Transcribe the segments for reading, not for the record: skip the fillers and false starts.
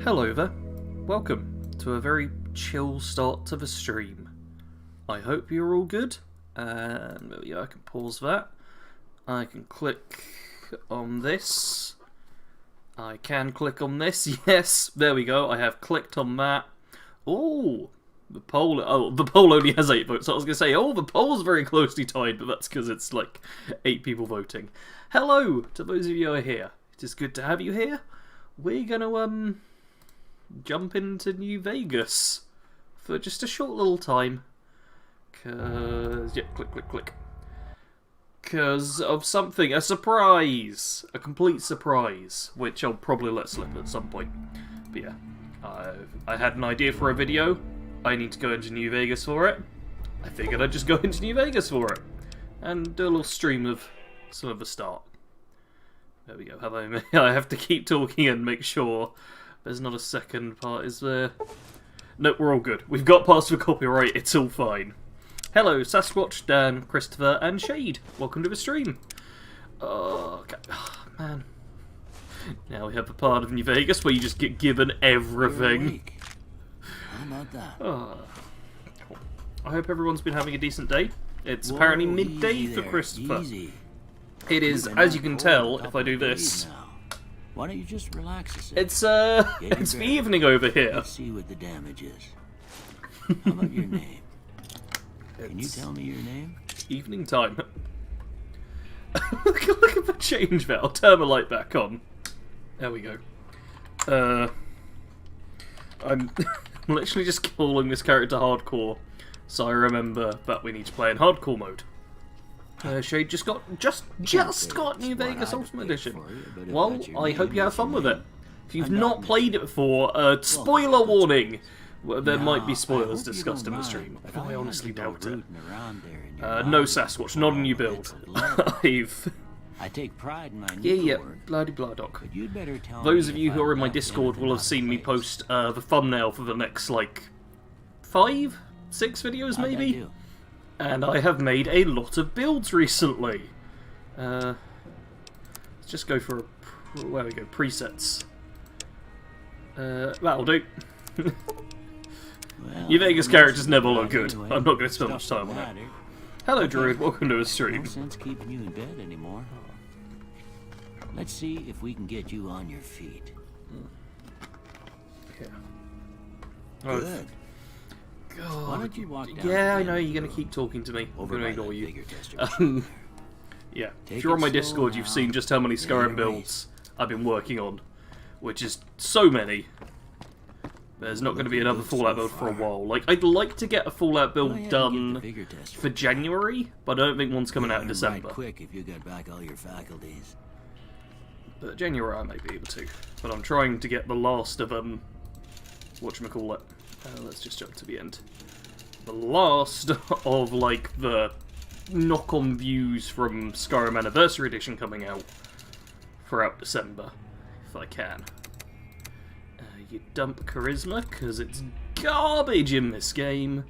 Hello there, welcome to a very chill start to the stream. I hope you're all good, and there we go, I can pause that. I can click on this. I can click on this, yes, there we go, I have clicked on that. Oh, the poll only has 8 votes, so I was going to say, oh, the poll's very closely tied, but that's because it's like 8 people voting. Hello to those of you who are here, it is good to have you here. We're going to, jump into New Vegas for just a short little time. Cause, yeah, click. Cause of something, a surprise! A complete surprise, which I'll probably let slip at some point. But yeah, I had an idea for a video. I need to go into New Vegas for it. I figured I'd just go into New Vegas for it. And do a little stream of some of the start. There we go, hello. I have to keep talking and make sure there's not a second part, is there? No, we're all good. We've got past the copyright, it's all fine. Hello, Sasquatch, Dan, Christopher, and Shade. Welcome to the stream. Oh, okay. Oh, man. Now we have the part of New Vegas where you just get given everything. How about that? Oh. I hope everyone's been having a decent day. It's apparently midday for Christopher. Easy. It is, as you can tell, if I do this. Why don't you just relax a second? It's the evening over here. Let's see what the damage is. How about your name? Can you tell me your name? Evening time. look at the change there. I'll turn the light back on. There we go. I'm literally just calling this character hardcore, so I remember that we need to play in hardcore mode. Shade just got New Vegas Ultimate Edition. Well, I hope you have fun with it. If you've not played it before, spoiler warning! Well, there might be spoilers discussed in the stream. I honestly doubt it. No Sasquatch, not a new build. I take pride in my Yeah, bloody blah doc. Those of you who are in my Discord will have seen me post the thumbnail for the next, like, 5, 6 videos maybe? And I have made a lot of builds recently. Let's just go for where we go, presets. That'll do. New Vegas characters never look good. I'm not going to spend much time on it. Hello, Druid. Welcome to a stream. No sense keeping you in bed anymore. Let's see if we can get you on your feet. Yeah. Good. God. Why don't you walk down? Yeah, I know, you're going to keep talking to me. I'm going to ignore you. Yeah, if you're on my Discord, you've seen just how many Skyrim builds I've been working on, which is so many. There's not going to be another Fallout build for a while. Like, I'd like to get a Fallout build done for January, but I don't think one's coming out in December. Quick if you get back all your faculties. But January I may be able to. But I'm trying to get the last of whatchamacallit. Let's just jump to the end. The last of, like, the knock-on views from Skyrim Anniversary Edition coming out throughout December, if I can. You dump Charisma, because it's garbage in this game.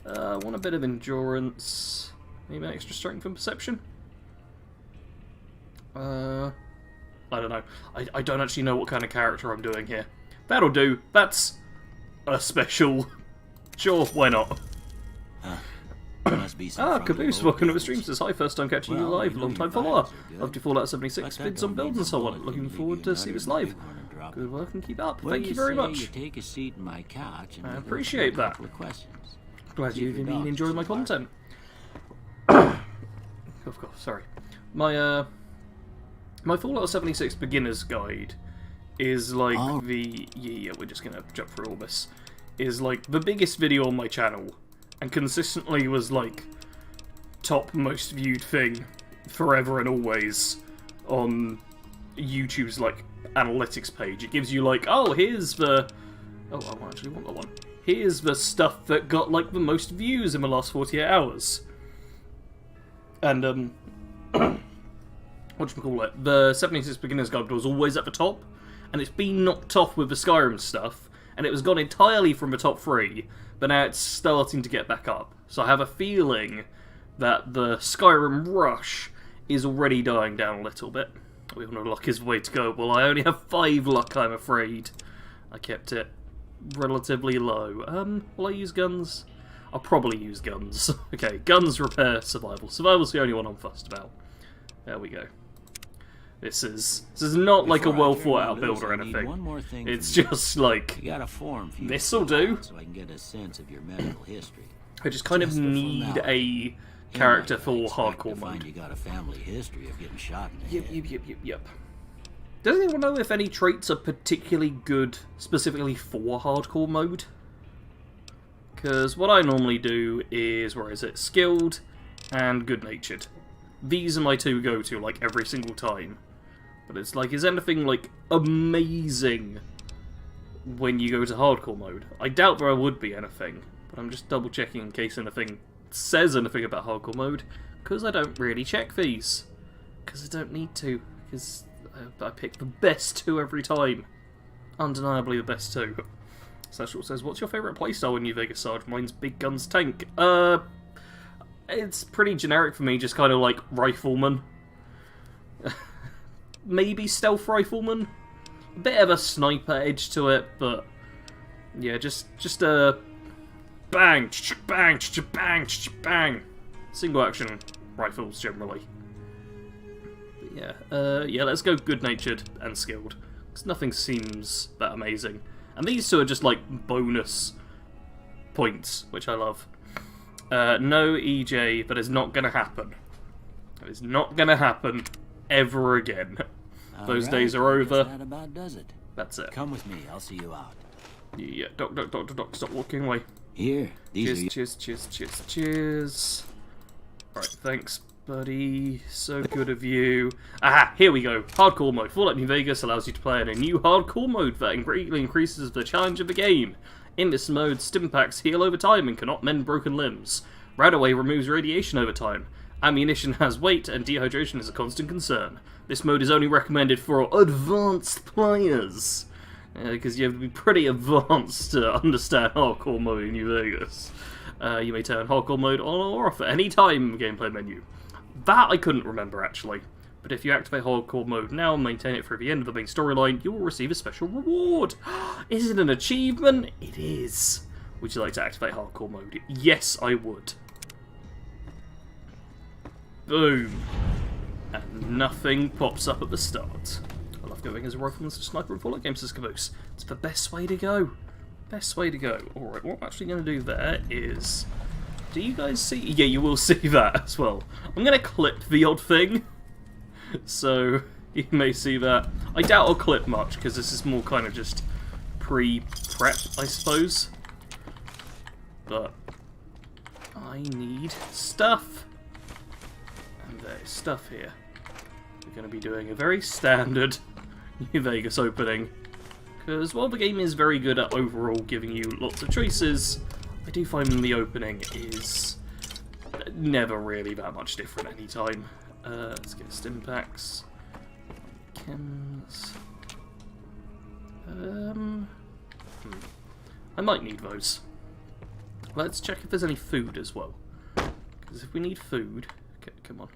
Want a bit of Endurance. Maybe extra Strength and Perception? I don't know. I don't actually know what kind of character I'm doing here. That'll do. That's a special. Sure, why not? Caboose, welcome to the stream. Says hi, first time catching you live, long time follower. Love to Fallout 76 vids on builds and so on. Looking forward to see this live. Good work and keep up. Thank you very much. Take a seat in my couch and I appreciate that. Glad you've been enjoying my content. Of course, sorry. My Fallout 76 beginner's guide is like yeah, we're just gonna jump through all this. Is like the biggest video on my channel, and consistently was like top most viewed thing forever and always on YouTube's like analytics page. It gives you like, oh, here's the I actually want that one. Here's the stuff that got like the most views in the last 48 hours. And whatchamacallit, the 76 Beginner's Guide was always at the top, and it's been knocked off with the Skyrim stuff, and it was gone entirely from the top 3, but now it's starting to get back up. So I have a feeling that the Skyrim rush is already dying down a little bit. We all know luck is the way to go. Well, I only have 5 luck, I'm afraid. I kept it relatively low. Will I use guns? I'll probably use guns. Okay, guns, repair, survival. Survival's the only one I'm fussed about. There we go. This is not like a well thought out build or anything. It's just like, this'll do. So I can get a sense of your medical history. I just kind of need a character for hardcore mode. You got a family history of getting shot in the head. Yep. Does anyone know if any traits are particularly good specifically for hardcore mode? Because what I normally do is, where is it? Skilled and good-natured. These are my two go-to, like, every single time. But it's like, is anything, like, amazing when you go to hardcore mode? I doubt there would be anything, but I'm just double-checking in case anything says anything about hardcore mode, because I don't really check these. Because I don't need to, because I pick the best two every time. Undeniably the best two. Satchel says, what's your favourite playstyle in New Vegas, Sarge? Mine's Big Guns Tank. It's pretty generic for me, just kind of like Rifleman. Maybe Stealth Rifleman? A bit of a sniper edge to it, but yeah, just a bang, bang, bang, bang. Single action rifles generally. But yeah, let's go good-natured and skilled, because nothing seems that amazing. And these two are just like bonus points, which I love. No EJ, but it's not going to happen. It's not going to happen ever again. Those days are over. That about does it. That's it. Come with me, I'll see you out. Yeah, Doc, stop walking away. Here, Cheers. Alright, thanks, buddy. So good of you. Aha, here we go. Hardcore mode. Fallout New Vegas allows you to play in a new hardcore mode that greatly increases the challenge of the game. In this mode, stim packs heal over time and cannot mend broken limbs. Radaway removes radiation over time. Ammunition has weight, and dehydration is a constant concern. This mode is only recommended for advanced players, because you have to be pretty advanced to understand hardcore mode in New Vegas. You may turn hardcore mode on or off at any time in the gameplay menu. That I couldn't remember, actually. But if you activate hardcore mode now and maintain it through the end of the main storyline, you will receive a special reward. Is it an achievement? It is. Would you like to activate hardcore mode? Yes, I would. Boom. And nothing pops up at the start. I love going as a rifleman, such sniper and Fallout games as Caboose. It's the best way to go. Best way to go. Alright, what I'm actually going to do there is... Do you guys see? Yeah, you will see that as well. I'm going to clip the odd thing. So, you may see that. I doubt I'll clip much, because this is more kind of just pre-prep, I suppose. But, I need stuff. And there's stuff here. We're going to be doing a very standard New Vegas opening. Because while the game is very good at overall giving you lots of choices, I do find the opening is never really that much different any time. Let's get stim packs. Chems. I might need those. Let's check if there's any food as well. Because if we need food... Okay, come on.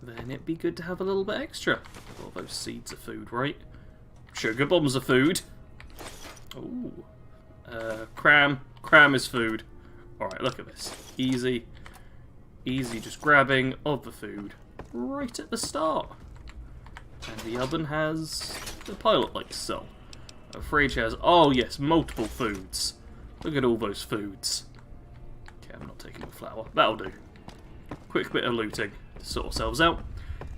Then it'd be good to have a little bit extra. All those seeds are food, right? Sugar bombs are food. Ooh. Cram. Cram is food. Alright, look at this. Easy. Easy just grabbing of the food right at the start. And the oven has the pilot-like cell. A fridge has, oh yes, multiple foods. Look at all those foods. Okay, I'm not taking the flour. That'll do. Quick bit of looting to sort ourselves out.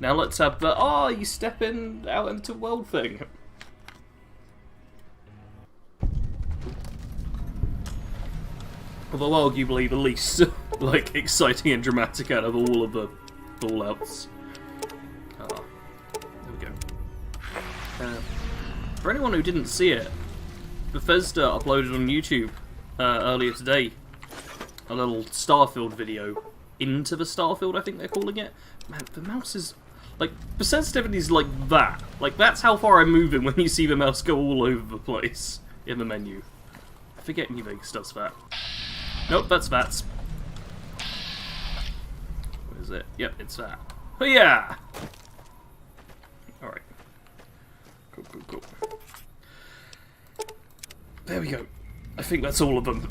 Now let's have the, oh, you stepping out into world thing. Although arguably the least, like, exciting and dramatic out of all of the Fallouts. There we go. For anyone who didn't see it, Bethesda uploaded on YouTube earlier today a little Starfield video. Into the Starfield, I think they're calling it. Man, the mouse is... Like, the sensitivity is like that. Like, that's how far I'm moving when you see the mouse go all over the place in the menu. I forget New Vegas does that. Nope, that's that. What is it? Yep, it's that. Oh yeah! Alright. Cool. there we go. I think that's all of them.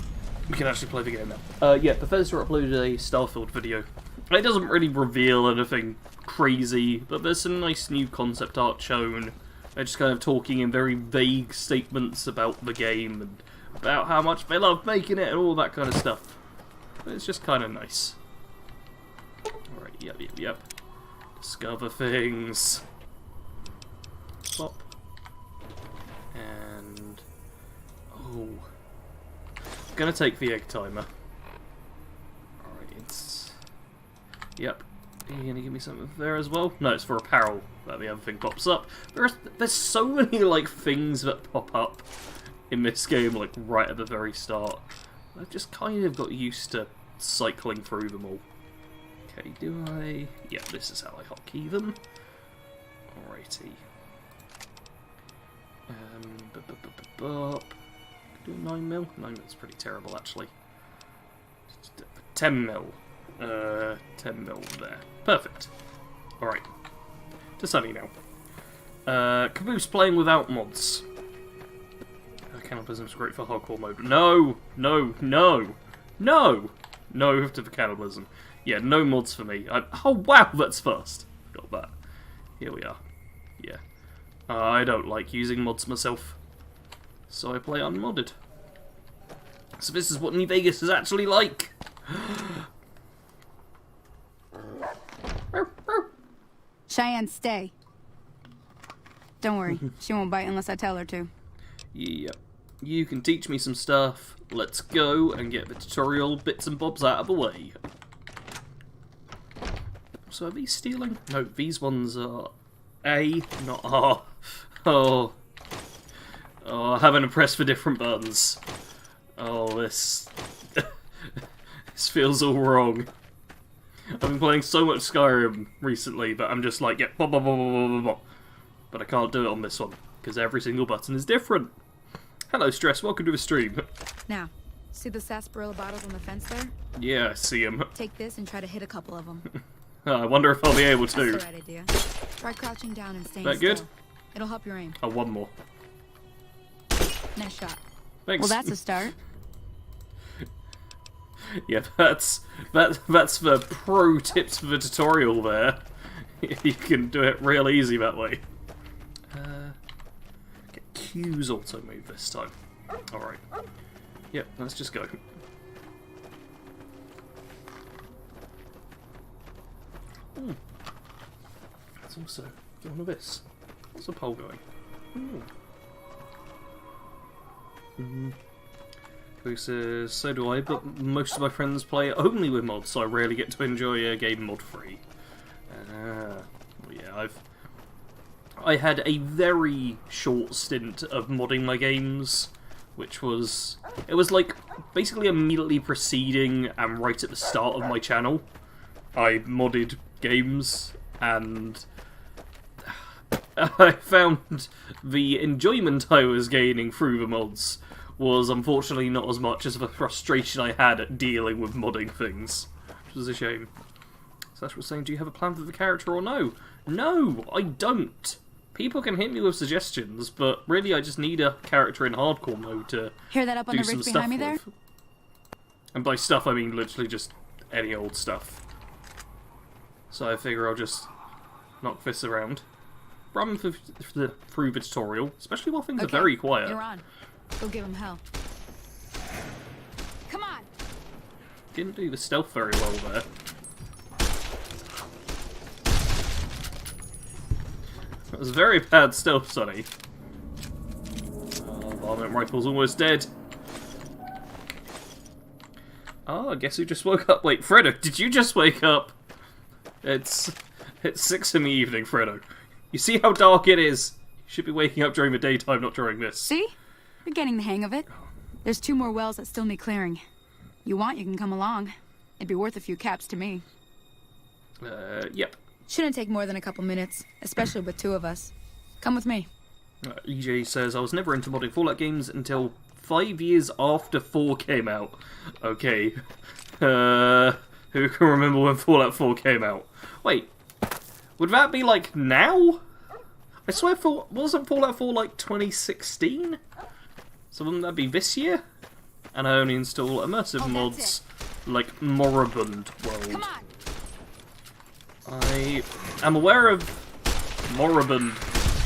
We can actually play the game now. Yeah, Bethesda uploaded a Starfield video. It doesn't really reveal anything crazy, but there's some nice new concept art shown. They're just kind of talking in very vague statements about the game and about how much they love making it and all that kind of stuff. It's just kind of nice. Alright, yep. Discover things. Pop. And... oh. I'm gonna take the egg timer. Alright, it's... yep. Are you gonna give me something there as well? No, it's for apparel that the other thing pops up. There's so many, like, things that pop up in this game, like, right at the very start. I've just kind of got used to cycling through them all. Okay, do I... yeah, this is how I hotkey them. Alrighty. Do 9 mil? 9 mil's pretty terrible, actually. 10 mil. 10 mil there. Perfect. Alright. To Sunny now. Caboose playing without mods. Cannibalism's great for hardcore mode. No! No! No! No! No to the cannibalism. Yeah, no mods for me. Oh wow, that's fast. Got that. Here we are. Yeah. I don't like using mods myself. So I play unmodded. So this is what New Vegas is actually like. Cheyenne, stay. Don't worry, she won't bite unless I tell her to. Yep. You can teach me some stuff. Let's go and get the tutorial bits and bobs out of the way. So are these stealing? No, these ones are A, not R. Oh, I haven't pressed for different buttons. Oh, this... this feels all wrong. I've been playing so much Skyrim recently that I'm just like, yeah, blah, blah, blah, blah, blah, blah. But I can't do it on this one, because every single button is different. Hello, Stress, welcome to the stream. Now, see the sarsaparilla bottles on the fence there? Yeah, I see them. Take this and try to hit a couple of them. I wonder if I'll be able to. That's the right idea. Try crouching down and staying that still. good? It'll help your aim. Oh, one more. Nice shot. Thanks. Well, that's a start. Yeah, that's the pro tips for the tutorial there. You can do it real easy that way. Get Q's auto move this time. Alright. Yep, let's just go. Let's also get on with this. What's the poll going? Who says, so do I, but most of my friends play only with mods, so I rarely get to enjoy a game mod-free. Well, yeah, I had a very short stint of modding my games, which was... it was like, basically immediately preceding and right at the start of my channel. I modded games, and... I found the enjoyment I was gaining through the mods was unfortunately not as much as the frustration I had at dealing with modding things, which was a shame. Sash was saying, do you have a plan for the character or no? No, I don't. People can hit me with suggestions, but really I just need a character in hardcore mode to Hear that up on do the some ridge stuff behind me there? with. And by stuff I mean literally just any old stuff. So I figure I'll just knock this around. Run through the tutorial, especially while things are very quiet. You're on. Go give him hell. Come on. Didn't do the stealth very well there. That was very bad stealth, Sonny. Varmint rifle's almost dead. Oh, guess who just woke up? Wait, Fredo, did you just wake up? It's 6 in the evening, Fredo. You see how dark it is? You should be waking up during the daytime, not during this. See? You're getting the hang of it. There's 2 more wells that still need clearing. You want, you can come along. It'd be worth a few caps to me. Yep. Shouldn't take more than a couple minutes, especially with 2 of us. Come with me. EJ says, I was never into modding Fallout games until 5 years after 4 came out. Okay. Who can remember when Fallout 4 came out? Wait. Would that be like now? I swear, wasn't Fallout 4 like 2016? So wouldn't that be this year? And I only install immersive mods like Moribund World. Come on. I am aware of Moribund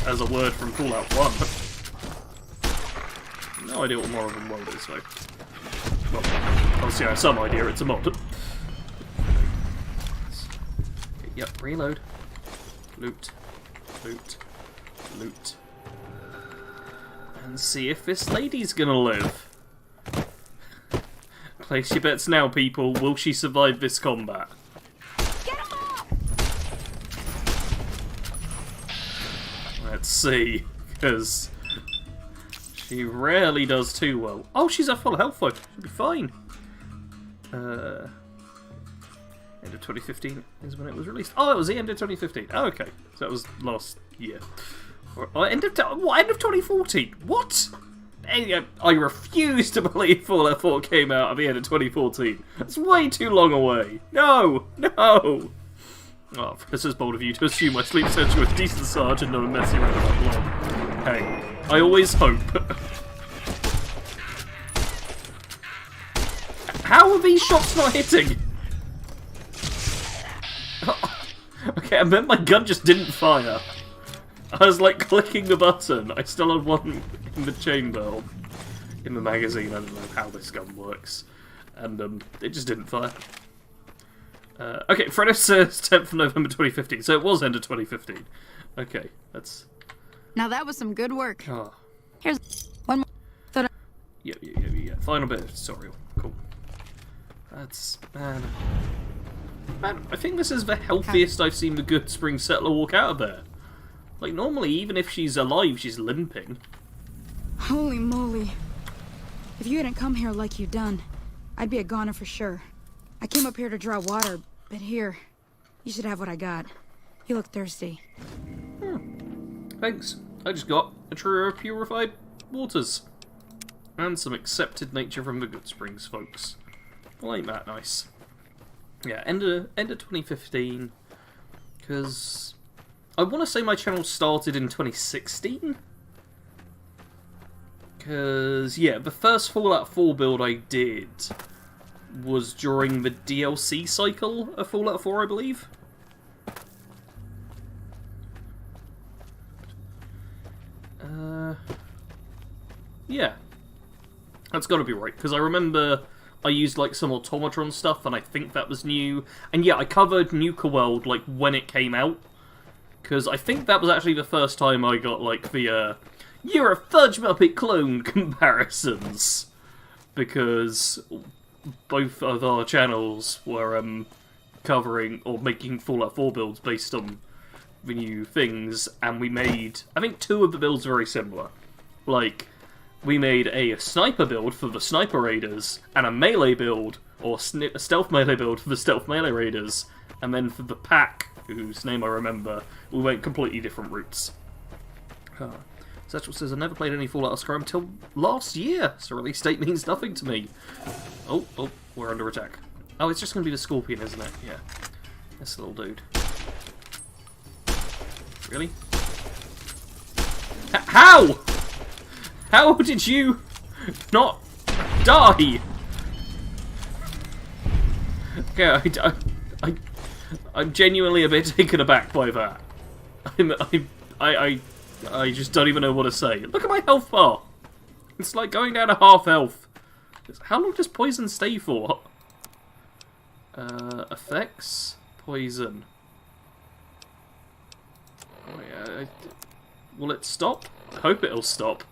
as a word from Fallout 1. No idea what Moribund World is, though. Well, obviously I have some idea it's a mod. Yep, reload. Loot. Loot. Loot. And see if this lady's gonna live. Place your bets now, people. Will she survive this combat? Let's see, because she rarely does too well. Oh, she's at full health though. She'll be fine. End of 2015 is when it was released. Oh, it was the end of 2015. Oh, okay, so that was last year. End of 2014. What? I refuse to believe Fallout 4 came out at the end of 2014. That's way too long away. No, no. Oh, this is bold of you to assume I sleep essentially with decent Sarge and not a messy around about blood. Hey, I always hope. How are these shots not hitting? Okay, I meant my gun just didn't fire. I was like clicking the button. I still had one in the chamber, in the magazine. I don't know how this gun works. And it just didn't fire. Okay, Fredo says 10th of November 2015, so it was end of 2015. Okay, that's... Now that was some good work. Oh. Here's one more. Yeah. Final bit of tutorial. Cool. That's... Man, I think this is the healthiest I've seen the Good Spring Settler walk out of there. Like, normally, even if she's alive, she's limping. Holy moly. If you hadn't come here like you done, I'd be a goner for sure. I came up here to draw water, but here, you should have what I got. You look thirsty. Thanks. I just got a trio of purified waters. And some accepted nature from the Good Springs, folks. Well, ain't that nice? Yeah, end of 2015. Because I want to say my channel started in 2016. Because, yeah, the first Fallout 4 build I did was during the DLC cycle of Fallout 4, I believe. Yeah. That's gotta be right, because I remember I used, like, some Automatron stuff, and I think that was new. And yeah, I covered Nuka World, like, when it came out. Because I think that was actually the first time I got, like, the, you're a Fudge Muppet clone comparisons. Because both of our channels were, covering, or making Fallout 4 builds based on the new things, and we made, I think, 2 of the builds very similar. Like, we made a sniper build for the Sniper Raiders, and a melee build, or a stealth melee build for the Stealth Melee Raiders, and then for the pack, whose name I remember, we went completely different routes. Satchel says, I never played any Fallout or Skyrim until last year, so release date means nothing to me. Oh, we're under attack. Oh, it's just going to be the Scorpion, isn't it? Yeah. This little dude. Really? How? How did you not die? Okay, I'm genuinely a bit taken aback by that. I just don't even know what to say. Look at my health bar. It's like going down to half health. How long does poison stay for? Effects? Poison. Oh yeah, will it stop? I hope it'll stop.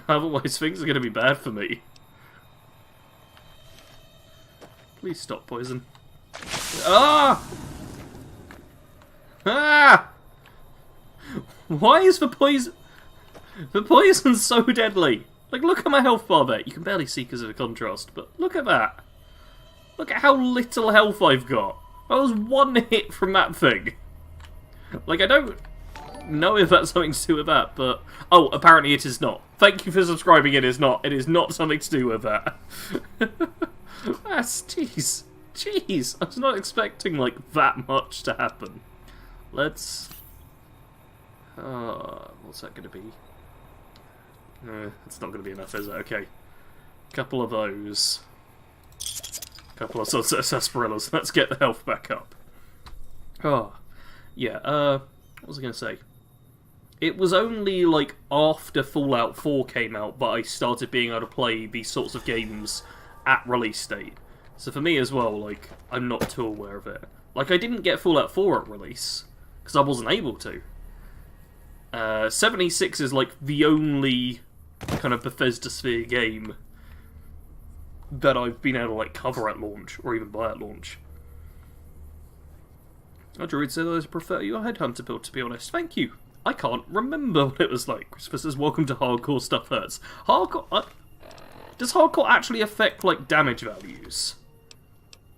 Otherwise things are going to be bad for me. Please stop, poison. Ah! Ah! Why is the poison... The poison's so deadly. Like, look at my health bar there. You can barely see because of the contrast, but look at that. Look at how little health I've got. That was one hit from that thing. Like, I don't know if that's something to do with that, but... Oh, apparently it is not. Thank you for subscribing, it is not. It is not something to do with that. That's... Jeez. Jeez. I was not expecting, like, that much to happen. Let's... what's that going to be? It's not going to be enough, is it? Okay. Couple of those. Couple of sarsaparillas. Let's get the health back up. Oh. Yeah, what was I going to say? It was only, like, after Fallout 4 came out that I started being able to play these sorts of games at release date. So for me as well, like, I'm not too aware of it. Like, I didn't get Fallout 4 at release, because I wasn't able to. 76 is, like, the only kind of Bethesda sphere game that I've been able to, like, cover at launch, or even buy at launch. Oh, Druid said I prefer your Headhunter build, to be honest. Thank you. I can't remember what it was like. Christopher says, welcome to Hardcore Stuff Hurts. Hardcore... does Hardcore actually affect, like, damage values?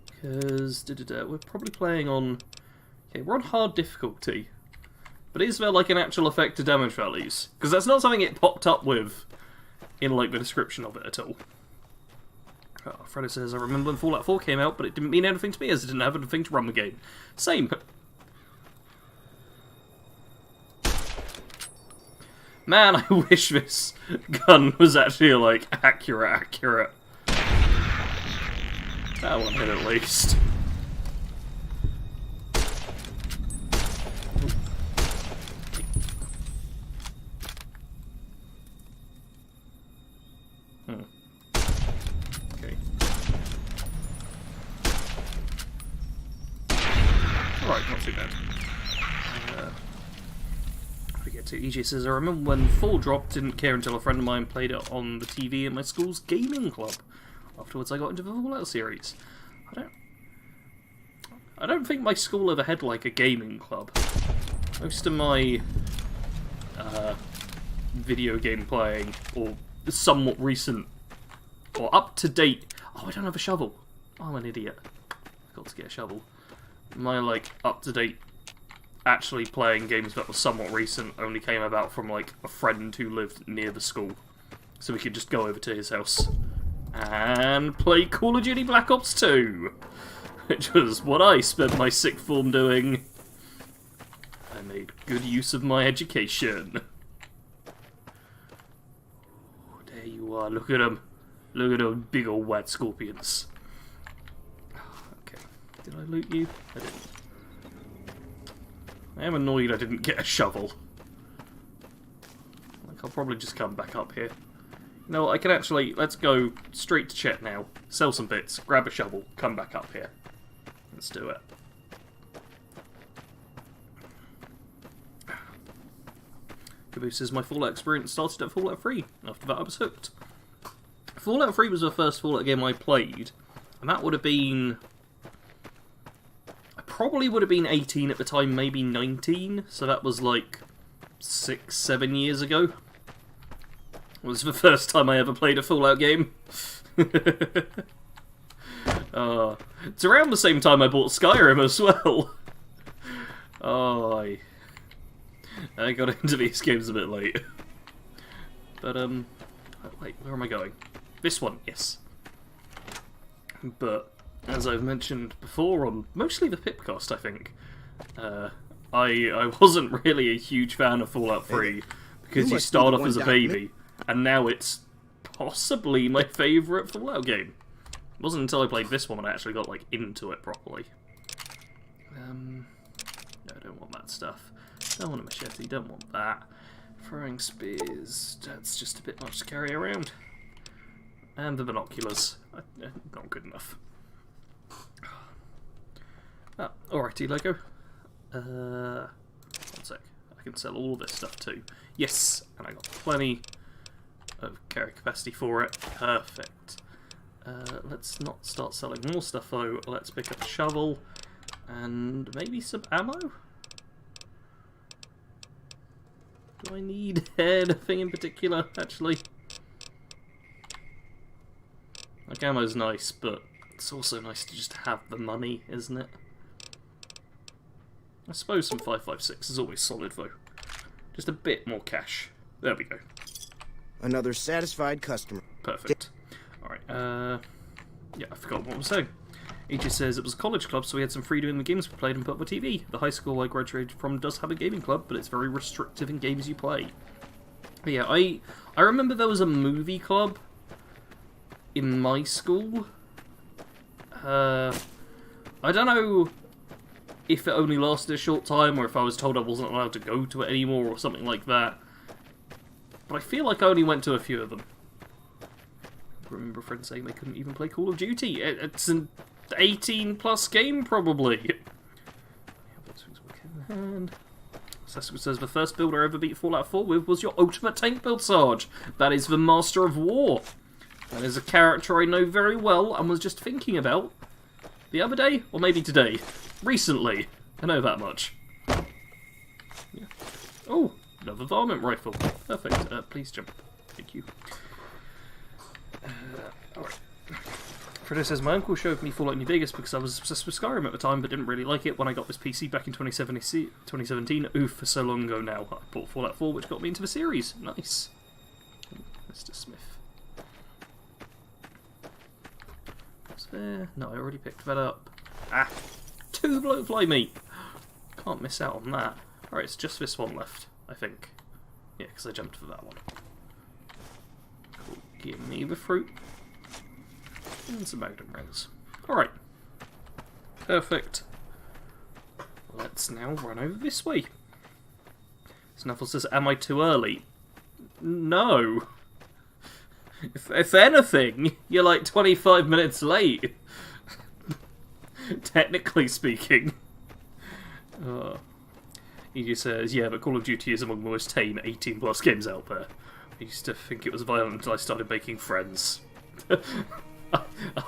Because... we're probably playing on... Okay, we're on hard difficulty. But is there, like, an actual effect to damage values? Because that's not something it popped up with in, like, the description of it at all. Oh, Fredo says, I remember when Fallout 4 came out, but it didn't mean anything to me as it didn't have anything to run the game. Same. Man, I wish this gun was actually, like, accurate. That one hit at least. Okay. Alright, not too bad. EJ says, I remember when 4 dropped, didn't care until a friend of mine played it on the TV in my school's gaming club. Afterwards I got into the Fallout series. I don't think my school ever had, like, a gaming club. Most of my video game playing, or somewhat recent, or up-to-date... Oh, I don't have a shovel. Oh, I'm an idiot. I forgot to get a shovel. My, like, up-to-date actually playing games that were somewhat recent only came about from, like, a friend who lived near the school. So we could just go over to his house and play Call of Duty Black Ops 2, which was what I spent my sixth form doing. I made good use of my education. Oh, there you are, look at them. Look at those big old white scorpions. Okay, did I loot you? I didn't. I am annoyed I didn't get a shovel. Like, I'll probably just come back up here. No, I can actually... Let's go straight to Chet now. Sell some bits, grab a shovel, come back up here. Let's do it. Caboose says, my Fallout experience started at Fallout 3. After that I was hooked. Fallout 3 was the first Fallout game I played. And that would have been... Probably would have been 18 at the time, maybe 19, so that was like 6-7 years ago. It was the first time I ever played a Fallout game. It's around the same time I bought Skyrim as well. Oh, I got into these games a bit late. But, wait, where am I going? This one, yes. But... as I've mentioned before on mostly the Pipcast, I think, I wasn't really a huge fan of Fallout 3 because you start off as a baby, and now it's possibly my favourite Fallout game. It wasn't until I played this one when I actually got, like, into it properly. No, I don't want that stuff. Don't want a machete, don't want that. Throwing spears, that's just a bit much to carry around. And the binoculars, not good enough. Ah, alrighty, Lego. One sec. I can sell all this stuff too. Yes, and I got plenty of carry capacity for it. Perfect. Let's not start selling more stuff though. Let's pick up a shovel and maybe some ammo. Do I need anything in particular, actually? Like, ammo's nice, but it's also nice to just have the money, isn't it? I suppose some 5.56 is always solid, though. Just a bit more cash. There we go. Another satisfied customer. Perfect. Alright, yeah, I forgot what I was saying. He just says it was a college club, so we had some freedom in the games we played and put on the TV. The high school I graduated from does have a gaming club, but it's very restrictive in games you play. But yeah, I remember there was a movie club in my school. I don't know if it only lasted a short time or if I was told I wasn't allowed to go to it anymore or something like that. But I feel like I only went to a few of them. I remember a friend saying they couldn't even play Call of Duty. It's an 18+ game, probably. Cecil says, the first build I ever beat Fallout 4 with was your ultimate tank build, Sarge. That is the Master of War. That is a character I know very well and was just thinking about the other day, or maybe today. Recently. I know that much. Yeah. Oh, another varmint rifle. Perfect. Please jump. Thank you. Alright. Fredo says, my uncle showed me Fallout New Vegas because I was obsessed with Skyrim at the time, but didn't really like it when I got this PC back in 2017. Oof, so long ago now. I bought Fallout 4, which got me into the series. Nice. Mr. Smith. What's there? No, I already picked that up. Ah! 2 blowfly meat! Can't miss out on that. Alright, it's just this one left, I think. Yeah, because I jumped for that one. Cool. Give me the fruit. And some magnum rings. Alright. Perfect. Let's now run over this way. Snuffle says, am I too early? No. If anything, you're like 25 minutes late. Technically speaking. He just says, yeah, but Call of Duty is among the most tame 18+ games out there. I used to think it was violent until I started making friends.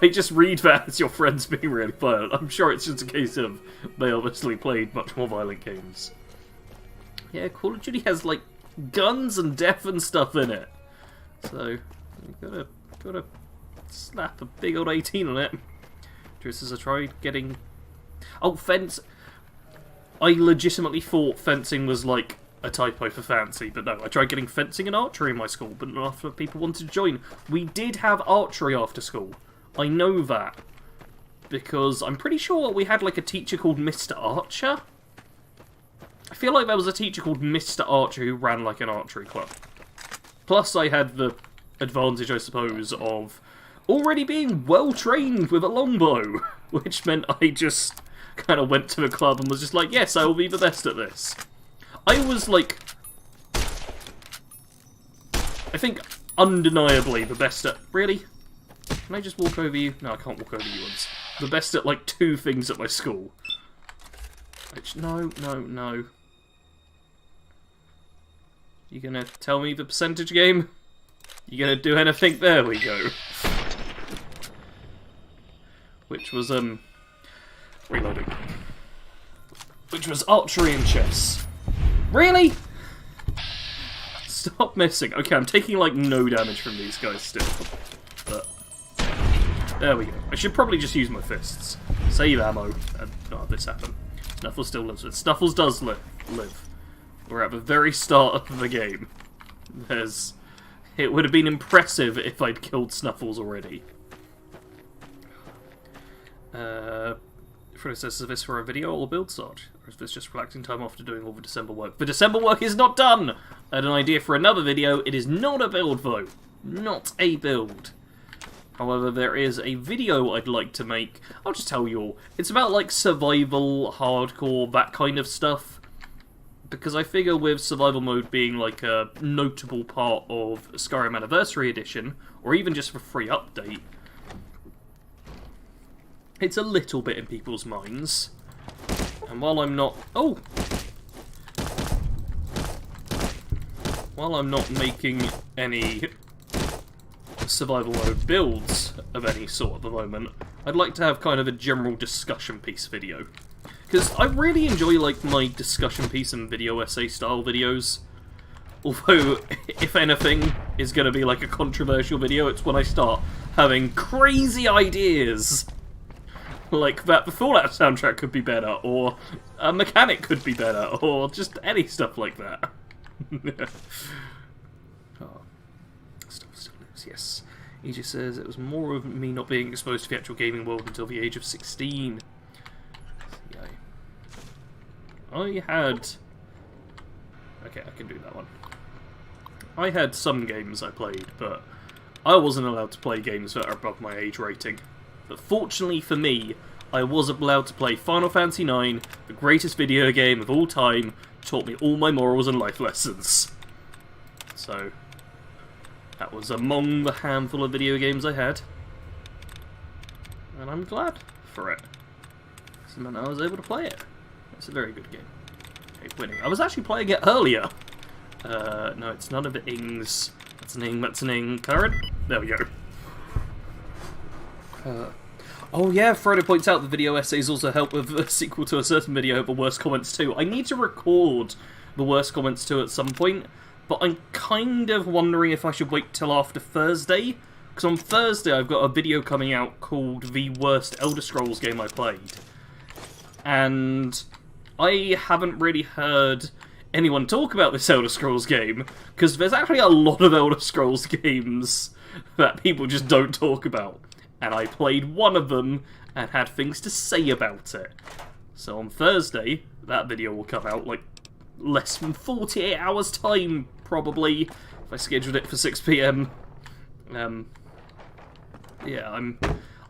I just read that as your friends being really violent. I'm sure it's just a case of they obviously played much more violent games. Yeah, Call of Duty has, like, guns and death and stuff in it. So, you gotta slap a big old 18 on it. Just as I tried getting... Oh, fence... I legitimately thought fencing was, like, a typo for fancy, but no, I tried getting fencing and archery in my school, but not enough people wanted to join. We did have archery after school. I know that. Because I'm pretty sure we had, like, a teacher called Mr. Archer. I feel like there was a teacher called Mr. Archer who ran, like, an archery club. Plus, I had the advantage, I suppose, of already being well-trained with a longbow, which meant I just kind of went to the club and was just like, yes, I will be the best at this. I was, like, I think undeniably the best at... Really? Can I just walk over you? No, I can't walk over you once. The best at, like, 2 things at my school. Which, no. You gonna tell me the percentage game? You gonna do anything? There we go. Which was, reloading. Which was archery and chess. Really? Stop missing. Okay, I'm taking, like, no damage from these guys still. But there we go. I should probably just use my fists. Save ammo. And not this happen. Snuffles still lives. Snuffles does live. We're at the very start of the game. It would have been impressive if I'd killed Snuffles already. Frodo says, is this for a video or build, Sarge? Or is this just relaxing time after doing all the December work? The December work is not done! I had an idea for another video. It is not a build, though. Not a build. However, there is a video I'd like to make. I'll just tell you all. It's about, like, survival, hardcore, that kind of stuff. Because I figure with survival mode being, like, a notable part of Skyrim Anniversary Edition, or even just for free update, it's a little bit in people's minds. And while I'm not... Oh! While I'm not making any survival mode builds of any sort at the moment, I'd like to have kind of a general discussion piece video. Because I really enjoy, like, my discussion piece and video essay style videos. Although, if anything is going to be, like, a controversial video, it's when I start having crazy ideas. Like, that the Fallout soundtrack could be better, or a mechanic could be better, or just any stuff like that. Oh. Still lives, yes. He just says, it was more of me not being exposed to the actual gaming world until the age of 16. I had... Okay, I can do that one. I had some games I played, but I wasn't allowed to play games that are above my age rating. But fortunately for me, I was allowed to play Final Fantasy IX, the greatest video game of all time, taught me all my morals and life lessons. So, that was among the handful of video games I had. And I'm glad for it. So meant I was able to play it. It's a very good game. Okay, winning. I was actually playing it earlier. No, it's none of the ings. That's an ing, that's an ing. Current? There we go. Oh yeah, Frodo points out the video essays also help with a sequel to a certain video, but worst comments too. I need to record the worst comments too at some point, but I'm kind of wondering if I should wait till after Thursday, because on Thursday I've got a video coming out called The Worst Elder Scrolls Game I Played. And I haven't really heard anyone talk about this Elder Scrolls game, because there's actually a lot of Elder Scrolls games that people just don't talk about. And I played one of them and had things to say about it. So on Thursday, that video will come out like less than 48 hours time, probably, if I scheduled it for 6 PM. Yeah, I'm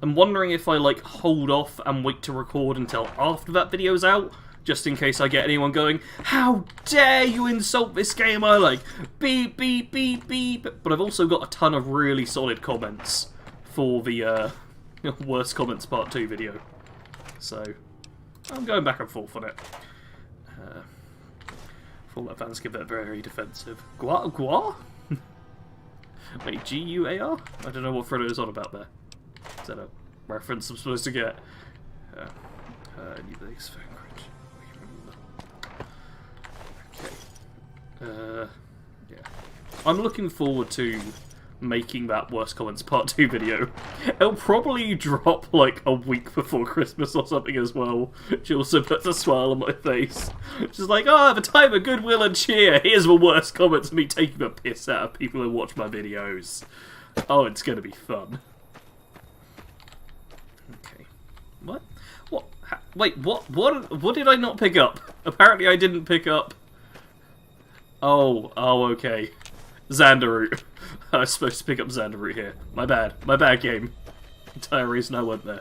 wondering if I like hold off and wait to record until after that video's out, just in case I get anyone going, "How dare you insult this game?" I like beep beep beep beep. But I've also got a ton of really solid comments for the worst comments part 2 video, so I'm going back and forth on it. Fallout fans give it very defensive. Guar? Wait, G-U-A-R? I don't know what Frodo's on about there. Is that a reference I'm supposed to get? Okay. Yeah. I'm looking forward to making that worst comments part 2 video. It'll probably drop like a week before Christmas or something as well, which also puts a smile on my face. Just like, oh, the time of goodwill and cheer, here's the worst comments of me taking the piss out of people who watch my videos. Oh, it's gonna be fun. Okay. What? What? Wait, what did I not pick up? Apparently I didn't pick up... Oh, okay. Xanderroot. I was supposed to pick up Xanderroot here. My bad game. Entire reason I went there.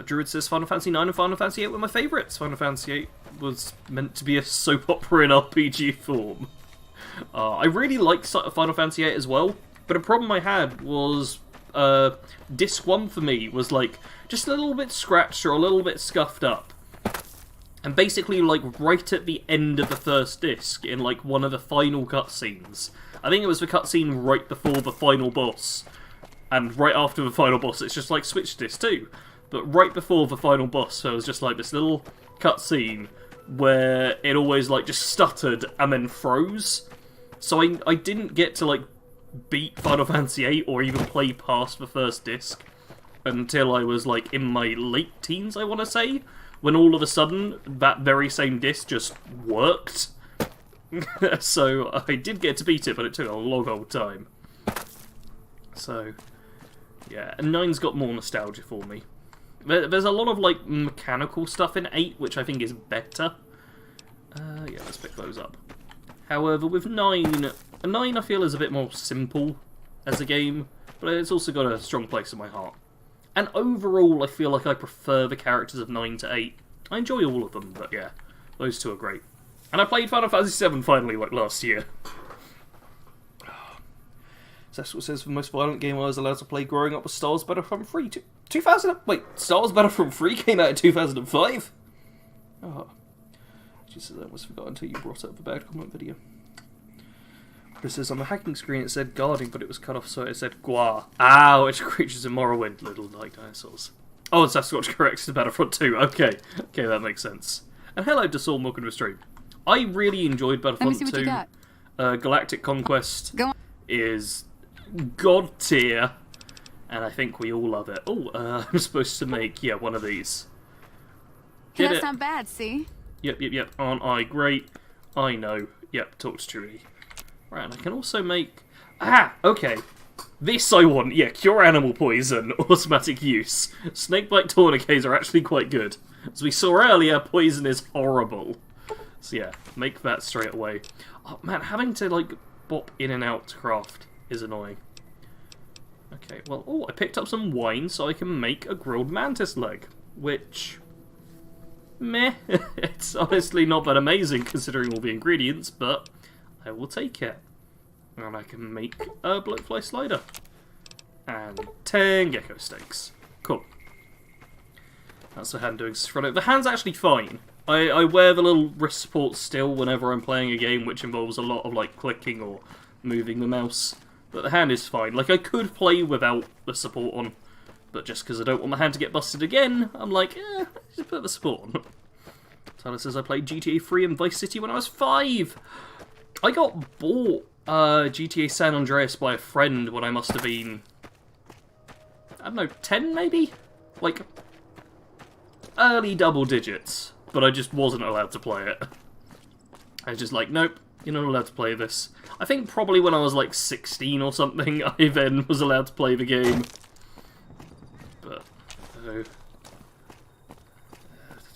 Druid says Final Fantasy IX and Final Fantasy VIII were my favourites. Final Fantasy VIII was meant to be a soap opera in RPG form. I really liked Final Fantasy VIII as well, but a problem I had was Disc 1 for me was like just a little bit scratched or a little bit scuffed up. And basically, like, right at the end of the first disc, in, like, one of the final cutscenes, I think it was the cutscene right before the final boss, and right after the final boss, it's just, like, switch disc 2. But right before the final boss, there was just, like, this little cutscene where it always, like, just stuttered and then froze. So I didn't get to, like, beat Final Fantasy VIII or even play past the first disc until I was, like, in my late teens, I want to say. When all of a sudden, that very same disc just worked. So, I did get to beat it, but it took a long old time. So, yeah, and 9's got more nostalgia for me. There's a lot of, like, mechanical stuff in 8, which I think is better. Yeah, let's pick those up. However, with 9 I feel is a bit more simple as a game, but it's also got a strong place in my heart. And overall, I feel like I prefer the characters of 9 to 8. I enjoy all of them, but yeah, those two are great. And I played Final Fantasy VII finally, like, last year. So that's what says the most violent game I was allowed to play growing up was Star Wars Battlefront 3. 2000... Wait, Star Wars Battlefront 3 came out in 2005? Oh. Jesus, I almost forgot until you brought up the bad comment video. It says on the hacking screen it said guarding, but it was cut off, so it said Guar. Ah, which creatures in Morrowind, little night dinosaurs. Oh, it's Sasquatch corrects to Battlefront 2. Okay, that makes sense. And hello to Saul, welcome to the stream. I really enjoyed Battlefront 2. Galactic Conquest is god tier, and I think we all love it. Oh, I'm supposed to make, yeah, one of these. Hey, that's not bad, see? Yep. Aren't I great? I know. Yep, talk to Trudy. Right, and I can also make... Ah, okay. This I want. Yeah, cure animal poison. Automatic use. Snakebite tourniquets are actually quite good. As we saw earlier, poison is horrible. So yeah, make that straight away. Oh man, having to, like, bop in and out to craft is annoying. Okay, well, oh, I picked up some wine so I can make a grilled mantis leg, which... meh. It's honestly not that amazing considering all the ingredients, but I will take it. And I can make a bloatfly slider. And 10 gecko steaks. Cool. That's the hand doing Sfredo. The hand's actually fine. I wear the little wrist support still whenever I'm playing a game which involves a lot of like clicking or moving the mouse. But the hand is fine. Like, I could play without the support on, but just because I don't want my hand to get busted again, I'm like, just put the support on. Tyler says I played GTA 3 and Vice City when I was 5. I got bought GTA San Andreas by a friend when I must have been, I don't know, 10 maybe? Like, early double digits, but I just wasn't allowed to play it. I was just like, nope, you're not allowed to play this. I think probably when I was like 16 or something, I then was allowed to play the game. But,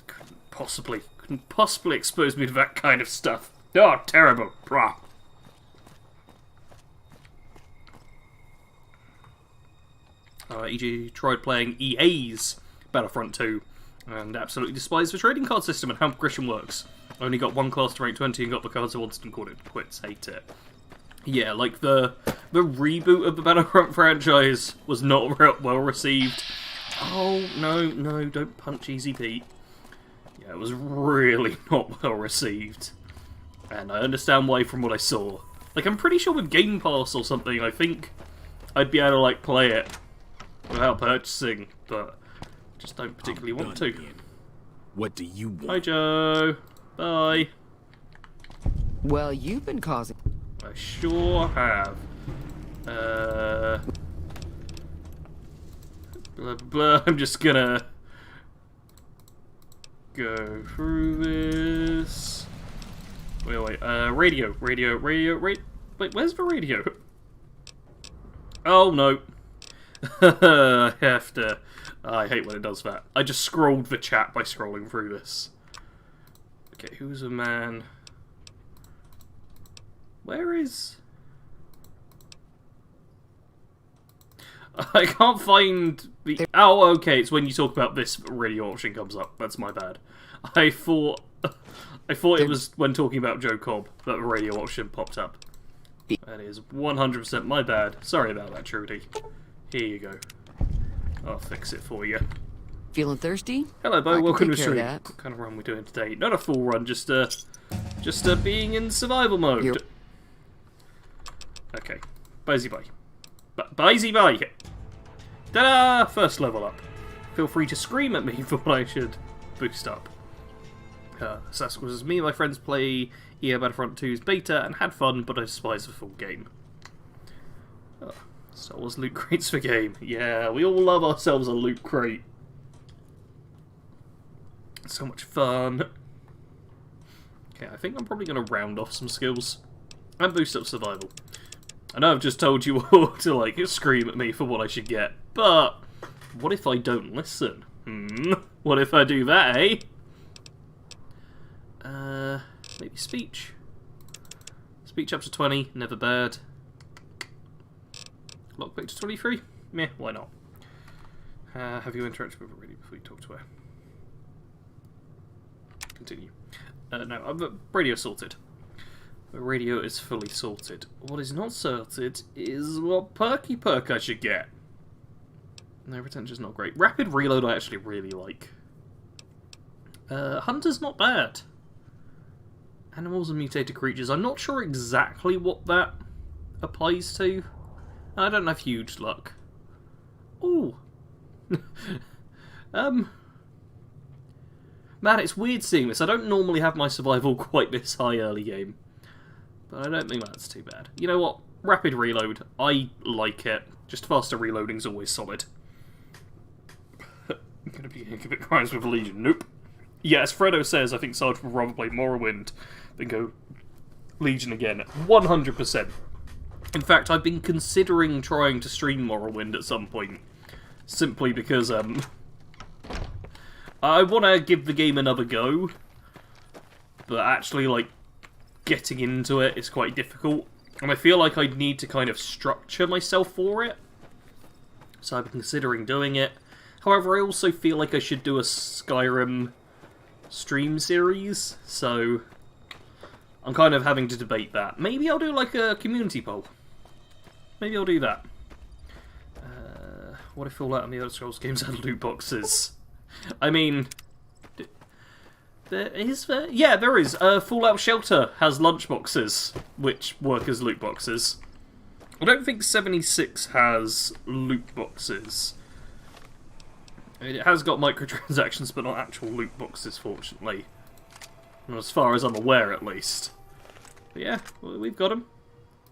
couldn't possibly expose me to that kind of stuff. Oh, terrible. Brah. E.g. tried playing EA's Battlefront 2 and absolutely despised the trading card system and how progression works. Only got one class to rank 20 and got the cards I wanted and called it quits. Hate it. Yeah, like the reboot of the Battlefront franchise was not well received. Oh, no, don't punch Easy Pete. Yeah, it was really not well received. And I understand why from what I saw. Like, I'm pretty sure with Game Pass or something, I think I'd be able to, like, play it without purchasing, but just don't particularly want to. Again. What do you want? Hi, Joe. Bye. Well, you've been causing... I sure have. Blah, blah, blah. I'm just gonna go through this. Wait. Radio. Wait, where's the radio? Oh, no. I have to... I hate when it does that. I just scrolled the chat by scrolling through this. Okay, who's a man? Where is... I can't find the... Oh, okay, it's when you talk about this radio option comes up. That's my bad. I thought it was when talking about Joe Cobb that the radio option popped up. That is 100% my bad. Sorry about that, Trudy. Here you go. I'll fix it for you. Feeling thirsty? Hello, Bo. I can Welcome to take the care of stream. that. What kind of run we doing today? Not a full run, just being in survival mode. You're- Okay. Bye. Bye. Ta-da! First level up. Feel free to scream at me for what I should boost up. Sasquatch says, me and my friends play EA Battlefront 2's beta and had fun, but I despise the full game. Oh, Star Wars loot crates for game. Yeah, we all love ourselves a loot crate. So much fun. Okay, I think I'm probably going to round off some skills and boost up survival. I know I've just told you all to, like, scream at me for what I should get, but what if I don't listen? What if I do that, eh? Maybe speech. Speech up to 20, never bad. Lockpick to 23? Meh, why not? Have you interacted with her already before you talk to her? Continue. No, radio sorted. The radio is fully sorted. What is not sorted is what perky perk I should get. No, retention's not great. Rapid reload I actually really like. Hunter's not bad. Animals and mutated creatures. I'm not sure exactly what that applies to. I don't have huge luck. Ooh. Man, it's weird seeing this. I don't normally have my survival quite this high early game. But I don't think that's too bad. You know what? Rapid reload. I like it. Just faster reloading's always solid. I'm gonna be a bit crimes with Legion. Nope. Yeah, as Fredo says, I think Sarge would rather play Morrowind than go Legion again. 100%. In fact, I've been considering trying to stream Morrowind at some point. Simply because, I want to give the game another go. But actually, like, getting into it is quite difficult. And I feel like I'd need to kind of structure myself for it. So I'm considering doing it. However, I also feel like I should do a Skyrim stream series, so I'm kind of having to debate that. Maybe I'll do like a community poll. Maybe I'll do that. What if Fallout and the Elder Scrolls games had loot boxes? I mean, there is there? Yeah, there is. Fallout Shelter has lunchboxes, which work as loot boxes. I don't think 76 has loot boxes. I mean, it has got microtransactions, but not actual loot boxes, fortunately. Well, as far as I'm aware, at least. But yeah, well, we've got them.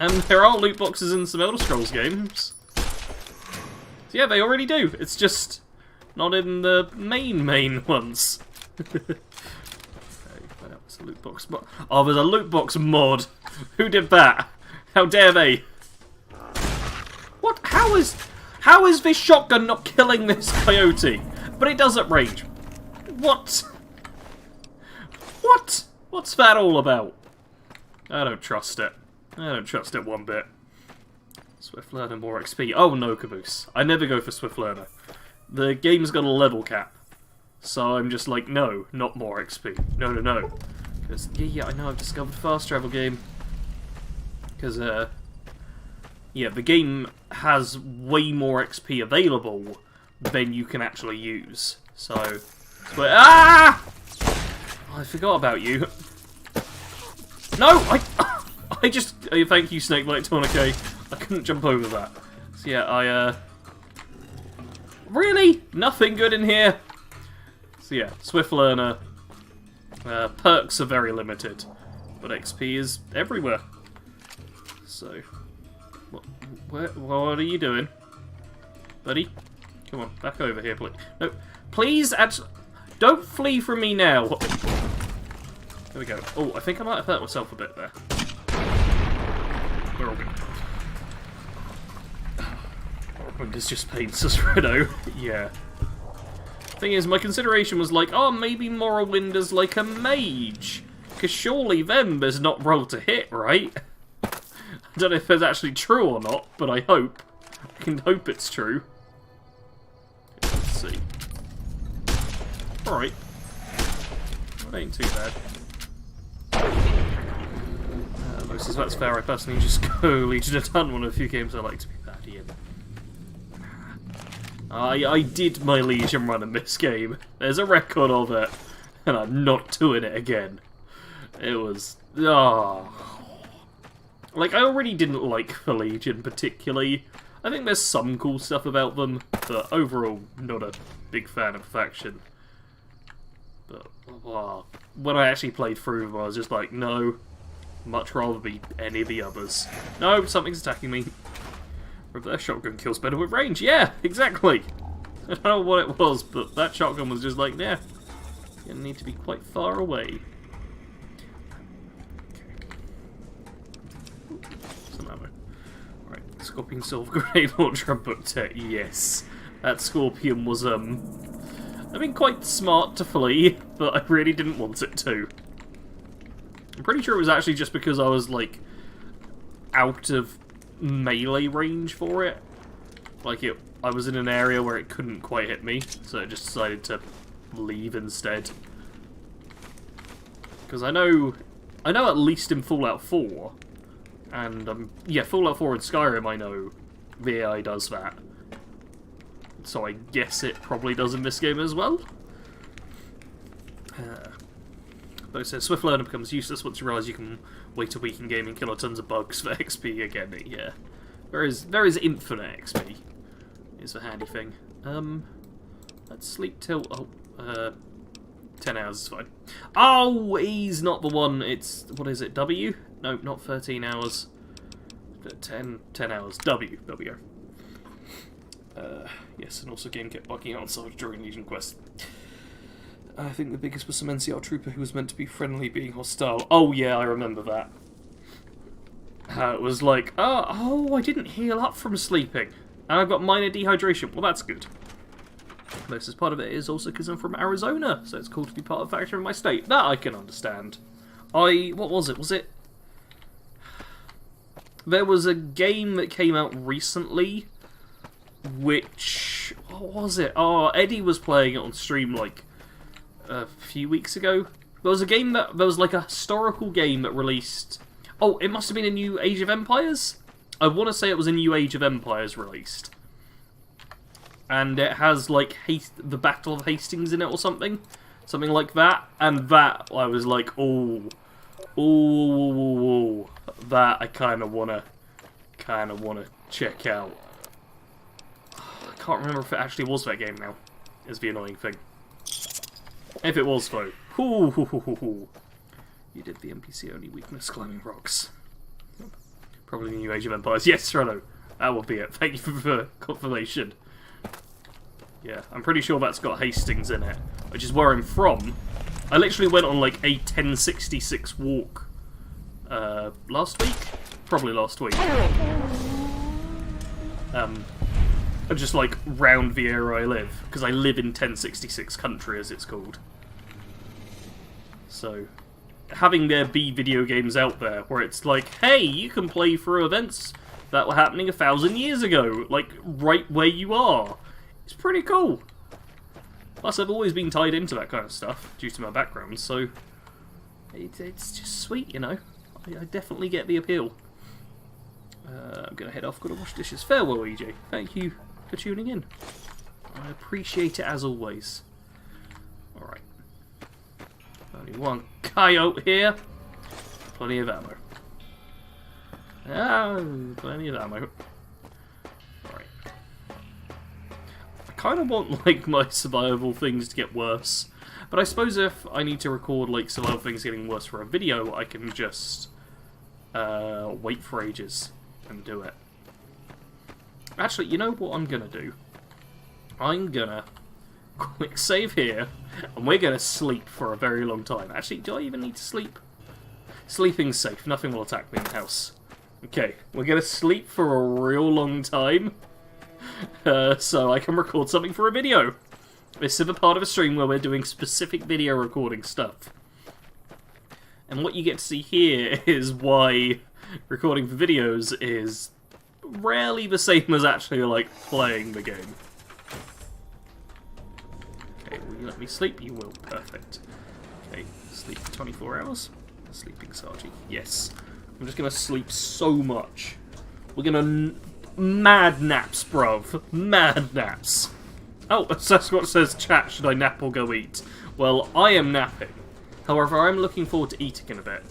And there are loot boxes in some Elder Scrolls games. So yeah, they already do. It's just not in the main ones. Okay, that was a loot box mod. Oh, there's a loot box mod. Who did that? How dare they? What? How is this shotgun not killing this coyote? But it does at range. What? What? What's that all about? I don't trust it. I don't trust it one bit. Swift Learner, more XP. Oh no, Caboose. I never go for Swift Learner. The game's got a level cap. So I'm just like, no, not more XP. No, no, no. Because, yeah, I know I've discovered a fast travel game. Because, yeah, the game has way more XP available than you can actually use. So, ah! Oh, I forgot about you. No, I just, thank you, Snakebite Tourniquet. I couldn't jump over that. So yeah, really? Nothing good in here? So yeah, Swift Learner. Perks are very limited, but XP is everywhere. So, what are you doing? Buddy? Come on, back over here, please. No, please, don't flee from me now. There we go. Oh, I think I might have hurt myself a bit there. We're all good. This just paints us Renault. Yeah. Thing is, my consideration was like, oh, maybe Morrowind is like a mage. Because surely then there's not roll to hit, right? I don't know if that's actually true or not, but I hope. I can hope it's true. Let's see. Alright. That ain't too bad. Most of that's fair. I personally just go Legion of Done, one of the few games I like to be baddie in. I did my Legion run in this game. There's a record of it, and I'm not doing it again. It was... Like, I already didn't like the Legion particularly. I think there's some cool stuff about them, but overall, not a big fan of the faction. But, when I actually played through them, I was just like, no. Much rather be any of the others. No, something's attacking me. Reverse shotgun kills better with range. Yeah, exactly. I don't know what it was, but that shotgun was just like, yeah, you need to be quite far away. Okay. Some ammo. Right, Scorpion Silver Grenade Launcher and Book Tech. Yes, that Scorpion was I mean, quite smart to flee, but I really didn't want it to. I'm pretty sure it was actually just because I was, like, out of melee range for it. Like, I was in an area where it couldn't quite hit me, so I just decided to leave instead. Because I know at least in Fallout 4, and, yeah, Fallout 4 and Skyrim, I know the AI does that. So I guess it probably does in this game as well. But it says, Swift Learner becomes useless once you realise you can wait a week in game and kill tons of bugs for XP again. Yeah. There is infinite XP. Is a handy thing. Let's sleep till... 10 hours is fine. Oh, he's not the one. It's... What is it? W? No, not 13 hours. 10 hours. W. There we go. Yes, and also game kept bugging out Sarge during Legion Quest. I think the biggest was some NCR trooper who was meant to be friendly being hostile. Oh yeah, I remember that. It was like, oh, I didn't heal up from sleeping. And I've got minor dehydration. Well, that's good. Most as part of it is also because I'm from Arizona, so it's cool to be part of a faction in my state. That I can understand. What was it? Was it... There was a game that came out recently, which... What was it? Oh, Eddie was playing it on stream, like, a few weeks ago. There was a game that... There was, like, a historical game that released... Oh, it must have been a new Age of Empires? I want to say it was a new Age of Empires released. And it has, like, the Battle of Hastings in it or something. Something like that. And that, I was like, oh... Ooh, that I kind of wanna check out. I can't remember if it actually was that game now. Is the annoying thing. If it was though, you did the NPC only weakness climbing rocks. Probably the new Age of Empires. Yes, Rolo, that will be it. Thank you for confirmation. Yeah, I'm pretty sure that's got Hastings in it, which is where I'm from. I literally went on like a 1066 walk last week? Probably last week. Just like round the area I live, because I live in 1066 country as it's called. So, having there be video games out there where it's like, hey, you can play through events that were happening 1,000 years ago, like right where you are. It's pretty cool. Plus, I've always been tied into that kind of stuff, due to my background, so it's just sweet, you know? I definitely get the appeal. I'm going to head off, got to wash dishes. Farewell, EJ. Thank you for tuning in. I appreciate it as always. Alright. Only one coyote here. Plenty of ammo. Plenty of ammo. I kind of want, like, my survival things to get worse. But I suppose if I need to record, like, survival things getting worse for a video, I can just wait for ages and do it. Actually, you know what I'm gonna do? I'm gonna quick save here, and we're gonna sleep for a very long time. Actually, do I even need to sleep? Sleeping's safe. Nothing will attack me in the house. Okay, we're gonna sleep for a real long time. So I can record something for a video. This is a part of a stream where we're doing specific video recording stuff. And what you get to see here is why recording for videos is rarely the same as actually, like, playing the game. Okay, will you let me sleep? You will. Perfect. Okay, sleep for 24 hours. Sleeping Sarge. Yes. I'm just gonna sleep so much. We're gonna... Mad naps, bruv. Mad naps. Oh, Sasquatch says, chat, should I nap or go eat? Well, I am napping. However, I'm looking forward to eating in a bit.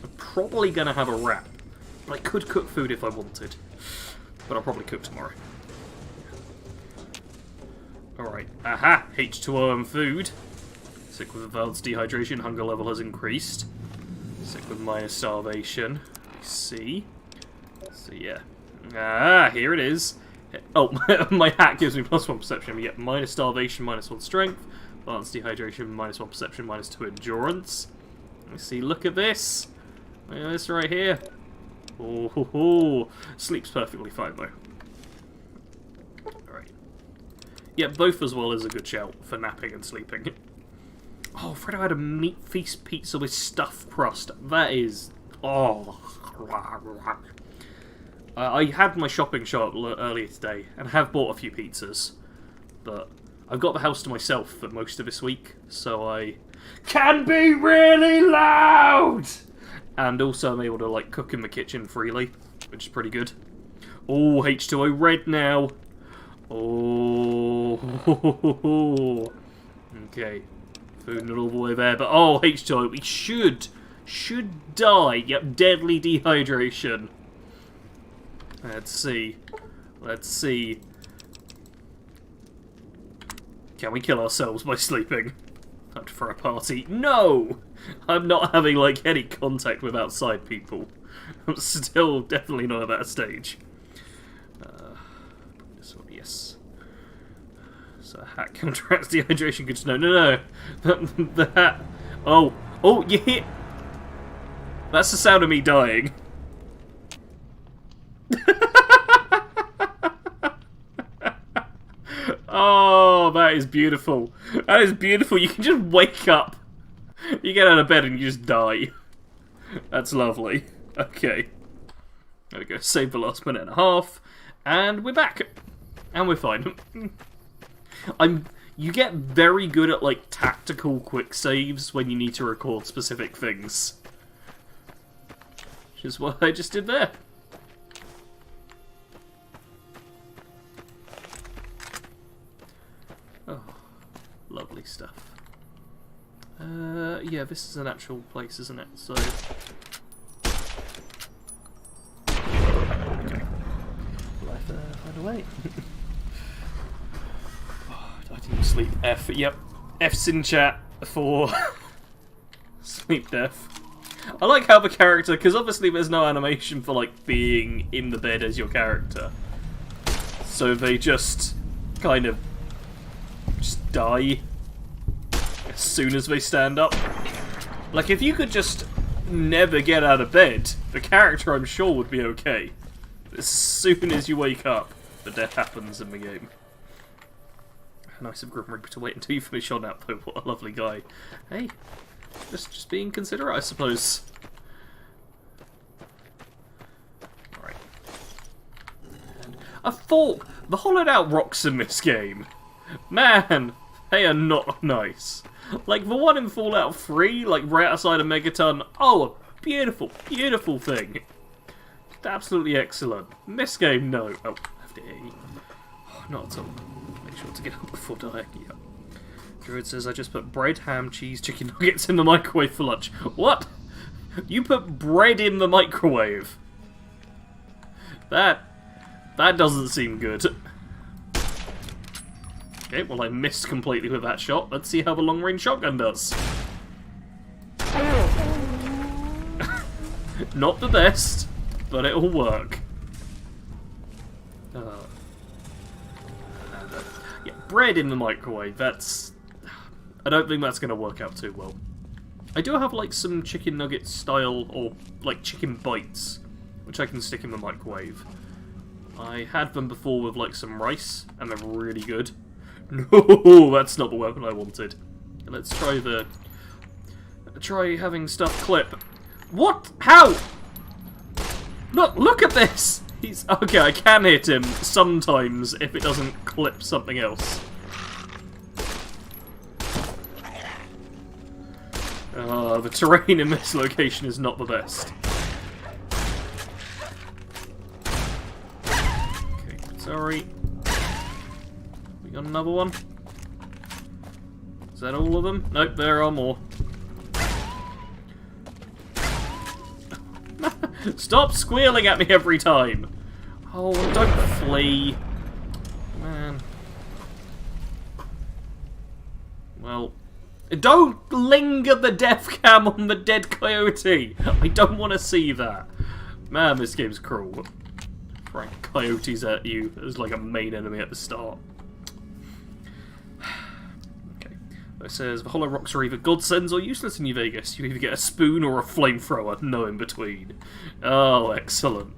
I'm probably going to have a wrap. But I could cook food if I wanted. But I'll probably cook tomorrow. Alright. Aha! H2O and food. Sick with advanced dehydration. Hunger level has increased. Sick with minus starvation. I see. So, yeah. Ah, here it is. Oh, my hat gives me +1 perception. We get minus starvation, -1 strength, advanced dehydration, -1 perception, -2 endurance. Let me see, look at this. Look at this right here. Oh, ho, ho. Sleeps perfectly fine though. Alright. Yeah, both as well is a good shout for napping and sleeping. Oh, Fredo had a meat feast pizza with stuffed crust. That is... Oh... I had my shopping shop earlier today, and have bought a few pizzas, but I've got the house to myself for most of this week, so I can be really loud! And also I'm able to, like, cook in the kitchen freely, which is pretty good. Oh, H2O red now! Oh, okay. Food not all the way there, but oh, H2O, we should die. Yep, deadly dehydration. Let's see. Let's see. Can we kill ourselves by sleeping? Time for a party. No! I'm not having, like, any contact with outside people. I'm still definitely not at that stage. This one, yes. So, a hat counteracts dehydration. Good to know. No. The hat... Oh, you hear... That's the sound of me dying. Oh, that is beautiful. That is beautiful. You can just wake up. You get out of bed and you just die. That's lovely. Okay. There we go, save the last minute and a half, and we're back. And we're fine. You get very good at, like, tactical quick saves when you need to record specific things. Which is what I just did there. Oh, lovely stuff. Yeah, this is an actual place, isn't it? So... okay. Find a way. I didn't sleep. F. Yep. F's in chat for sleep death. I like how the character, because obviously there's no animation for, like, being in the bed as your character. So they just kind of just die as soon as they stand up. Like, if you could just never get out of bed, the character, I'm sure, would be okay. As soon as you wake up, the death happens in the game. Nice of Grim Reaper to wait until you finish your nap, though. What a lovely guy. Hey, just being considerate, I suppose. Alright. A fork! The hollowed out rocks in this game. Man, they are not nice. Like, the one in Fallout 3, like, right outside of Megaton. Oh, a beautiful, beautiful thing. Just absolutely excellent. In this game, no. Oh, I have to eat. Oh, not at all. Make sure to get up before dying. Yep. Druid says I just put bread, ham, cheese, chicken nuggets in the microwave for lunch. What? You put bread in the microwave? That doesn't seem good. Okay, well I missed completely with that shot. Let's see how the long-range shotgun does. Not the best, but it'll work. Yeah, bread in the microwave, that's... I don't think that's going to work out too well. I do have, like, some chicken nugget style, or, like, chicken bites, which I can stick in the microwave. I had them before with, like, some rice, and they're really good. No, that's not the weapon I wanted. Let's try the... try having stuff clip. What? How? Look at this! He's... okay, I can hit him sometimes if it doesn't clip something else. The terrain in this location is not the best. Okay, sorry. We got another one? Is that all of them? Nope, there are more. Stop squealing at me every time! Oh, don't flee. Man. Well... don't linger the death cam on the dead coyote! I don't want to see that. Man, this game's cruel. Throwing coyotes at you as like a main enemy at the start. Okay. It says, the hollow rocks are either godsends or useless in New Vegas. You either get a spoon or a flamethrower, no in between. Oh, excellent.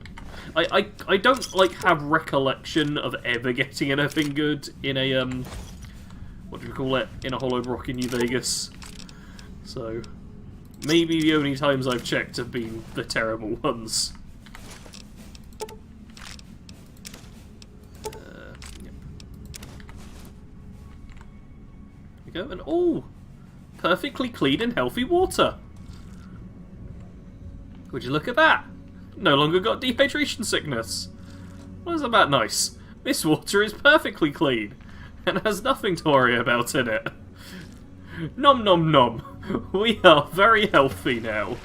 I don't, like, have recollection of ever getting anything good in a, what do you call it? In a hollowed rock in New Vegas. So, maybe the only times I've checked have been the terrible ones. Yep. There we go, and oh! Perfectly clean and healthy water! Would you look at that? No longer got dehydration sickness. Well, isn't that nice? This water is perfectly clean, and has nothing to worry about in it. Nom nom nom. We are very healthy now.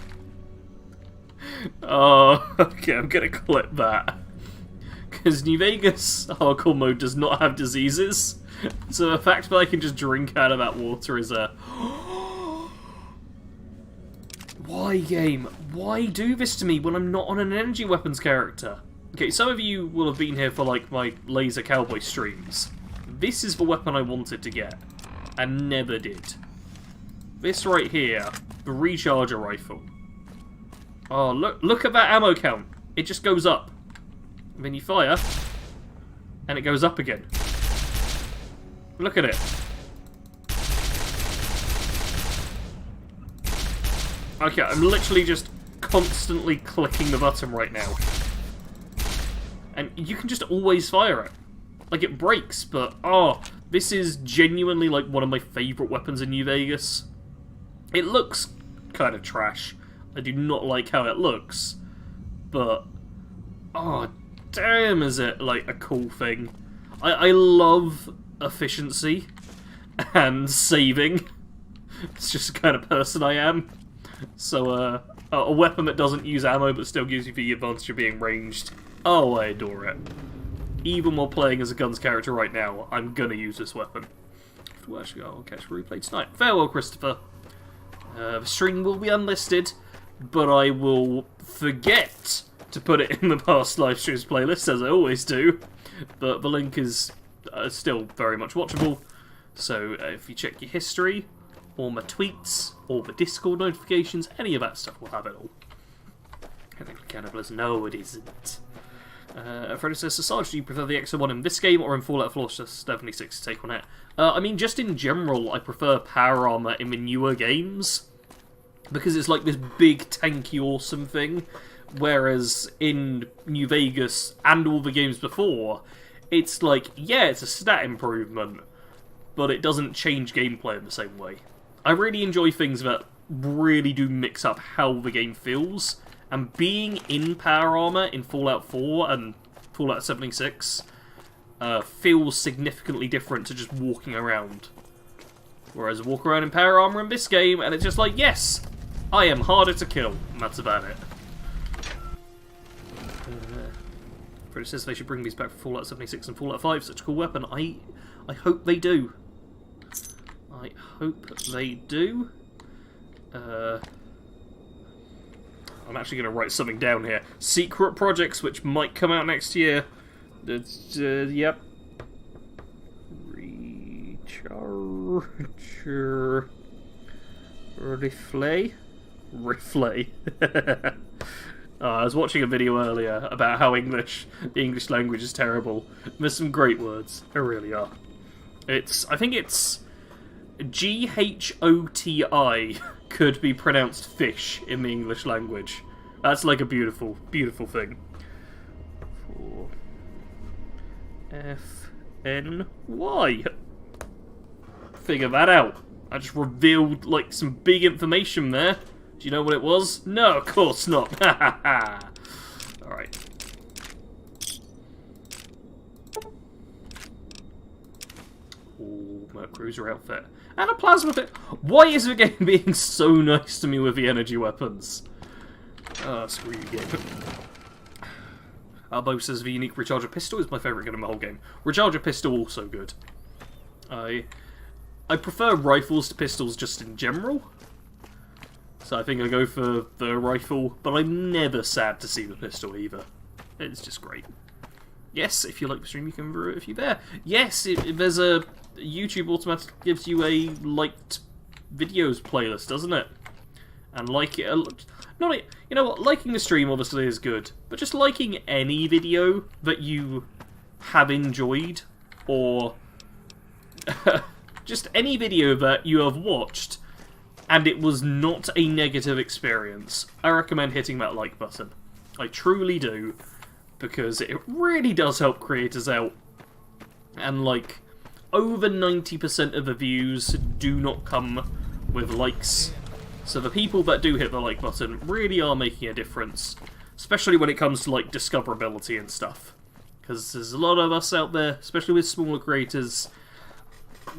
Oh, okay, I'm gonna clip that. Because New Vegas hardcore mode does not have diseases, so the fact that I can just drink out of that water is a... Why, game? Why do this to me when I'm not on an energy weapons character? Okay, some of you will have been here for, like, my Laser Cowboy streams. This is the weapon I wanted to get, and never did. This right here, the recharger rifle. Oh, look at that ammo count. It just goes up. And then you fire, and it goes up again. Look at it. Okay, I'm literally just constantly clicking the button right now. and you can just always fire it. Like, it breaks, but, oh, this is genuinely, like, one of my favourite weapons in New Vegas. It looks kind of trash. I do not like how it looks, but, oh, damn, is it, like, a cool thing. I love efficiency and saving. It's just the kind of person I am. So, a weapon that doesn't use ammo but still gives you the advantage of being ranged. Oh, I adore it. Even while playing as a guns character right now, I'm gonna use this weapon. Well, actually, I'll catch a replay tonight. Farewell, Christopher. The stream will be unlisted, but I will forget to put it in the past live streams playlist, as I always do. But the link is still very much watchable, so if you check your history, or my tweets, or the Discord notifications, any of that stuff will have it all. Technically cannibalism. No, it isn't. Freddy says, so Sarge, do you prefer the extra one in this game or in Fallout 4 76 to take on it? I mean, just in general, I prefer power armor in the newer games, because it's like this big, tanky, awesome thing, whereas in New Vegas and all the games before, it's like, yeah, it's a stat improvement, but it doesn't change gameplay in the same way. I really enjoy things that really do mix up how the game feels, and being in power armor in Fallout 4 and Fallout 76 feels significantly different to just walking around. Whereas I walk around in power armor in this game, and it's just like, yes, I am harder to kill, and that's about it. Freddy says they should bring these back for Fallout 76 and Fallout 5, such a cool weapon. I hope they do. I hope they do. I'm actually going to write something down here. Secret projects which might come out next year. Yep. Recharger. Riflay. I was watching a video earlier about how the English language is terrible. There's some great words. There really are. I think it's G-H-O-T-I could be pronounced fish in the English language. That's like a beautiful, beautiful thing. F-N-Y. Figure that out. I just revealed, like, some big information there. Do you know what it was? No, of course not. Ha ha ha. Alright. Ooh, Merc Cruiser outfit. And a plasma pit. Why is the game being so nice to me with the energy weapons? Screw you, game. Albo says the unique Recharger pistol is my favourite gun in the whole game. Recharger pistol also good. I prefer rifles to pistols just in general. So I think I go for the rifle, but I'm never sad to see the pistol either. It's just great. Yes, if you like the stream, you can review it if you're there. Yes, there's a YouTube automatically gives you a liked videos playlist, doesn't it? And like it, you know what? Liking the stream obviously is good, but just liking any video that you have enjoyed, or just any video that you have watched and it was not a negative experience, I recommend hitting that like button. I truly do, because it really does help creators out. And like, over 90% of the views do not come with likes. So the people that do hit the like button really are making a difference. Especially when it comes to like discoverability and stuff. Because there's a lot of us out there, especially with smaller creators,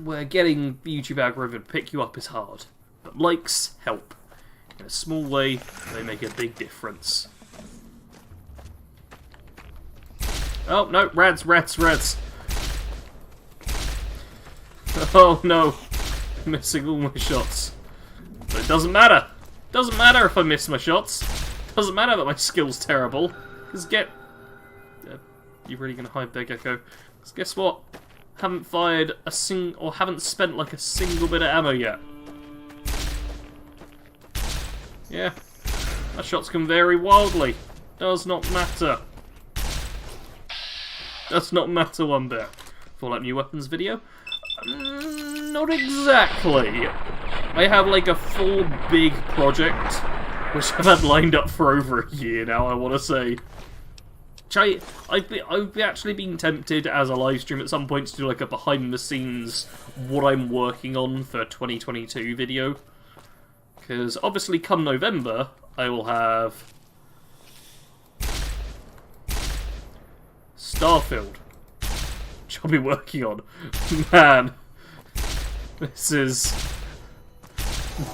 where getting the YouTube algorithm to pick you up is hard. But likes help. In a small way, they make a big difference. Oh, no, rats. Oh, no. I'm missing all my shots. But it doesn't matter. Doesn't matter if I miss my shots. Doesn't matter that my skill's terrible. Because you're really going to hide there, Gecko. Because guess what? Haven't fired or haven't spent like a single bit of ammo yet. Yeah. My shots can vary wildly. Does not matter. Does not matter one bit. Fallout New Weapons video? Not exactly. I have like a full big project, which I've had lined up for over a year now, I want to say. I've actually been tempted as a live stream at some point to do like a behind the scenes what I'm working on for 2022 video. Because obviously come November I will have Starfield, which I'll be working on. Man, this is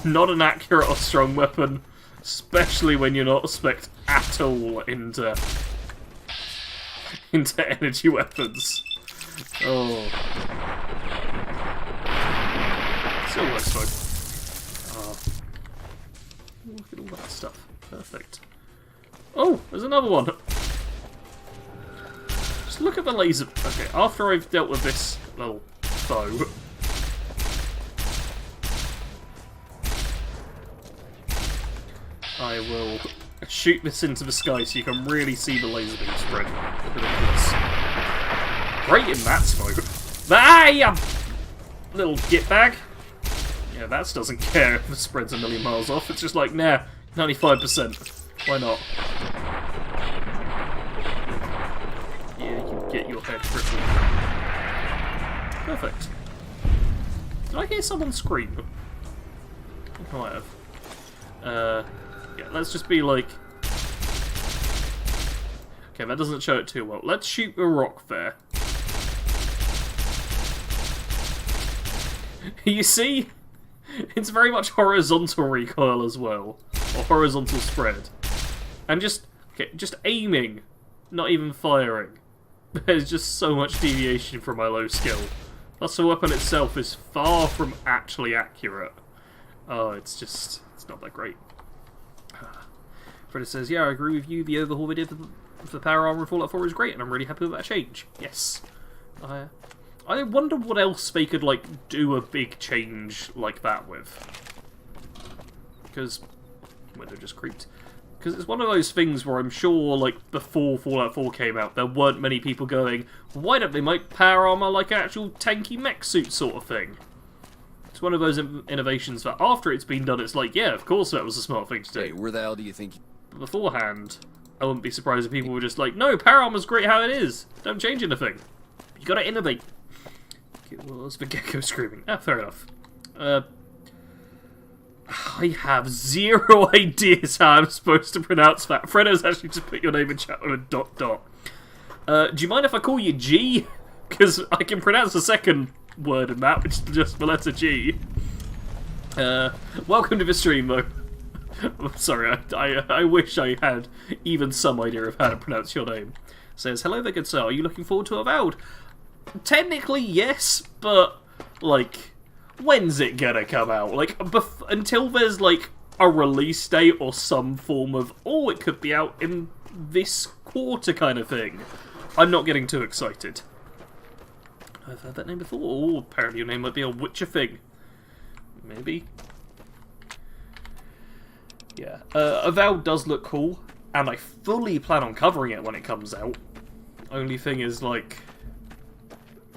not an accurate or strong weapon, especially when you're not spec'd at all into energy weapons. Oh. Still worth smoke. Oh. Look at all that stuff. Perfect. Oh, there's another one. Just look at the laser. Okay, after I've dealt with this little foe, I will shoot this into the sky so you can really see the laser beam spread. Great in that smoke. Ah, you little gitbag. Yeah, that doesn't care if it spreads a million miles off. It's just like, nah, 95%. Why not? Yeah, you get your head crippled. Perfect. Did I hear someone scream? I might have. Yeah, let's just be like... Okay, that doesn't show it too well. Let's shoot the rock there. You see? It's very much horizontal recoil as well. Or horizontal spread. And just aiming, not even firing. There's just so much deviation from my low skill. Plus the weapon itself is far from actually accurate. Oh, it's not that great. Freddy says, yeah, I agree with you, the overhaul they did for Power Armor in Fallout 4 is great, and I'm really happy with that change. Yes. I wonder what else they could, like, do a big change like that with. Because... window just creeped. Because it's one of those things where I'm sure, like, before Fallout 4 came out, there weren't many people going, why don't they make Power Armor like an actual tanky mech suit sort of thing? It's one of those innovations that after it's been done, it's like, yeah, of course that was a smart thing to do. Hey, where the hell do you think... Beforehand, I wouldn't be surprised if people were just like, no, Power Armor's great how it is. Don't change anything. You gotta innovate. Okay, well, that's the gecko screaming. Ah, fair enough. I have zero ideas how I'm supposed to pronounce that. Fredo's actually just put your name in chat with a ... do you mind if I call you G? Because I can pronounce the second word in that, which is just the letter G. Welcome to the stream, though. I'm sorry, I wish I had even some idea of how to pronounce your name. Says, hello there, good sir. Are you looking forward to Avowed? Technically, yes, but, like, when's it gonna come out? Like, until there's, like, a release date or some form of, oh, it could be out in this quarter kind of thing, I'm not getting too excited. I've heard that name before. Oh, apparently your name might be a Witcher thing. Maybe. Yeah. Avowed does look cool, and I fully plan on covering it when it comes out. Only thing is, like,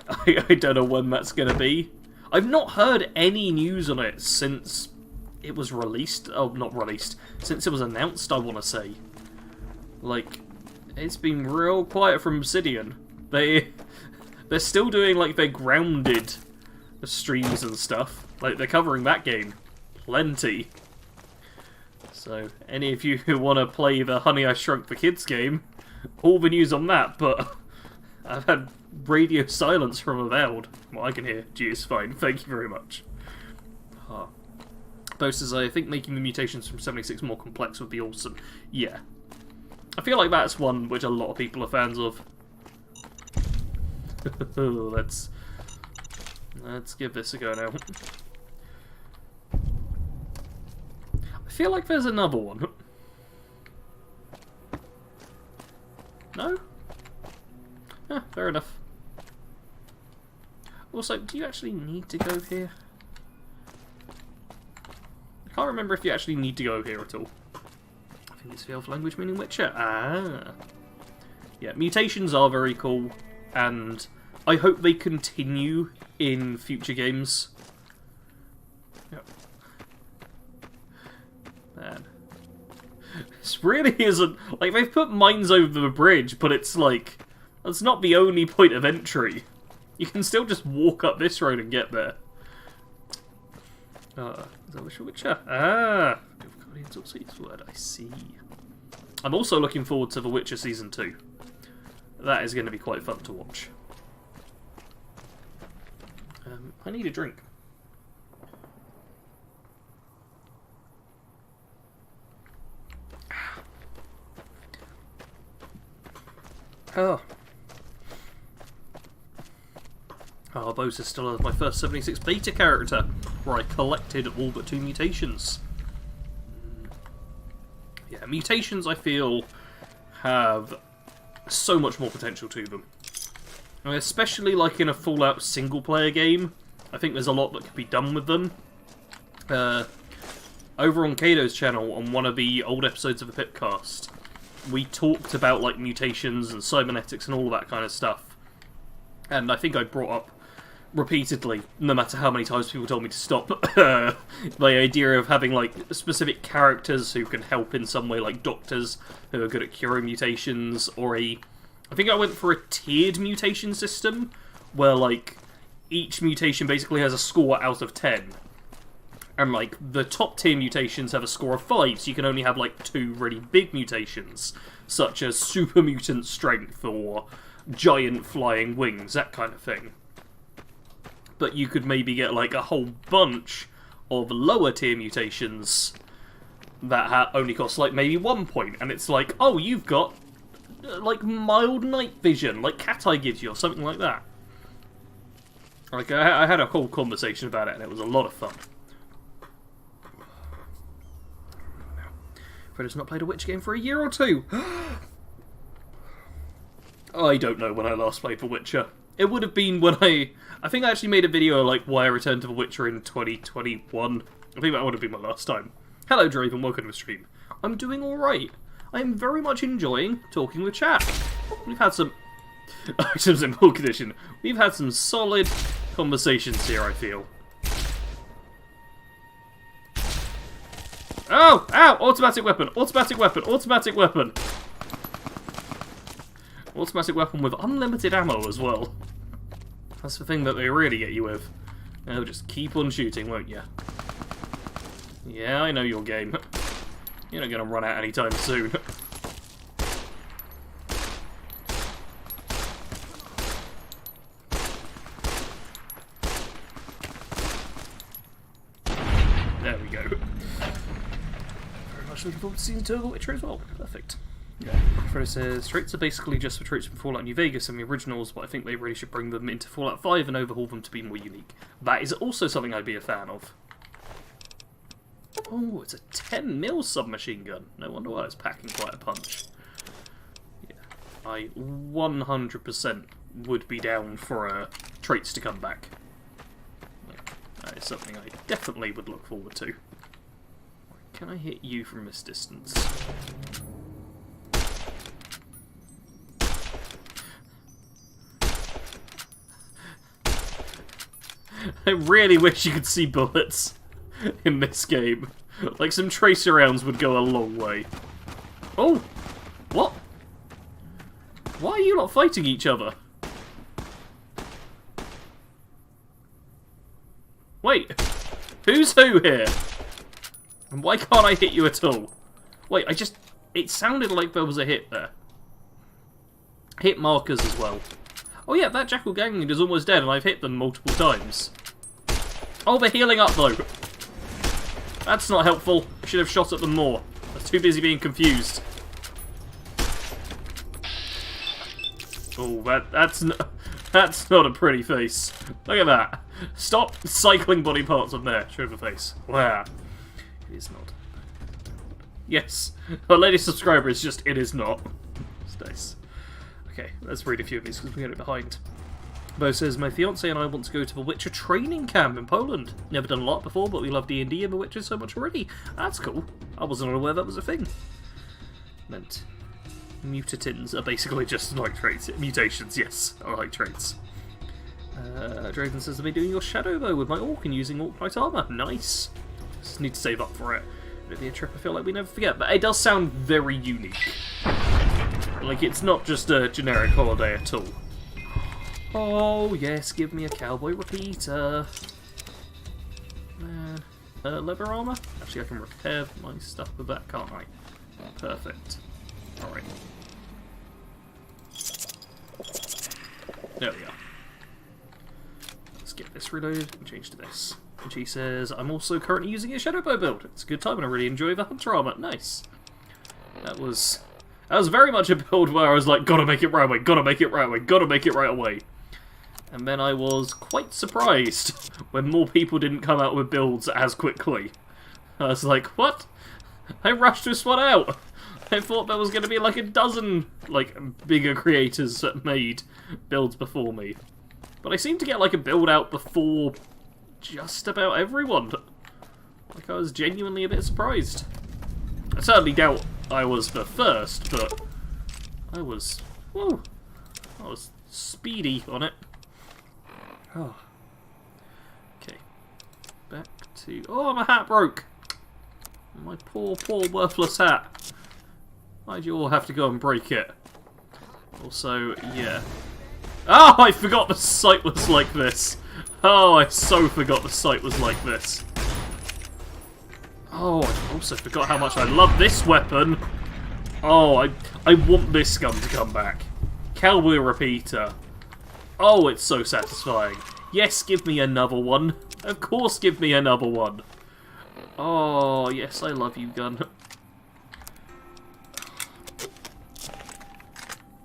I don't know when that's gonna be. I've not heard any news on it since it was released. Oh, not released. Since it was announced, I want to say. Like, it's been real quiet from Obsidian. They're still doing, like, their grounded streams and stuff. Like, they're covering that game plenty. So, any of you who want to play the Honey, I Shrunk the Kids game, all the news on that, but I've had radio silence from Avowed. What I can hear. Gee, it's fine. Thank you very much. Bo says, I think making the mutations from 76 more complex would be awesome. Yeah. I feel like that's one which a lot of people are fans of. Let's give this a go now. I feel like there's another one. No? Ah, fair enough. Also, do you actually need to go here? I can't remember if you actually need to go here at all. I think it's the elf language meaning Witcher. Ah. Yeah, mutations are very cool, and I hope they continue in future games. Yep. Man. This really isn't... Like, they've put mines over the bridge, but it's like... That's not the only point of entry. You can still just walk up this road and get there. Is that Witcher? Ah! Guardians of Seasword, I see. I'm also looking forward to The Witcher Season 2. That is going to be quite fun to watch. I need a drink. Oh. Barbosa still has my first 76 beta character, where I collected all but 2 mutations. Yeah, mutations I feel have so much more potential to them. I mean, especially like in a Fallout single-player game, I think there's a lot that could be done with them. Over on Kado's channel, on one of the old episodes of the Pipcast, we talked about like mutations and cybernetics and all that kind of stuff. And I think I brought up repeatedly, no matter how many times people told me to stop, the idea of having like specific characters who can help in some way, like doctors who are good at curing mutations, or I think I went for a tiered mutation system, where like each mutation basically has a score out of 10. And like the top tier mutations have a score of 5, so you can only have like 2 really big mutations, such as super mutant strength or giant flying wings, that kind of thing. But you could maybe get like a whole bunch of lower tier mutations that only cost like maybe 1 point, and it's like, oh, you've got like mild night vision, like Cat Eye gives you, or something like that. Like I had a whole conversation about it, and it was a lot of fun. Fred has not played a Witch game for a year or 2. I don't know when I last played The Witcher. It would have been when I think I actually made a video like why I returned to The Witcher in 2021. I think that would have been my last time. Hello, Draven, welcome to the stream. I'm doing alright. I am very much enjoying talking with chat. We've had some... items in full condition. We've had some solid conversations here, I feel. Oh! Ow! Automatic weapon! Automatic weapon! Automatic weapon! Automatic weapon with unlimited ammo as well. That's the thing that they really get you with. They'll just keep on shooting, won't you? Yeah, I know your game. You're not going to run out anytime soon. There we go. Very much looking forward to season 2 of The Witcher as well. Perfect. Yeah. Fred says, traits are basically just for traits from Fallout New Vegas and the originals, but I think they really should bring them into Fallout 5 and overhaul them to be more unique. That is also something I'd be a fan of. Oh, it's a 10mm submachine gun. No wonder why it's packing quite a punch. Yeah, I 100% would be down for traits to come back. Yeah, that is something I definitely would look forward to. Can I hit you from this distance? I really wish you could see bullets in this game. Like, some tracer rounds would go a long way. Oh! What? Why are you not fighting each other? Wait, who's who here? And why can't I hit you at all? Wait, it sounded like there was a hit there. Hit markers as well. Oh yeah, that Jackal gang leader is almost dead, and I've hit them multiple times. Oh, they're healing up though. That's not helpful. I should have shot at them more. I was too busy being confused. Oh, that's not a pretty face. Look at that. Stop cycling body parts on there. Show the face. Wow. It is not. Yes. Our latest subscriber is just, it is not. It's nice. Okay, let's read a few of these because we get it behind. Bo says, my fiance and I want to go to the Witcher training camp in Poland. Never done a lot before, but we love D&D and the Witcher so much already. That's cool. I wasn't aware that was a thing. Meant mutatins are basically just like traits. Mutations, yes, are like traits. Draven says, I've been doing your shadow bow with my orc and using orc light armor. Nice. Just need to save up for it. It'd be a trip I feel like we never forget, but it does sound very unique. Like, it's not just a generic holiday at all. Oh, yes, give me a cowboy repeater. Man. Leather armor? Actually, I can repair my stuff with that, can't I? Perfect. Alright. There we are. Let's get this reloaded and change to this. And she says, I'm also currently using a Shadowbow build. It's a good time and I really enjoy the Hunter armor. Nice. That was very much a build where I was like, gotta make it right away, gotta make it right away, gotta make it right away. And then I was quite surprised when more people didn't come out with builds as quickly. I was like, what? I rushed this one out. I thought there was going to be like a dozen like bigger creators that made builds before me. But I seemed to get like a build out before just about everyone. Like, I was genuinely a bit surprised. I certainly doubt I was the first, but I was, whoa, I was speedy on it. Oh. Okay. Back to, oh, my hat broke! My poor, poor worthless hat. Why'd you all have to go and break it? Also, yeah. Oh, I forgot the sight was like this. Oh, I so forgot the sight was like this. Oh, I also forgot how much I love this weapon. Oh, I want this gun to come back. Cowboy repeater. Oh, it's so satisfying. Yes, give me another one. Of course, give me another one. Oh, yes, I love you, gun.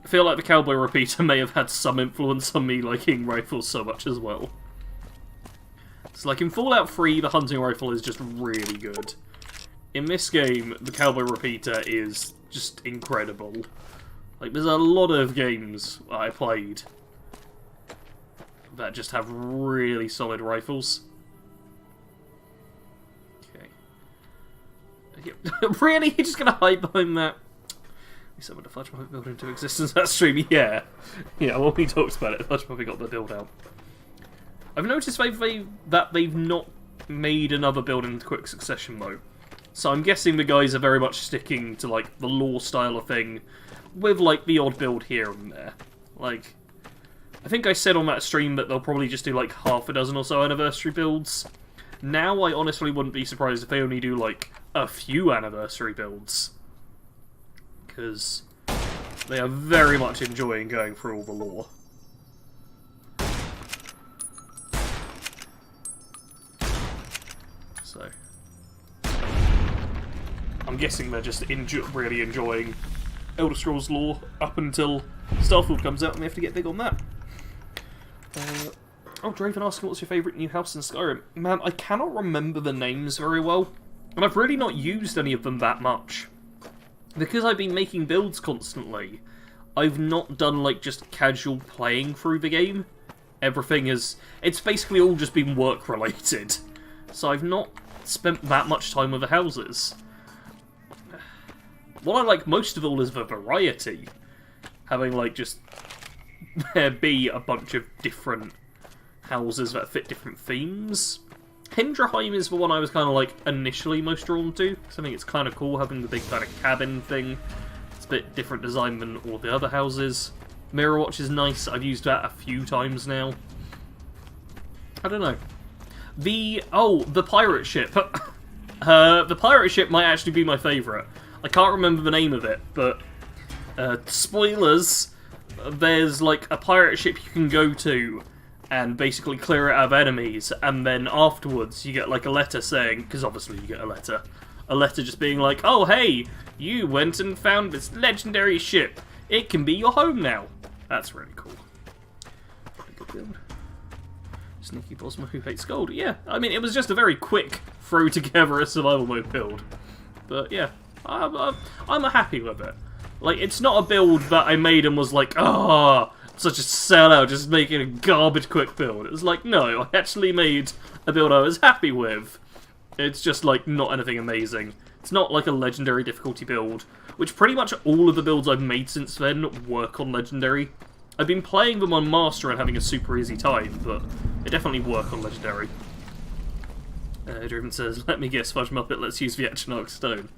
I feel like the Cowboy repeater may have had some influence on me liking rifles so much as well. It's like in Fallout 3, the hunting rifle is just really good. In this game, the Cowboy repeater is just incredible. Like, there's a lot of games I played that just have really solid rifles. Okay. Really? You're just gonna hide behind that? We summoned a Fudge Puppy build into existence that stream, yeah. Yeah, when we talked about it, Fudge Puppy got the build out. I've noticed that they've not made another build in quick succession mode. So I'm guessing the guys are very much sticking to, like, the lore style of thing, with, like, the odd build here and there. Like, I think I said on that stream that they'll probably just do, like, half a dozen or so anniversary builds. Now, I honestly wouldn't be surprised if they only do, like, a few anniversary builds. Because they are very much enjoying going through all the lore. So, I'm guessing they're just really enjoying Elder Scrolls lore up until Starfield comes out and we have to get big on that. Oh, Draven asking what's your favourite new house in Skyrim. Man, I cannot remember the names very well, and I've really not used any of them that much. Because I've been making builds constantly, I've not done, like, just casual playing through the game. Everything is... It's basically all just been work-related. So I've not spent that much time with the houses. What I like most of all is the variety. Having, like, just... there be a bunch of different houses that fit different themes. Hindraheim is the one I was kind of, like, initially most drawn to, because I think it's kind of cool having the big kind of cabin thing. It's a bit different design than all the other houses. Mirrorwatch is nice, I've used that a few times now. I don't know. The pirate ship. The pirate ship might actually be my favourite. I can't remember the name of it, but... spoilers, there's, like, a pirate ship you can go to and basically clear it out of enemies, and then afterwards you get, like, a letter saying, because obviously you get a letter just being like, oh, hey, you went and found this legendary ship. It can be your home now. That's really cool. Good build. Sneaky Bosma who hates gold. Yeah, I mean, it was just a very quick throw together a survival mode build. But yeah, I'm happy with it. Like, it's not a build that I made and was like, ah, such a sellout, just making a garbage quick build. It was like, no, I actually made a build I was happy with. It's just, like, not anything amazing. It's not like a legendary difficulty build, which pretty much all of the builds I've made since then work on legendary. I've been playing them on master and having a super easy time, but they definitely work on legendary. Driven says, let me guess, Fudge Muppet, let's use the Atronach Stone.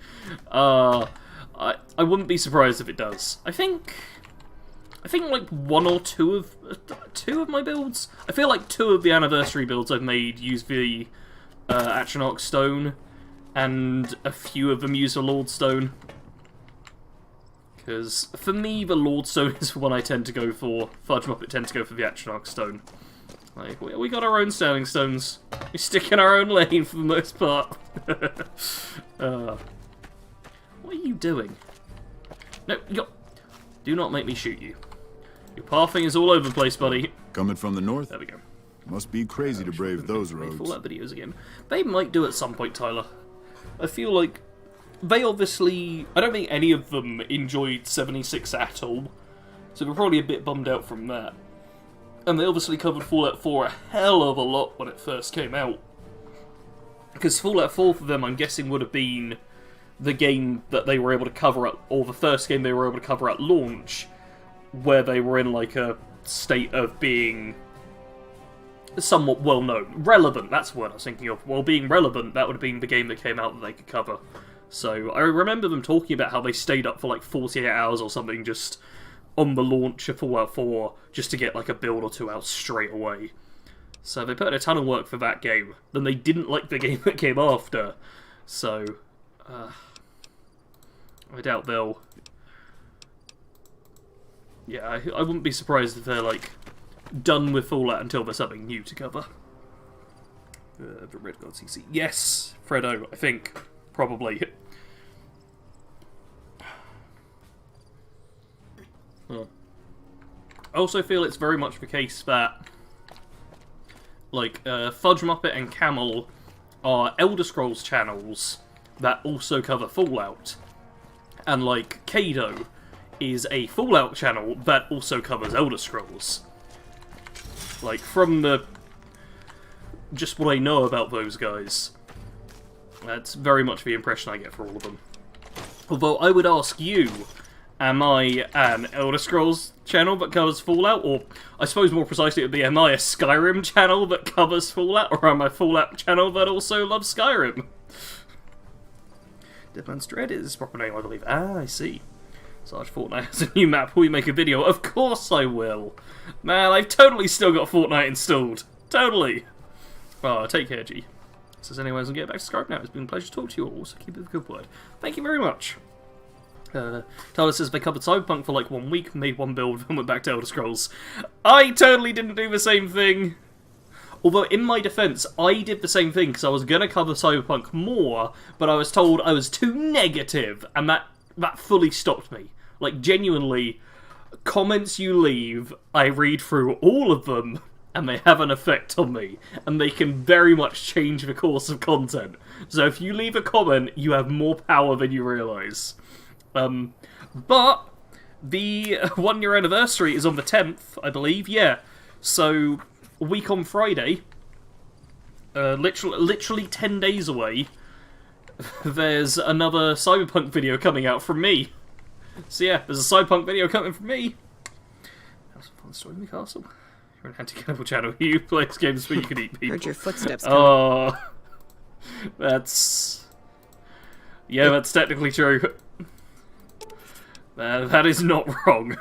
I wouldn't be surprised if it does. I think like one or two of my builds. I feel like 2 of the anniversary builds I've made use the Atronach Stone, and a few of them use the Lord Stone. Because for me, the Lord Stone is the one I tend to go for. Fudge Muppet tends to go for the Atronach Stone. Like, we got our own Sterling Stones. We stick in our own lane for the most part. What are you doing? No, do not make me shoot you. Your pathing is all over the place, buddy. Coming from the north? There we go. Must be crazy to brave those roads. Fallout videos again. They might do at some point, Tyler. I feel like they obviously... I don't think any of them enjoyed 76 at all. So they're probably a bit bummed out from that. And they obviously covered Fallout 4 a hell of a lot when it first came out. Because Fallout 4 for them, I'm guessing, would have been the game that they were able to cover at, or the first game they were able to cover at launch, where they were in like a state of being somewhat well known. Relevant, that's what I was thinking of. Well, being relevant, that would have been the game that came out that they could cover. So I remember them talking about how they stayed up for like 48 hours or something just on the launch of Fallout 4 just to get like a build or 2 out straight away. So they put in a ton of work for that game. Then they didn't like the game that came after. So I doubt they'll... Yeah, I wouldn't be surprised if they're like done with Fallout until there's something new to cover. The Red God CC. Yes, Fredo, I think. Probably. I also feel it's very much the case that like Fudge Muppet and Camel are Elder Scrolls channels that also cover Fallout. And like Kado is a Fallout channel that also covers Elder Scrolls. Like from the just what I know about those guys, that's very much the impression I get for all of them. Although I would ask you, am I an Elder Scrolls channel that covers Fallout? Or, I suppose more precisely it would be, am I a Skyrim channel that covers Fallout? Or am I a Fallout channel that also loves Skyrim? Deadman's Dread is his proper name, I believe. Ah, I see. Sarge Fortnite has a new map. Will you make a video? Of course I will! Man, I've totally still got Fortnite installed. Totally! Oh, take care, G. Says anyways, I'll get back to Skype now. It's been a pleasure to talk to you all, so keep it a good word. Thank you very much. Tyler says they covered Cyberpunk for like 1 week, made one build, and went back to Elder Scrolls. I totally didn't do the same thing. Although, in my defense, I did the same thing, because I was going to cover Cyberpunk more, but I was told I was too negative, and that fully stopped me. Like, genuinely, comments you leave, I read through all of them, and they have an effect on me, and they can very much change the course of content. So if you leave a comment, you have more power than you realise. But the 1 year anniversary is on the 10th, I believe, yeah. So, a week on Friday, literally 10 days away, there's another Cyberpunk video coming out from me. So yeah, there's a Cyberpunk video coming from me. Have some fun storming the castle. You're an anti-cannibal channel. You play games where you can eat people. Heard your footsteps coming. Oh, that's... Yeah, that's technically true. That is not wrong.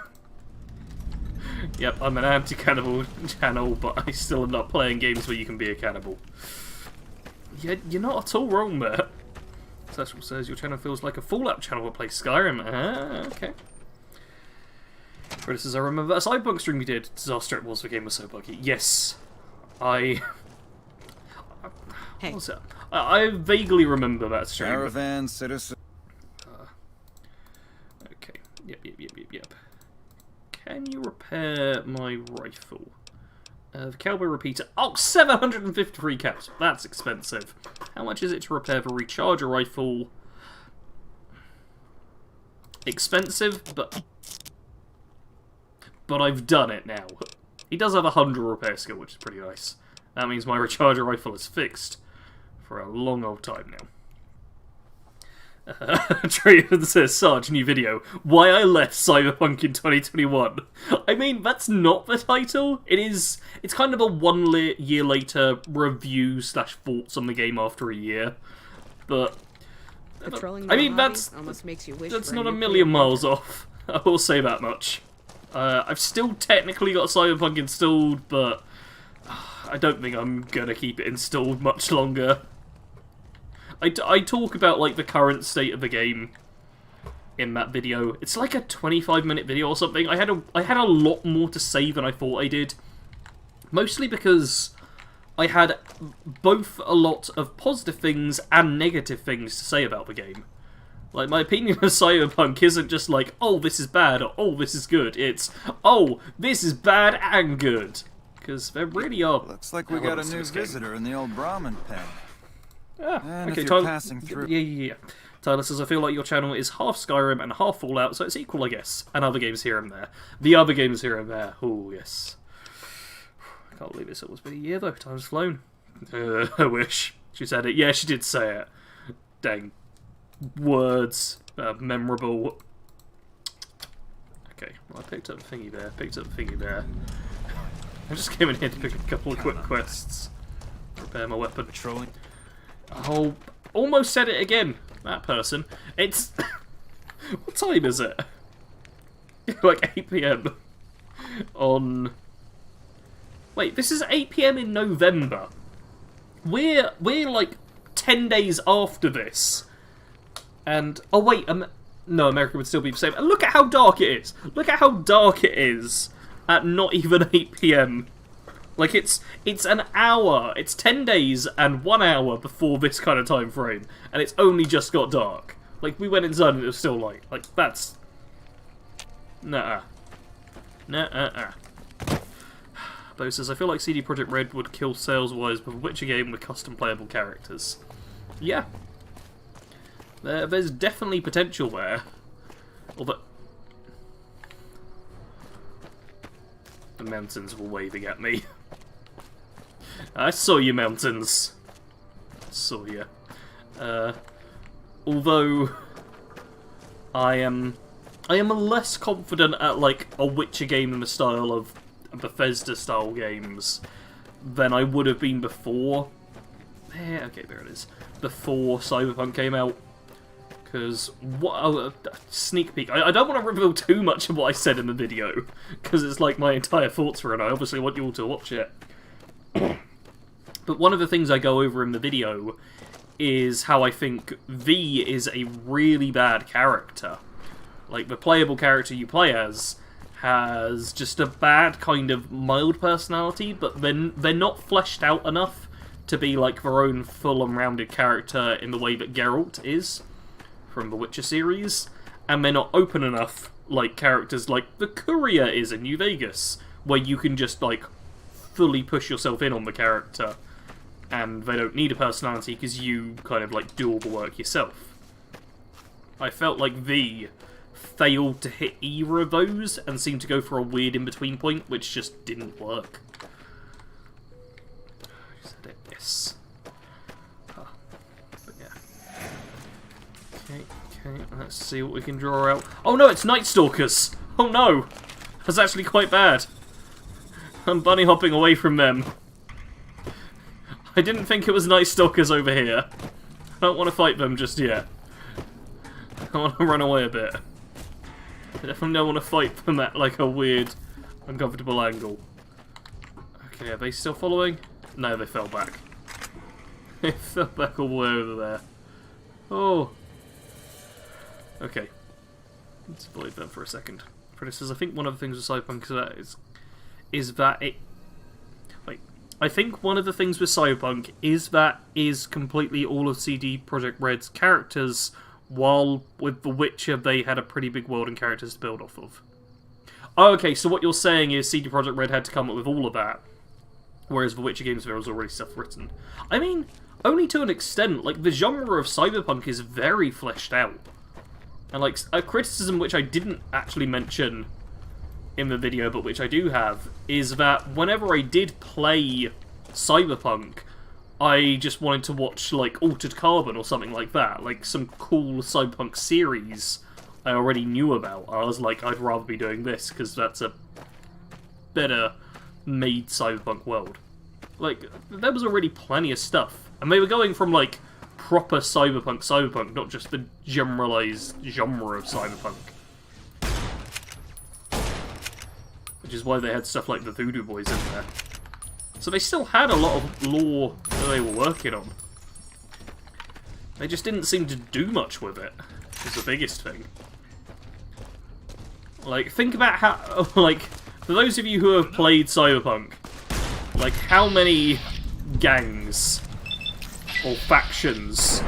Yep, I'm an anti-cannibal channel, but I still am not playing games where you can be a cannibal. Yeah, you're not at all wrong there. Cecil says your channel feels like a Fallout channel that plays Skyrim. Ah, okay. Chris says, I remember that Cyberpunk stream you did. Disaster it was, the game was so buggy. Yes. Hey. What was that? I vaguely remember that stream. Caravan citizen. Okay. Yep. Can you repair my rifle? The cowboy repeater. Oh, 753 caps. That's expensive. How much is it to repair the recharger rifle? Expensive, but I've done it now. He does have 100 repair skill, which is pretty nice. That means my recharger rifle is fixed for a long old time now. Traitor says, Sarge, new video. Why I left Cyberpunk in 2021. I mean, that's not the title. It's kind of a 1 year later review / thoughts on the game after a year. But Patrolling I mean, that's almost makes you wish that's for not a nuclear million miles winter. off. I will say that much. I've still technically got Cyberpunk installed, but I don't think I'm gonna keep it installed much longer. I talk about like the current state of the game in that video. It's like a 25-minute video or something. I had a lot more to say than I thought I did. Mostly because I had both a lot of positive things and negative things to say about the game. Like, my opinion of Cyberpunk isn't just like, oh, this is bad, or oh, this is good. It's, oh, this is bad and good. Because there really are... Looks like we got a new visitor in the old Brahmin pen. Ah, And okay, if you're Tyler, passing through... Yeah. Tyler says, I feel like your channel is half Skyrim and half Fallout, so it's equal, I guess. And other games here and there. The other games here and there. Oh, yes. I can't believe it's almost been a year, though. Time's flown. I wish. She said it. Yeah, she did say it. Dang. Words. Memorable. Okay, well, I picked up the thingy there. I just came in here to pick a couple of quick quests. Prepare my weapon. Patrolling. Oh, almost said it again. That person. It's... What time is it? Like 8 PM. On... Wait, this is 8 PM in November. We're like 10 days after this. And... Oh wait, no, America would still be the same. And look at how dark it is. Look at how dark it is at not even 8 PM. Like, it's an hour. It's 10 days and 1 hour before this kind of time frame. And it's only just got dark. Like, we went inside and it was still light. Like, that's... Nuh-uh. Nuh-uh-uh. Bo says, I feel like CD Projekt Red would kill sales-wise with a Witcher game with custom playable characters. Yeah. There's definitely potential there. Although... The mountains were waving at me. I saw you, mountains. Saw you. Although... I am less confident at, like, a Witcher game in the style of Bethesda-style games than I would have been before. Okay, there it is. Before Cyberpunk came out. Because, sneak peek. I don't want to reveal too much of what I said in the video, because it's like my entire thoughts were, and I obviously want you all to watch it. But one of the things I go over in the video is how I think V is a really bad character. Like, the playable character you play as has just a bad kind of mild personality, but then they're not fleshed out enough to be like their own full and rounded character in the way that Geralt is from the Witcher series, and they're not open enough like characters like the Courier is in New Vegas, where you can just like fully push yourself in on the character and they don't need a personality because you kind of like do all the work yourself. I felt like V failed to hit either of those and seemed to go for a weird in-between point, which just didn't work. I said it, yes. But yeah. Okay, let's see what we can draw out. Oh no, it's Night Stalkers! Oh no! That's actually quite bad. I'm bunny hopping away from them. I didn't think it was Night Stalkers over here. I don't want to fight them just yet. I want to run away a bit. I definitely don't want to fight them at like a weird, uncomfortable angle. Okay, are they still following? No, they fell back. They fell back all the way over there. Oh. Okay. Let's avoid them for a second. Predator says, I think one of the things with Cyberpunk is that it... Like, I think one of the things with Cyberpunk is completely all of CD Projekt Red's characters, while with The Witcher they had a pretty big world and characters to build off of. Oh, okay, so what you're saying is CD Projekt Red had to come up with all of that, whereas The Witcher games there was already stuff written. I mean, only to an extent. Like, the genre of Cyberpunk is very fleshed out. And, like, a criticism which I didn't actually mention in the video, but which I do have, is that whenever I did play Cyberpunk, I just wanted to watch, like, Altered Carbon or something like that. Like, some cool cyberpunk series I already knew about. I was like, I'd rather be doing this, because that's a better made cyberpunk world. Like, there was already plenty of stuff. And they were going from, like, proper cyberpunk, not just the generalized genre of cyberpunk. Which is why they had stuff like the Voodoo Boys in there. So they still had a lot of lore that they were working on. They just didn't seem to do much with it, was the biggest thing. Like, think about how, like, for those of you who have played Cyberpunk, like, how many gangs or factions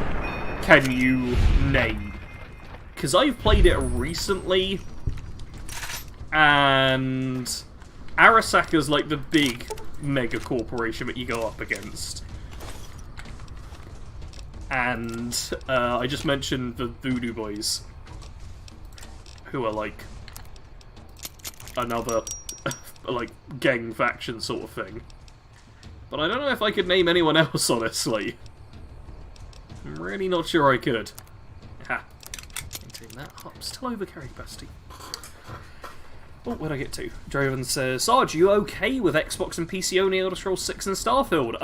can you name? Because I've played it recently, and Arasaka's like the big mega corporation that you go up against. And I just mentioned the Voodoo Boys, who are like another like gang faction sort of thing. But I don't know if I could name anyone else, honestly. I'm really not sure I could. Ha. Maintain that. Oh, I'm still over carry capacity. Oh, where'd I get to? Draven says, Sarge, you okay with Xbox and PC only Elder Scrolls 6 and Starfield?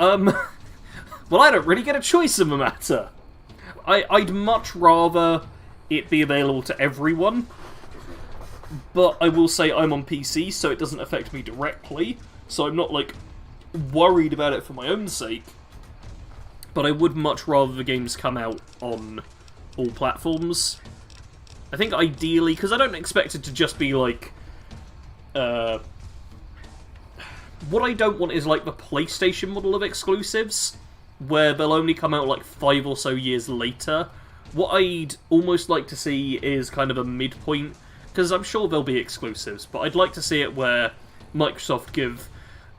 Well, I don't really get a choice in the matter. I'd much rather it be available to everyone, but I will say I'm on PC, so it doesn't affect me directly, so I'm not, like, worried about it for my own sake, but I would much rather the games come out on all platforms. I think ideally, because I don't expect it to just be, like, what I don't want is, like, the PlayStation model of exclusives, where they'll only come out, like, 5 or so years later. What I'd almost like to see is kind of a midpoint, because I'm sure there'll be exclusives, but I'd like to see it where Microsoft give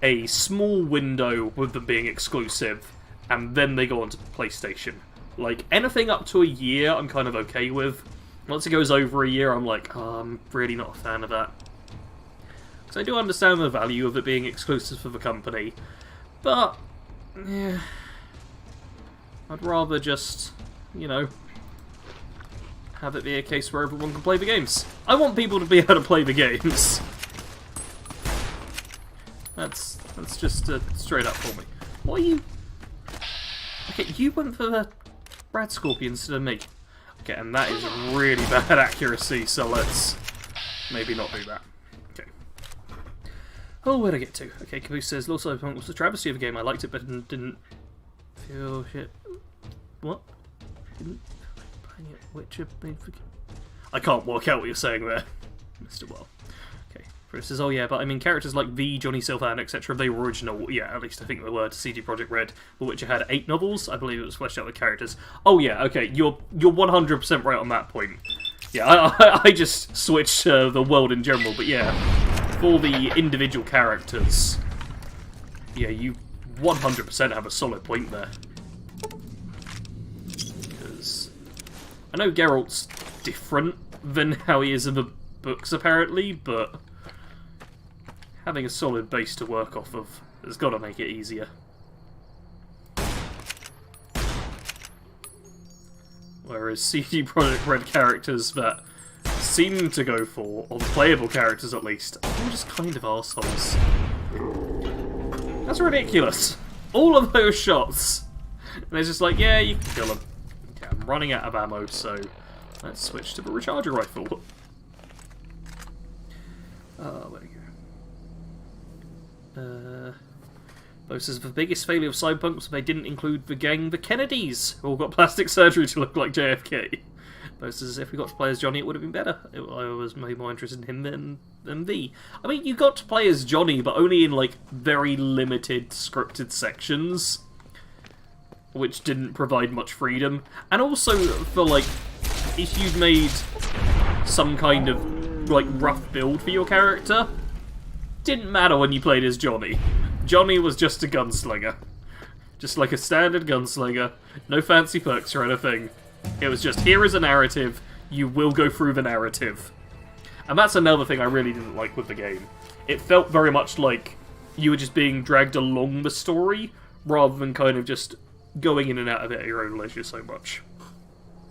a small window with them being exclusive, and then they go on to PlayStation. Like, anything up to a year I'm kind of okay with. Once it goes over a year, I'm like, oh, I'm really not a fan of that. Because I do understand the value of it being exclusive for the company, but, yeah, I'd rather just, you know, have it be a case where everyone can play the games. I want people to be able to play the games. That's just straight up for me. What are you... Okay, you went for the Brad Scorpion instead of me. Okay, and that is really bad accuracy, so let's maybe not do that. Okay. Oh, where'd I get to? Okay, Caboose says, Lord Cyberpunk was a travesty of a game. I liked it, but didn't feel shit. What? Didn't... Witcher... I can't work out what you're saying there, Mr. Well. Okay, Chris says, oh yeah, but I mean, characters like V, Johnny Silverhand, etc., they were original. Yeah, at least I think they were to CD Projekt Red. The Witcher had 8 novels. I believe it was fleshed out with characters. Oh yeah, okay, you're 100% right on that point. Yeah, I just switched the world in general, but yeah, for the individual characters, yeah, you 100% have a solid point there. Because I know Geralt's different than how he is in the books, apparently, but having a solid base to work off of has got to make it easier. Whereas CD Projekt Red characters that seem to go for, or the playable characters at least, are all just kind of arseholes. That's ridiculous. All of those shots. And it's just like, yeah, you can kill them. Okay, I'm running out of ammo, so let's switch to the recharger rifle. Where do we go? This is the biggest failure of Cyberpunk was they didn't include the gang, the Kennedys, who all got plastic surgery to look like JFK. Both says if we got to play as Johnny, it would have been better. I was maybe more interested in him than V. I mean, you got to play as Johnny, but only in, like, very limited scripted sections, which didn't provide much freedom. And also, for, like, if you'd made some kind of, like, rough build for your character, didn't matter when you played as Johnny. Johnny was just a gunslinger. Just like a standard gunslinger. No fancy perks or anything. It was just, here is a narrative, you will go through the narrative. And that's another thing I really didn't like with the game. It felt very much like you were just being dragged along the story, rather than kind of just going in and out of it at your own leisure so much.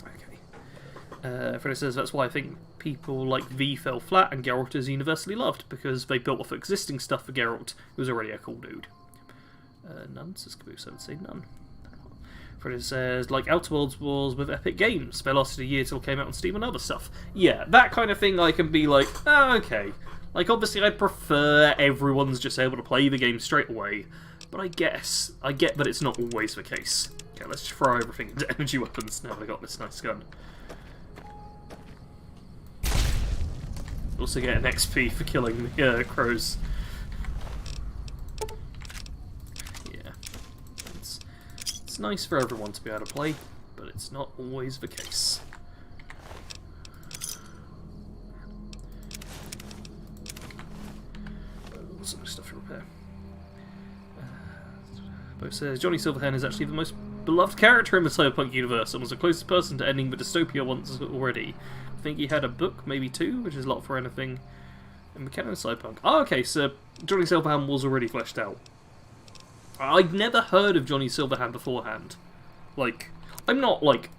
Okay. Freddie says, that's why I think people like V fell flat and Geralt is universally loved, because they built off existing stuff for Geralt, who was already a cool dude. None, says Caboose, I would say none. Freddie says, like Outer Worlds was with Epic Games. They lasted a year till it came out on Steam and other stuff. Yeah, that kind of thing I can be like, oh, okay. Like, obviously I prefer everyone's just able to play the game straight away, but I get that it's not always the case. Okay, let's just throw everything into energy weapons now I got this nice gun. Also get an XP for killing the crows. Yeah. It's nice for everyone to be able to play, but it's not always the case. Some stuff to repair. Bo says, Johnny Silverhand is actually the most beloved character in the Cyberpunk universe and was the closest person to ending the dystopia once already. I think he had a book, maybe two, which is a lot for anything in the canon of Cyberpunk. Oh, okay, so Johnny Silverhand was already fleshed out. I'd never heard of Johnny Silverhand beforehand. Like, I'm not, like,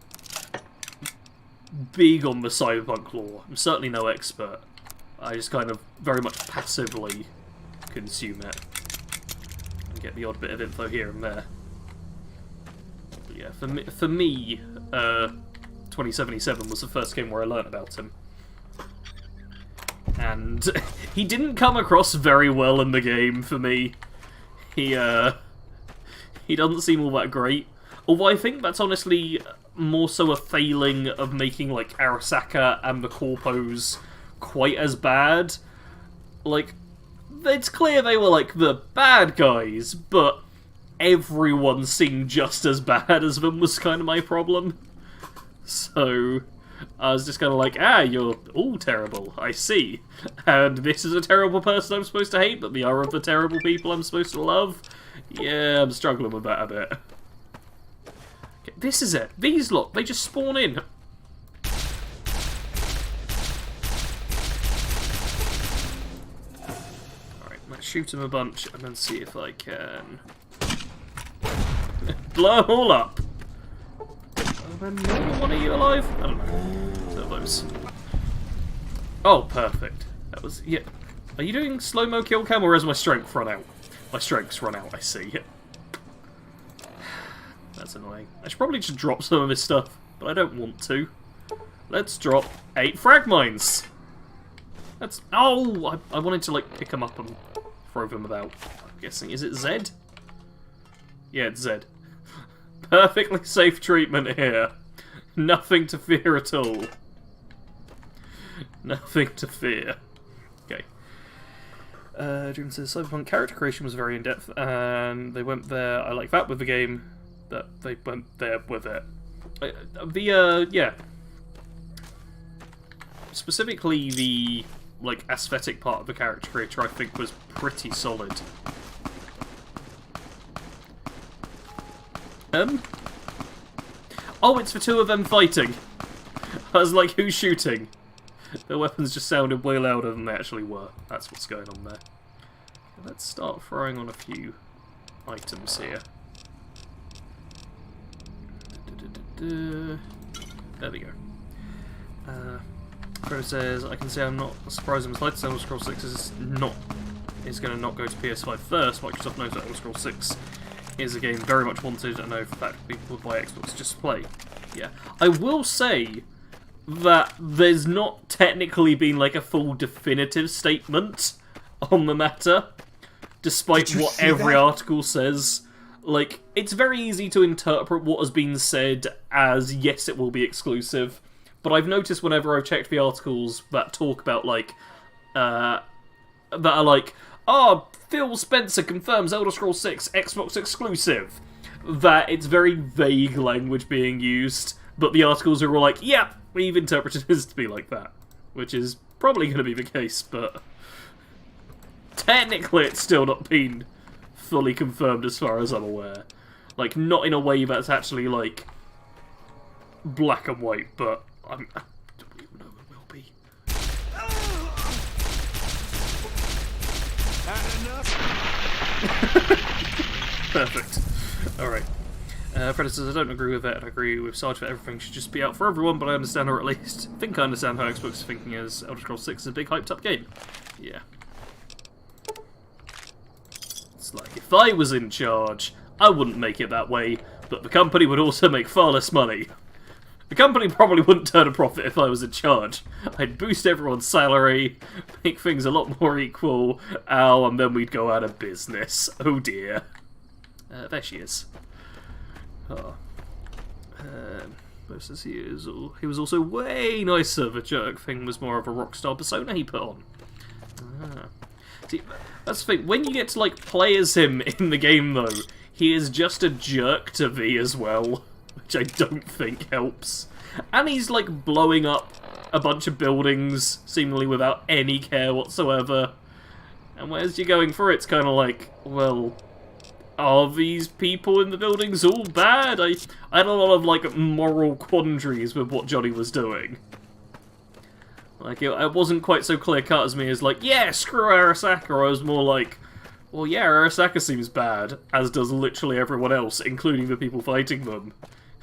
big on the Cyberpunk lore. I'm certainly no expert. I just kind of very much passively consume it and get the odd bit of info here and there. But yeah, for me, 2077 was the first game where I learnt about him, and he didn't come across very well in the game for me. He doesn't seem all that great. Although I think that's honestly more so a failing of making like Arasaka and the Corpos quite as bad. Like, it's clear they were like the bad guys, but everyone seemed just as bad as them was kind of my problem. So I was just kind of like, you're all terrible, I see. And this is a terrible person I'm supposed to hate, but the other of the terrible people I'm supposed to love? Yeah, I'm struggling with that a bit. Okay, this is it. These lot, they just spawn in. Alright, let's shoot them a bunch and then see if I can blow them all up. Are there more than one of you alive? I don't know. So those. Oh, perfect. That was... yeah. Are you doing slow-mo kill cam, or has my strength run out? My strength's run out, I see. That's annoying. I should probably just drop some of this stuff, but I don't want to. Let's drop 8 frag mines. That's... oh! I wanted to, like, pick them up and throw them about. I'm guessing. Is it Z? Yeah, it's Z. Perfectly safe treatment here. Nothing to fear at all. Nothing to fear. Okay. Dream says Cyberpunk character creation was very in-depth, and they went there. I like that with the game, that they went there with it. Yeah. Specifically the, like, aesthetic part of the character creator, I think, was pretty solid. Oh, it's the two of them fighting. I was like, who's shooting? Their weapons just sounded way louder than they actually were. That's what's going on there. Let's start throwing on a few items here. There we go. Crow says, I can say I'm not surprised as latest Elder Scrolls 6 is going to not go to PS5 first. Microsoft knows that Elder Scrolls 6 is a game very much wanted, and I know for fact people would buy Xbox just to play. Yeah. I will say that there's not technically been like a full definitive statement on the matter, despite what every article says. Like, it's very easy to interpret what has been said as, yes, it will be exclusive, but I've noticed whenever I've checked the articles that talk about, like, that are like, oh, Phil Spencer confirms Elder Scrolls 6 Xbox exclusive, that it's very vague language being used, but the articles are all like, yeah, we've interpreted this to be like that, which is probably going to be the case, but technically it's still not been fully confirmed as far as I'm aware. Like, not in a way that's actually, like, black and white, but I don't even know it will be. Perfect. Alright. Fred says, I don't agree with that. I agree with Sarge that everything should just be out for everyone, but I understand, or at least think I understand how Xbox is thinking as Elder Scrolls 6 is a big hyped up game. Yeah. It's like, if I was in charge, I wouldn't make it that way, but the company would also make far less money. The company probably wouldn't turn a profit if I was in charge. I'd boost everyone's salary, make things a lot more equal, and then we'd go out of business. Oh dear. There she is. Oh. Versus he was also way nicer. The jerk thing was more of a rockstar persona he put on. See, that's the thing. When you get to like play as him in the game, though, he is just a jerk to V as well, which I don't think helps. And he's like blowing up a bunch of buildings, seemingly without any care whatsoever. And where's you going for? It's kind of like, well, are these people in the buildings all bad? I had a lot of like moral quandaries with what Johnny was doing. Like, it wasn't quite so clear-cut as me as like, yeah, screw Arasaka. I was more like, well, yeah, Arasaka seems bad, as does literally everyone else, including the people fighting them.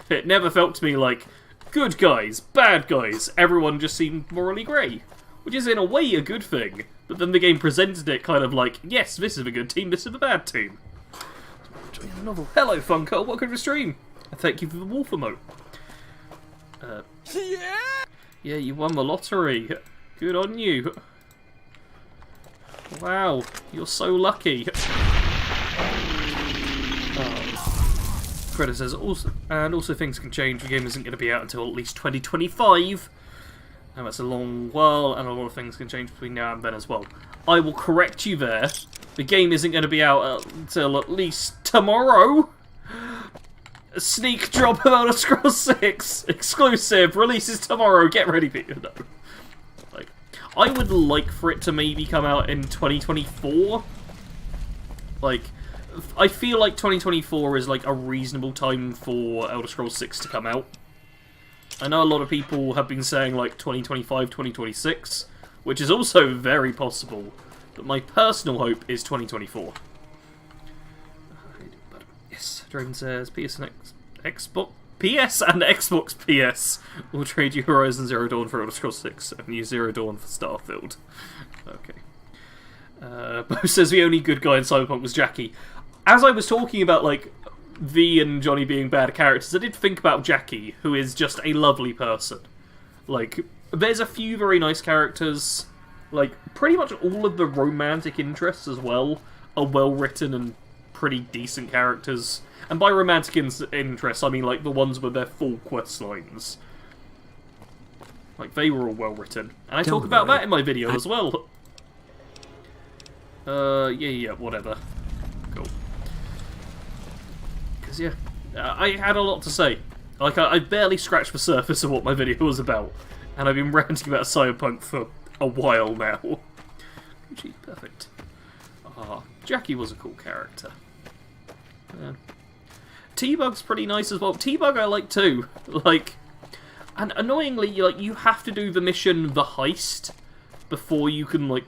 It never felt to me like, good guys, bad guys, everyone just seemed morally grey. Which is in a way a good thing, but then the game presented it kind of like, yes, this is a good team, this is a bad team. Novel. Hello, Funko, welcome to the stream. Thank you for the wolf emote. Yeah, you won the lottery. Good on you. Wow, you're so lucky. Credit says, also things can change. The game isn't going to be out until at least 2025. And that's a long while, and a lot of things can change between now and then as well. I will correct you there. The game isn't going to be out until at least tomorrow. A sneak drop of Elder Scrolls 6 exclusive releases tomorrow. Get ready, people. No. Like, I would like for it to maybe come out in 2024. Like, I feel like 2024 is like a reasonable time for Elder Scrolls 6 to come out. I know a lot of people have been saying like 2025, 2026, which is also very possible. But my personal hope is 2024. Yes, Dragon says PS and Xbox PS will trade you Horizon Zero Dawn for Elder Scrolls 6 and use Zero Dawn for Starfield. Okay. Bo says the only good guy in Cyberpunk was Jackie. As I was talking about like V and Johnny being bad characters, I did think about Jackie, who is just a lovely person. Like, there's a few very nice characters. Like, pretty much all of the romantic interests as well are well written and pretty decent characters. And by romantic interests, I mean like the ones with their full quest lines. Like, they were all well written. And I talk about that in my video as well. Yeah, whatever. Cool. Because, yeah, I had a lot to say. Like, I barely scratched the surface of what my video was about. And I've been ranting about Cyberpunk for a while now. Gee, perfect. Jackie was a cool character. Yeah. T-Bug's pretty nice as well. T-Bug I like too. Like, and annoyingly, like, you have to do the mission, the heist, before you can, like,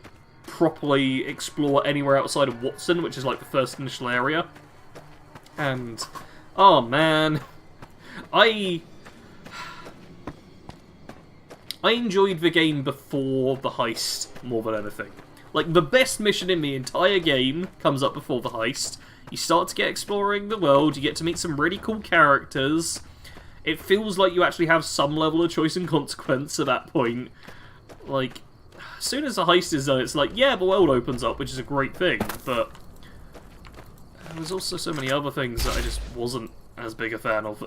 properly explore anywhere outside of Watson, which is, like, the first initial area. And, oh man, I enjoyed the game before the heist more than anything. Like, the best mission in the entire game comes up before the heist. You start to get exploring the world, you get to meet some really cool characters. It feels like you actually have some level of choice and consequence at that point. Like, as soon as the heist is done, it's like, yeah, the world opens up, which is a great thing, but there's also so many other things that I just wasn't as big a fan of.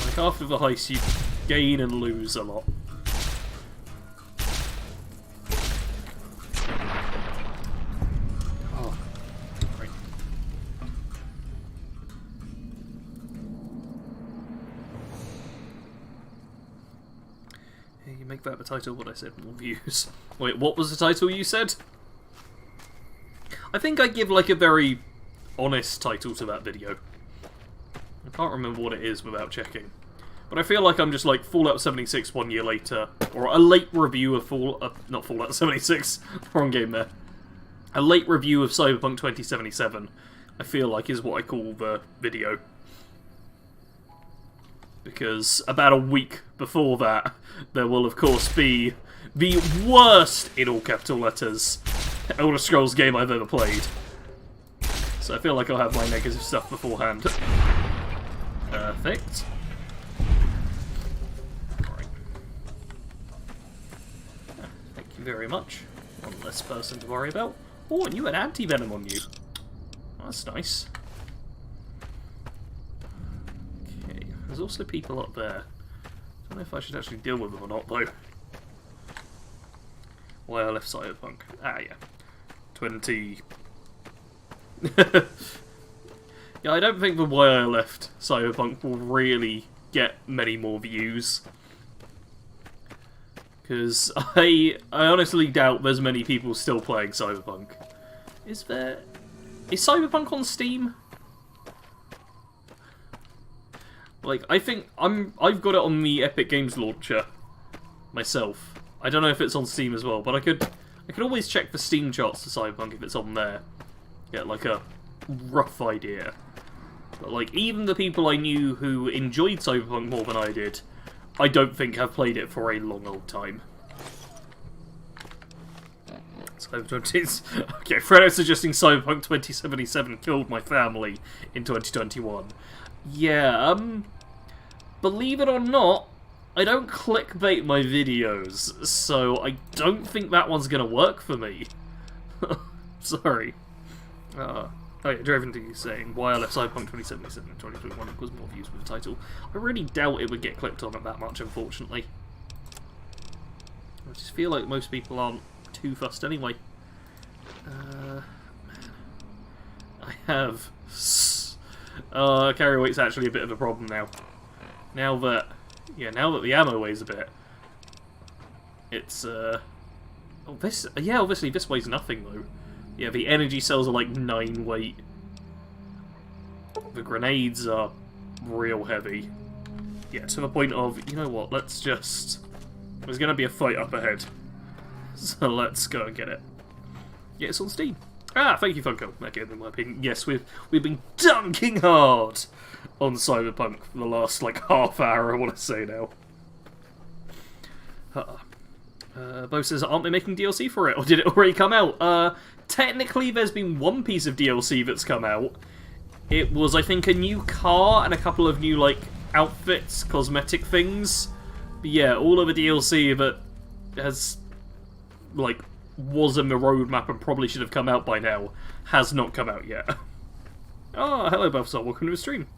Like, after the heist, you gain and lose a lot. Oh, right. Yeah, you make that the title, what I said, more views. Wait, what was the title you said? I think I give like a very honest title to that video. I can't remember what it is without checking. But I feel like I'm just like Fallout 76 1 year later, or a late review of not Fallout 76, wrong game there. A late review of Cyberpunk 2077, I feel like, is what I call the video. Because about a week before that, there will of course be the worst, in all capital letters, Elder Scrolls game I've ever played. So I feel like I'll have my negative stuff beforehand. Perfect. Right. Thank you very much. One less person to worry about. Oh, and you had anti-venom on you. That's nice. Okay, there's also people up there. I don't know if I should actually deal with them or not, though. Why I left Cyberpunk. Ah, yeah. 20... Yeah, I don't think the why I left Cyberpunk will really get many more views. Because I honestly doubt there's many people still playing Cyberpunk. Is there... Is Cyberpunk on Steam? Like, I think I've got it on the Epic Games launcher myself. I don't know if it's on Steam as well, but I could always check the Steam charts for Cyberpunk if it's on there. Get like a rough idea. But like, even the people I knew who enjoyed Cyberpunk more than I did, I don't think have played it for a long old time. Okay, Fredo suggesting Cyberpunk 2077 killed my family in 2021. Yeah, believe it or not, I don't clickbait my videos, so I don't think that one's gonna work for me. Sorry. Oh yeah, Driven to you saying, why I left Cyberpunk 2077 in 2021 equals more views with the title. I really doubt it would get clicked on it that much, unfortunately. I just feel like most people aren't too fussed anyway. Man. I have... carry weight's actually a bit of a problem now. Now that the ammo weighs a bit. It's, obviously this weighs nothing, though. Yeah, the energy cells are like 9 weight. The grenades are real heavy. Yeah, to the point of, you know what, let's just... There's gonna be a fight up ahead. So let's go and get it. Yeah, it's on Steam. Ah, thank you, Funko. Again, in my opinion, yes, we've been dunking hard on Cyberpunk for the last, like, half hour, I want to say now. Bo says, aren't they making DLC for it? Or did it already come out? Technically, there's been one piece of DLC that's come out. It was, I think, a new car and a couple of new, like, outfits, cosmetic things. But yeah, all of the DLC that has, like, was in the roadmap and probably should have come out by now has not come out yet. Oh, hello, Buffstar. Welcome to the stream.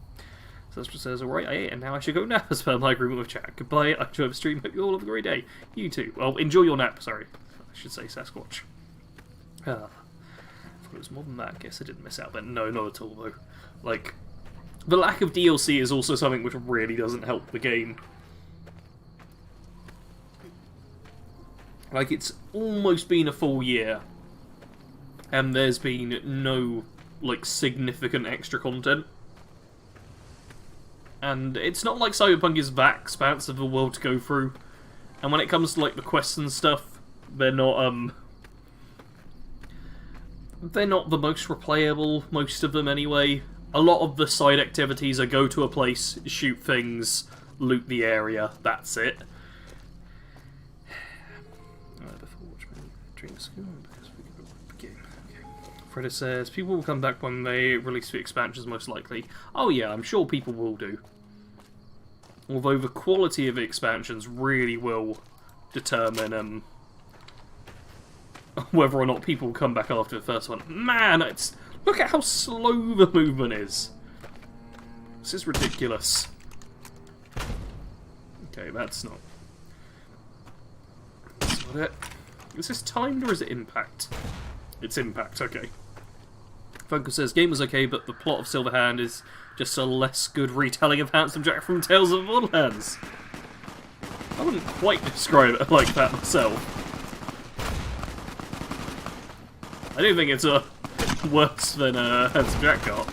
Sastra says, alright, I ate and now I should go nap as per my agreement with chat. Goodbye, I enjoy the stream. Hope you all have a great day. You too. Well, enjoy your nap, sorry. I should say Sasquatch. I thought it was more than that. Guess I didn't miss out, but no, not at all, though. Like, the lack of DLC is also something which really doesn't help the game. Like, it's almost been a full year, and there's been no, like, significant extra content. And it's not like Cyberpunk is that expansive of a world to go through. And when it comes to, like, the quests and stuff, they're not the most replayable, most of them anyway. A lot of the side activities are go to a place, shoot things, loot the area, that's it. Freddy says, people will come back when they release the expansions, most likely. Oh yeah, I'm sure people will do. Although the quality of the expansions really will determine whether or not people will come back after the first one. Man, look at how slow the movement is. This is ridiculous. Okay, that's not it. Is this timed or is it impact? It's impact, okay. Funko says, game was okay, but the plot of Silverhand is just a less good retelling of Handsome Jack from Tales of the Borderlands. I wouldn't quite describe it like that myself. I do think it's worse than Handsome Jack got.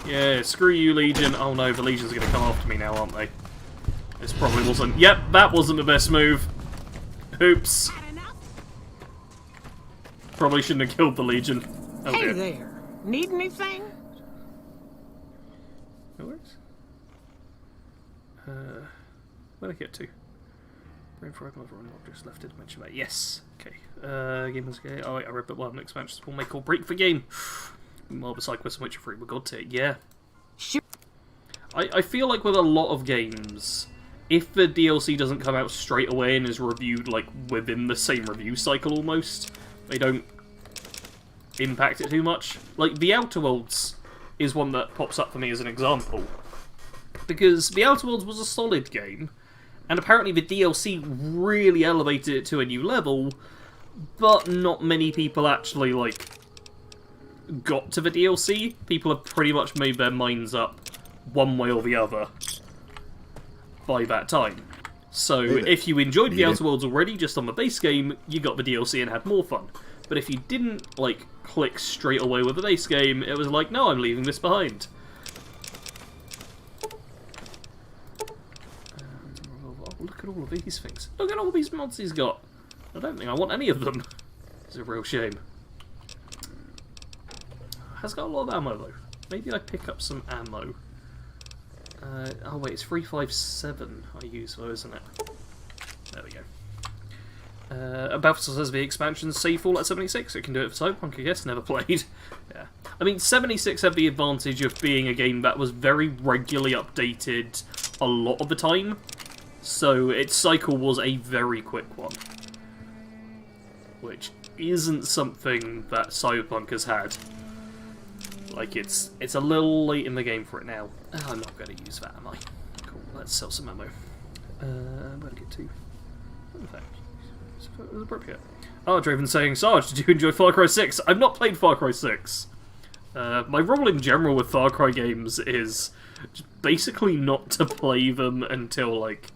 Yeah, screw you, Legion. Oh no, the Legion's gonna come after me now, aren't they? This probably wasn't... Yep, that wasn't the best move. Oops. Probably shouldn't have killed the Legion. Oh, Hey dear. there. Need anything? No worries. Where'd I get to? Brain fried mother and just left it mention about. Yes. Okay. Game was okay. Oh wait, I read but one expansions will make or break for game. Marble Side Quest and Witcher 3 were god tier. Yeah. Sure. I feel like with a lot of games, if the DLC doesn't come out straight away and is reviewed like within the same review cycle almost, they don't impact it too much. Like The Outer Worlds is one that pops up for me as an example. Because The Outer Worlds was a solid game, and apparently the DLC really elevated it to a new level, but not many people actually, like, got to the DLC. People have pretty much made their minds up one way or the other by that time. So if you enjoyed The Outer Worlds already just on the base game, you got the DLC and had more fun. But if you didn't, like, click straight away with the base game, it was like, no, I'm leaving this behind. Look at all of these things. Look at all these mods he's got. I don't think I want any of them. It's a real shame. Has got a lot of ammo though. Maybe I pick up some ammo. Oh wait, it's 357 I use though, isn't it? There we go. Balthasar says the expansions save fall at 76. It can do it for Cyberpunk, I guess. Never played. Yeah. I mean, 76 had the advantage of being a game that was very regularly updated a lot of the time. So its cycle was a very quick one. Which isn't something that Cyberpunk has had. Like, it's a little late in the game for it now. I'm not going to use that, am I? Cool, let's sell some ammo. Where to get to? In fact, it was appropriate. Oh, Draven saying, Sarge, did you enjoy Far Cry 6? I've not played Far Cry 6. My rule in general with Far Cry games is just basically not to play them until, like...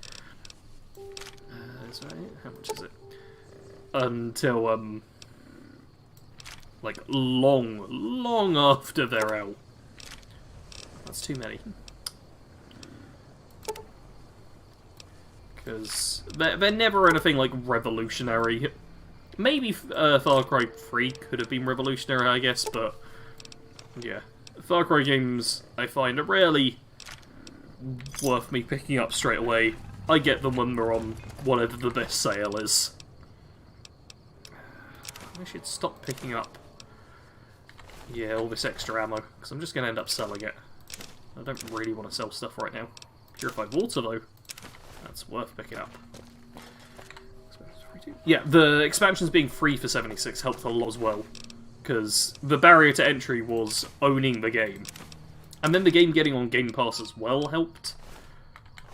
is that it? How much is it? Until, like, long after they're out. That's too many. Because they're never anything, like, revolutionary. Maybe Far Cry 3 could have been revolutionary, I guess, but... yeah. Far Cry games, I find, are rarely worth me picking up straight away. I get them when they're on whatever the best sale is. I should stop picking up, yeah, all this extra ammo, because I'm just going to end up selling it. I don't really want to sell stuff right now. Purified water, though, that's worth picking up. Yeah, the expansions being free for 76 helped a lot as well, because the barrier to entry was owning the game. And then the game getting on Game Pass as well helped.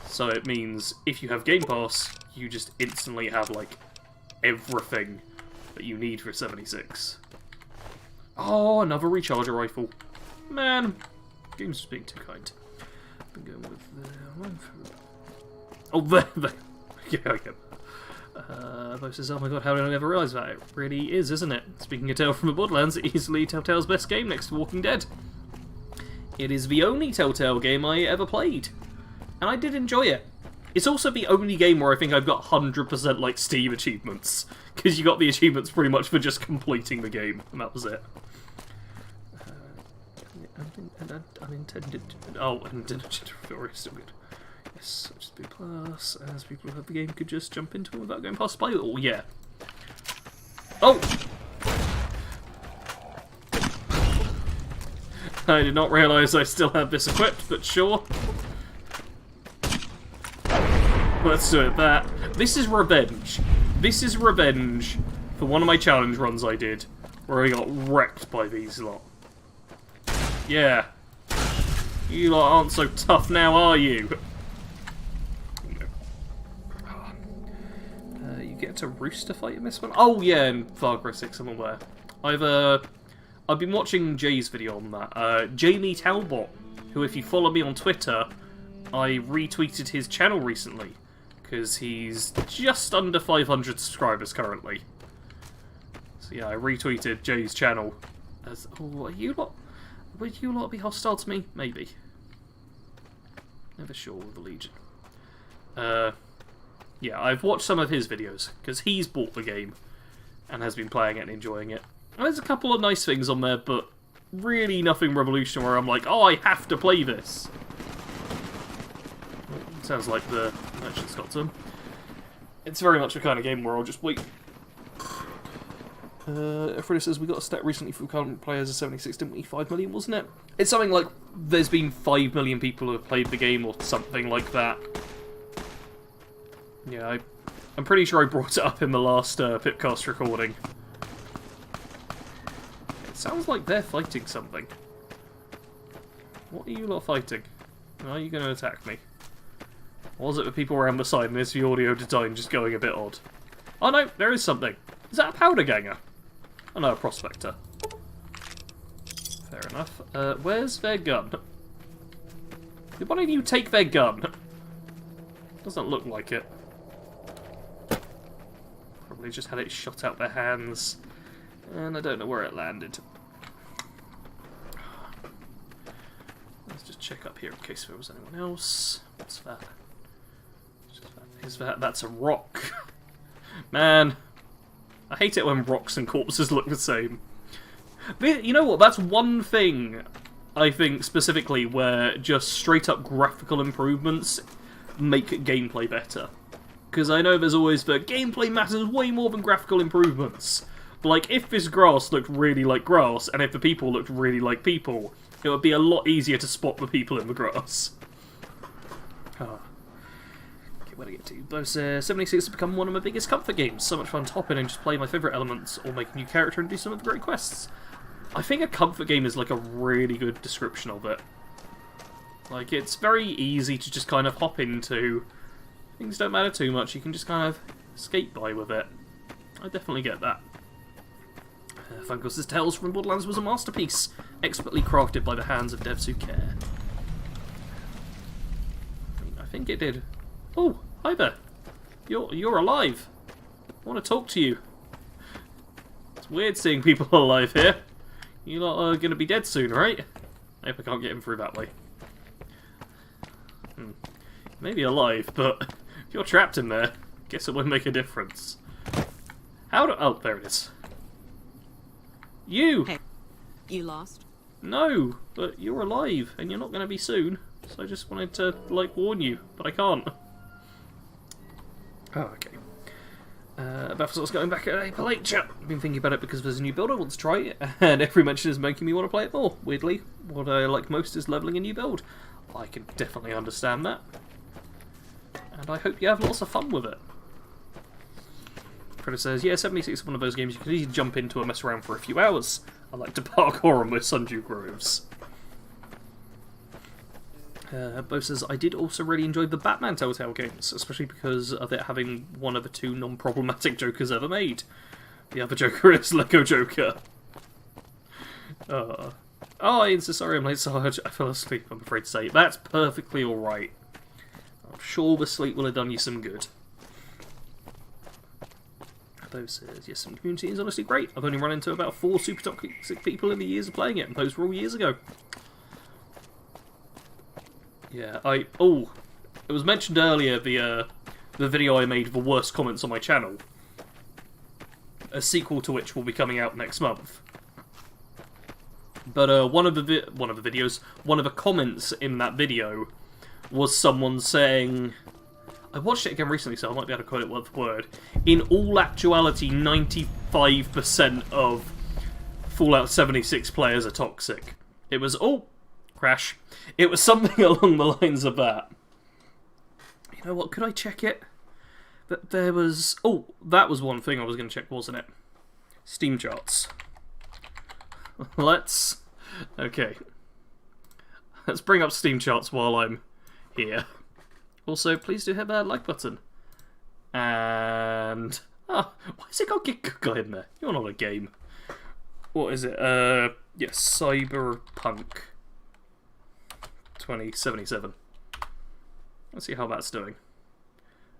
So it means if you have Game Pass, you just instantly have, like, everything that you need for 76. Oh, another recharger rifle. Man, game's just being too kind. Been going with the one for... oh, there. Yeah, okay. Both says, oh my god, how did I never realise that? It really is, isn't it? Speaking of Tale from the Borderlands, easily Telltale's best game next to Walking Dead. It is the only Telltale game I ever played. And I did enjoy it. It's also the only game where I think I've got 100% like Steam achievements. Because you got the achievements pretty much for just completing the game. And that was it. Unintended... oh, unintended story is still good. Yes, just B+, as people who have the game could just jump into it without going past play. Oh, yeah. Oh! I did not realise I still had this equipped, but sure. Let's do it. That. This is revenge. This is revenge for one of my challenge runs I did, where I got wrecked by these lot. Yeah. You lot aren't so tough now, are you? You get to rooster fight in this one? Oh yeah, in Far Cry 6, I'm aware. I've been watching Jay's video on that. Jamie Talbot, who if you follow me on Twitter, I retweeted his channel recently. Because he's just under 500 subscribers currently. So yeah, I retweeted Jay's channel. As, oh, are you lot... would you lot be hostile to me? Maybe. Never sure with the Legion. Yeah, I've watched some of his videos, because he's bought the game. and has been playing it and enjoying it. And there's a couple of nice things on there, but really nothing revolutionary where I'm like, oh, I have to play this. Sounds like the merchant's got to them. It's very much the kind of game where I'll just wait. Freddie says, we got a stat recently for current players of 76, didn't we? 5 million, wasn't it? It's something like, there's been 5 million people who have played the game, or something like that. Yeah, I'm pretty sure I brought it up in the last Pipcast recording. It sounds like they're fighting something. What are you lot fighting? Are you going to attack me? Or was it the people around the side and is the audio design just going a bit odd? Oh no, there is something. Is that a powder ganger? Oh no, a prospector. Fair enough. Where's their gun? Did one of you take their gun? Doesn't look like it. Probably just had it shot out their hands. And I don't know where it landed. Let's just check up here in case there was anyone else. What's that? Is that? That's a rock. Man, I hate it when rocks and corpses look the same. You know what? That's one thing, I think, specifically, where just straight-up graphical improvements make gameplay better. Because I know there's always the gameplay matters way more than graphical improvements. But, like, if this grass looked really like grass, and if the people looked really like people, it would be a lot easier to spot the people in the grass. Oh. Where to get to? Those 76 has become one of my biggest comfort games. So much fun to hop in and just play my favourite elements, or make a new character and do some of the great quests. I think a comfort game is like a really good description of it. Like, it's very easy to just kind of hop into. Things don't matter too much, you can just kind of skate by with it. I definitely get that. Funkos' Tales from Borderlands was a masterpiece, expertly crafted by the hands of devs who care. I think it did. Oh, hi there. You're alive. I want to talk to you. It's weird seeing people alive here. You lot are going to be dead soon, right? I hope I can't get him through that way. Maybe alive, but if you're trapped in there, guess it won't make a difference. How do... Oh, there it is. You! Hey, you lost? No, but you're alive, and you're not going to be soon. So I just wanted to, like, warn you, but I can't. Oh, okay. Beth's going back at a polite chat. I've been thinking about it because there's a new build I want to try, and every mention is making me want to play it more. Weirdly, what I like most is leveling a new build. I can definitely understand that. And I hope you have lots of fun with it. Predator says, yeah, 76 is one of those games you can easily jump into and mess around for a few hours. I like to parkour on my Sundew Groves. Bo says, I did also really enjoy the Batman Telltale games, especially because of it having one of the 2 non-problematic Jokers ever made. The other Joker is Lego Joker. Oh, I'm so sorry I'm late, Sarge. I fell asleep, I'm afraid to say. That's perfectly alright. I'm sure the sleep will have done you some good. Bo says, yes, some community is honestly great. I've only run into about 4 super toxic people in the years of playing it, and those were all years ago. Yeah, it was mentioned earlier, the video I made of the worst comments on my channel. A sequel to which will be coming out next month. But one of the comments in that video was someone saying, I watched it again recently, so I might be able to quote it word for word. In all actuality, 95% of Fallout 76 players are toxic. It was, crash. It was something along the lines of that. You know what, could I check it? That there was... Oh, that was one thing I was going to check, wasn't it? Steam charts. Okay. Let's bring up Steam charts while I'm here. Also, please do hit that like button. And... why has it got Get Guy in there? You're not a game. What is it? Yes, Cyberpunk 2077. Let's see how that's doing.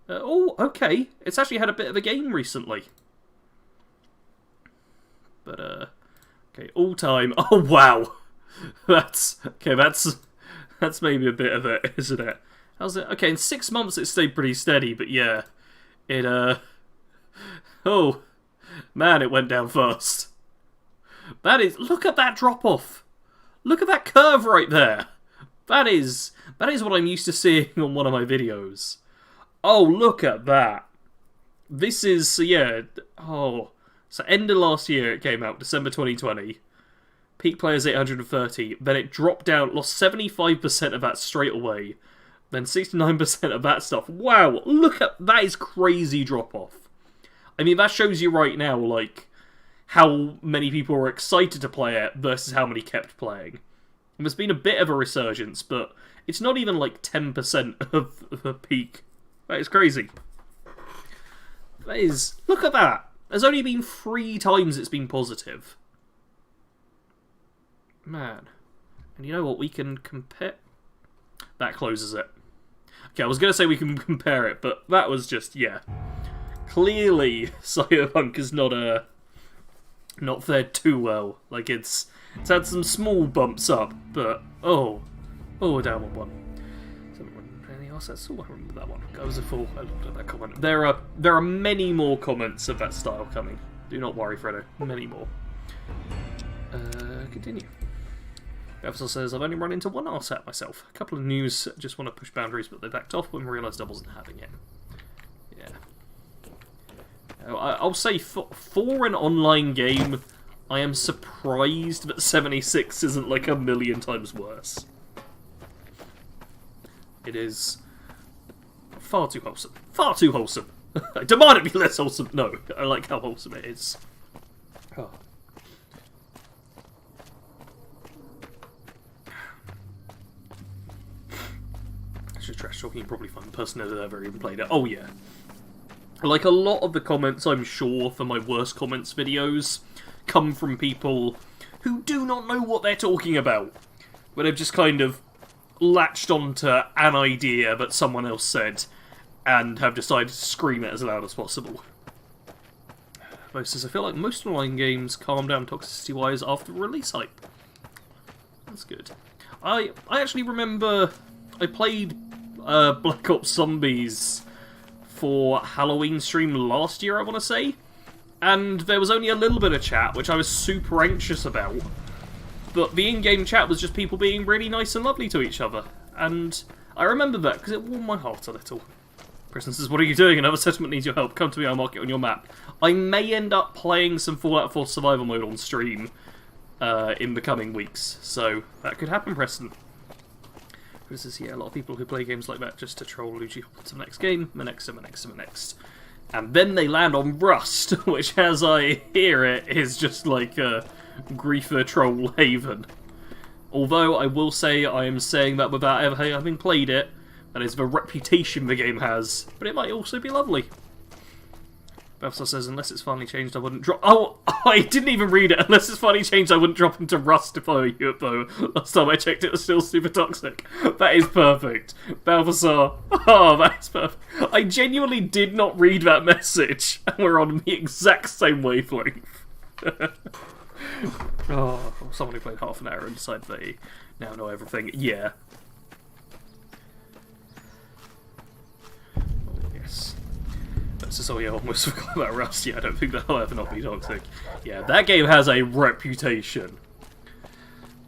Okay. It's actually had a bit of a game recently. But, okay, all time. Oh, wow! That's maybe a bit of it, isn't it? How's it? Okay, in 6 months it stayed pretty steady, but yeah. It, Man, it went down fast. That is... Look at that drop-off. Look at that curve right there. That is what I'm used to seeing on one of my videos. Oh, look at that. This is... So yeah. Oh. So end of last year it came out. December 2020. Peak players 830. Then it dropped down. Lost 75% of that straight away. Then 69% of that stuff. Wow. Look at... That is crazy drop-off. I mean, that shows you right now, like, how many people were excited to play it versus how many kept playing. And there's been a bit of a resurgence, but it's not even like 10% of the peak. That is crazy. That is... Look at that! There's only been 3 times it's been positive. Man. And you know what? We can compare... That closes it. Okay, I was going to say we can compare it, but that was just, yeah. Clearly, Cyberpunk is not fared too well. Like, it's had some small bumps up, but oh, down one. Anything else? That's all I remember that one. That was a fool. I looked at that comment. There are many more comments of that style coming. Do not worry, Fredo. Many more. Continue. Bethel says, I've only run into one RSAT myself. A couple of news, just want to push boundaries, but they backed off when we realised I wasn't having it. Yeah. I'll say for an online game, I am surprised that 76 isn't like a million times worse. It is far too wholesome. Far too wholesome. I demand it be less wholesome. No, I like how wholesome it is. Oh. It's just trash talking. You probably find the person that ever even played it. Oh yeah. Like, a lot of the comments, I'm sure, for my worst comments videos come from people who do not know what they're talking about. But they've just kind of latched onto an idea that someone else said and have decided to scream it as loud as possible. Most says, I feel like most online games calm down toxicity-wise after release hype. That's good. I actually remember I played Black Ops Zombies for Halloween stream last year, I want to say, and there was only a little bit of chat, which I was super anxious about, but the in-game chat was just people being really nice and lovely to each other, and I remember that, because it warmed my heart a little. Preston says, what are you doing? Another settlement needs your help. Come to me, I'll mark it on your map. I may end up playing some Fallout 4 Survival Mode on stream in the coming weeks, so that could happen, Preston. This is, yeah, a lot of people who play games like that just to troll Luigi to the next game, the next. And then they land on Rust, which, as I hear it, is just like a griefer troll haven. Although, I will say, I am saying that without ever having played it. That is the reputation the game has, but it might also be lovely. Bethstar says, unless it's finally changed, I wouldn't drop... Oh, I didn't even read it. Unless it's finally changed, I wouldn't drop into Rust if I were you, though. Last time I checked, it was still super toxic. That is perfect. Balthasar. Oh, that is perfect. I genuinely did not read that message, and we're on the exact same wavelength. Oh, someone who played half an hour and decided they now know everything. Yeah. So yeah, I almost forgot about Rust. Yeah, I don't think that'll ever not be toxic. Yeah, that game has a reputation.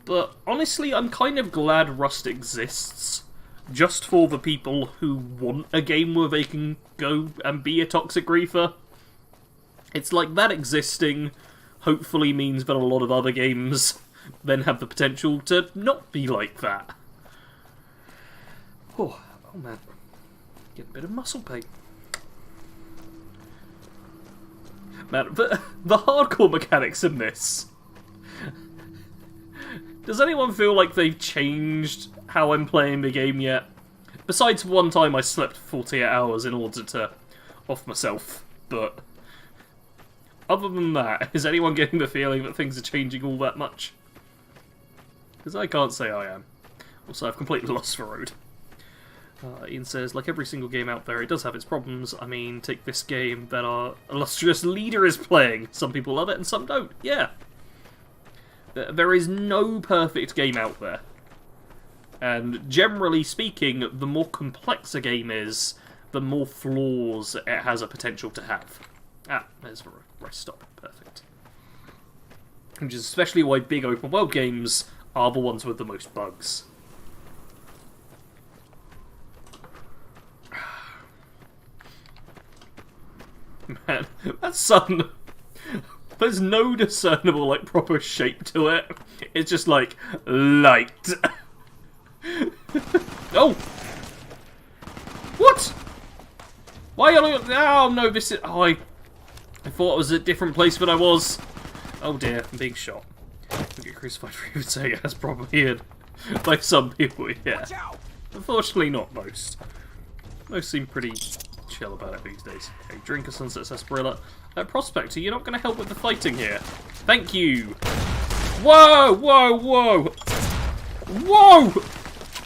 But honestly, I'm kind of glad Rust exists. Just for the people who want a game where they can go and be a toxic griefer. It's like that existing hopefully means that a lot of other games then have the potential to not be like that. Oh man. Getting a bit of muscle pain. Man, the hardcore mechanics in this. Does anyone feel like they've changed how I'm playing the game yet? Besides one time I slept 48 hours in order to off myself, but other than that, is anyone getting the feeling that things are changing all that much? Because I can't say I am. Also, I've completely lost the road. Ian says, like every single game out there, it does have its problems. I mean, take this game that our illustrious leader is playing. Some people love it and some don't. Yeah. There is no perfect game out there. And generally speaking, the more complex a game is, the more flaws it has a potential to have. Ah, there's the road. Right, stop. Perfect. Which is especially why big open world games are the ones with the most bugs. Man, that sun... There's no discernible, like, proper shape to it. It's just, like, light. Oh! What? Why are you... Oh, no, this is... Oh, I thought it was a different place than I was. Oh, dear, I'm being shot. I get crucified for even saying it. That's probably it. By some people, yeah. Unfortunately, not most. Most seem pretty chill about it these days. Okay, drink a sunset sarsaparilla. Prospector, you're not going to help with the fighting here. Thank you. Whoa, whoa, whoa. Whoa!